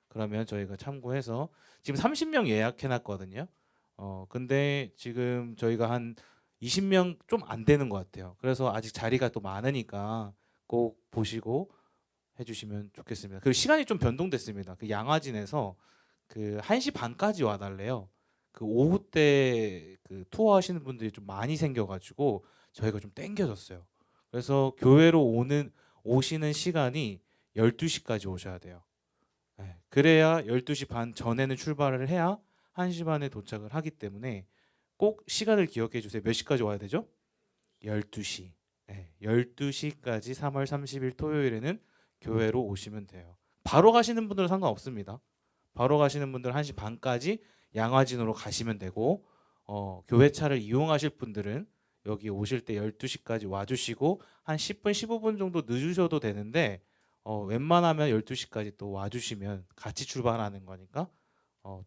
그러면 저희가 참고해서 지금 30명 예약해 놨거든요. 근데 지금 저희가 한 20명 좀 안 되는 것 같아요. 그래서 아직 자리가 또 많으니까 꼭 보시고 해주시면 좋겠습니다. 그리고 시간이 좀 변동됐습니다. 그 양화진에서 그 1시 반까지 와달래요. 그 오후 때 그 투어 하시는 분들이 좀 많이 생겨가지고 저희가 좀 땡겨졌어요. 그래서 교회로 오시는 시간이 12시까지 오셔야 돼요. 네, 그래야 12시 반 전에는 출발을 해야 1시 반에 도착을 하기 때문에 꼭 시간을 기억해 주세요. 몇 시까지 와야 되죠? 12시. 네, 12시까지 3월 30일 토요일에는 교회로 오시면 돼요. 바로 가시는 분들은 상관없습니다. 바로 가시는 분들은 1시 반까지 양화진으로 가시면 되고 교회 차를 이용하실 분들은 여기 오실 때 12시까지 와주시고 한 10분 15분 정도 늦으셔도 되는데 웬만하면 12시까지 또 와주시면 같이 출발하는 거니까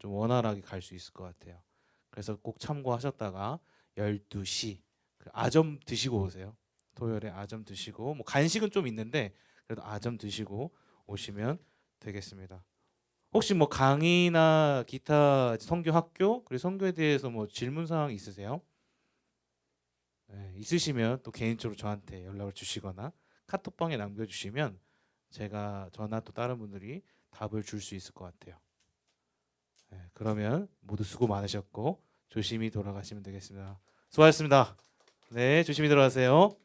좀 원활하게 갈 수 있을 것 같아요. 그래서 꼭 참고하셨다가 12시 그 아점 드시고 오세요. 토요일에 아점 드시고 뭐 간식은 좀 있는데 그래도 아점 드시고 오시면 되겠습니다. 혹시 뭐 강의나 기타 선교 학교 그리고 선교에 대해서 뭐 질문 사항 있으세요? 네, 있으시면 또 개인적으로 저한테 연락을 주시거나 카톡방에 남겨주시면 제가 저나 또 다른 분들이 답을 줄 수 있을 것 같아요. 네, 그러면 모두 수고 많으셨고 조심히 돌아가시면 되겠습니다. 수고하셨습니다. 네, 조심히 들어가세요.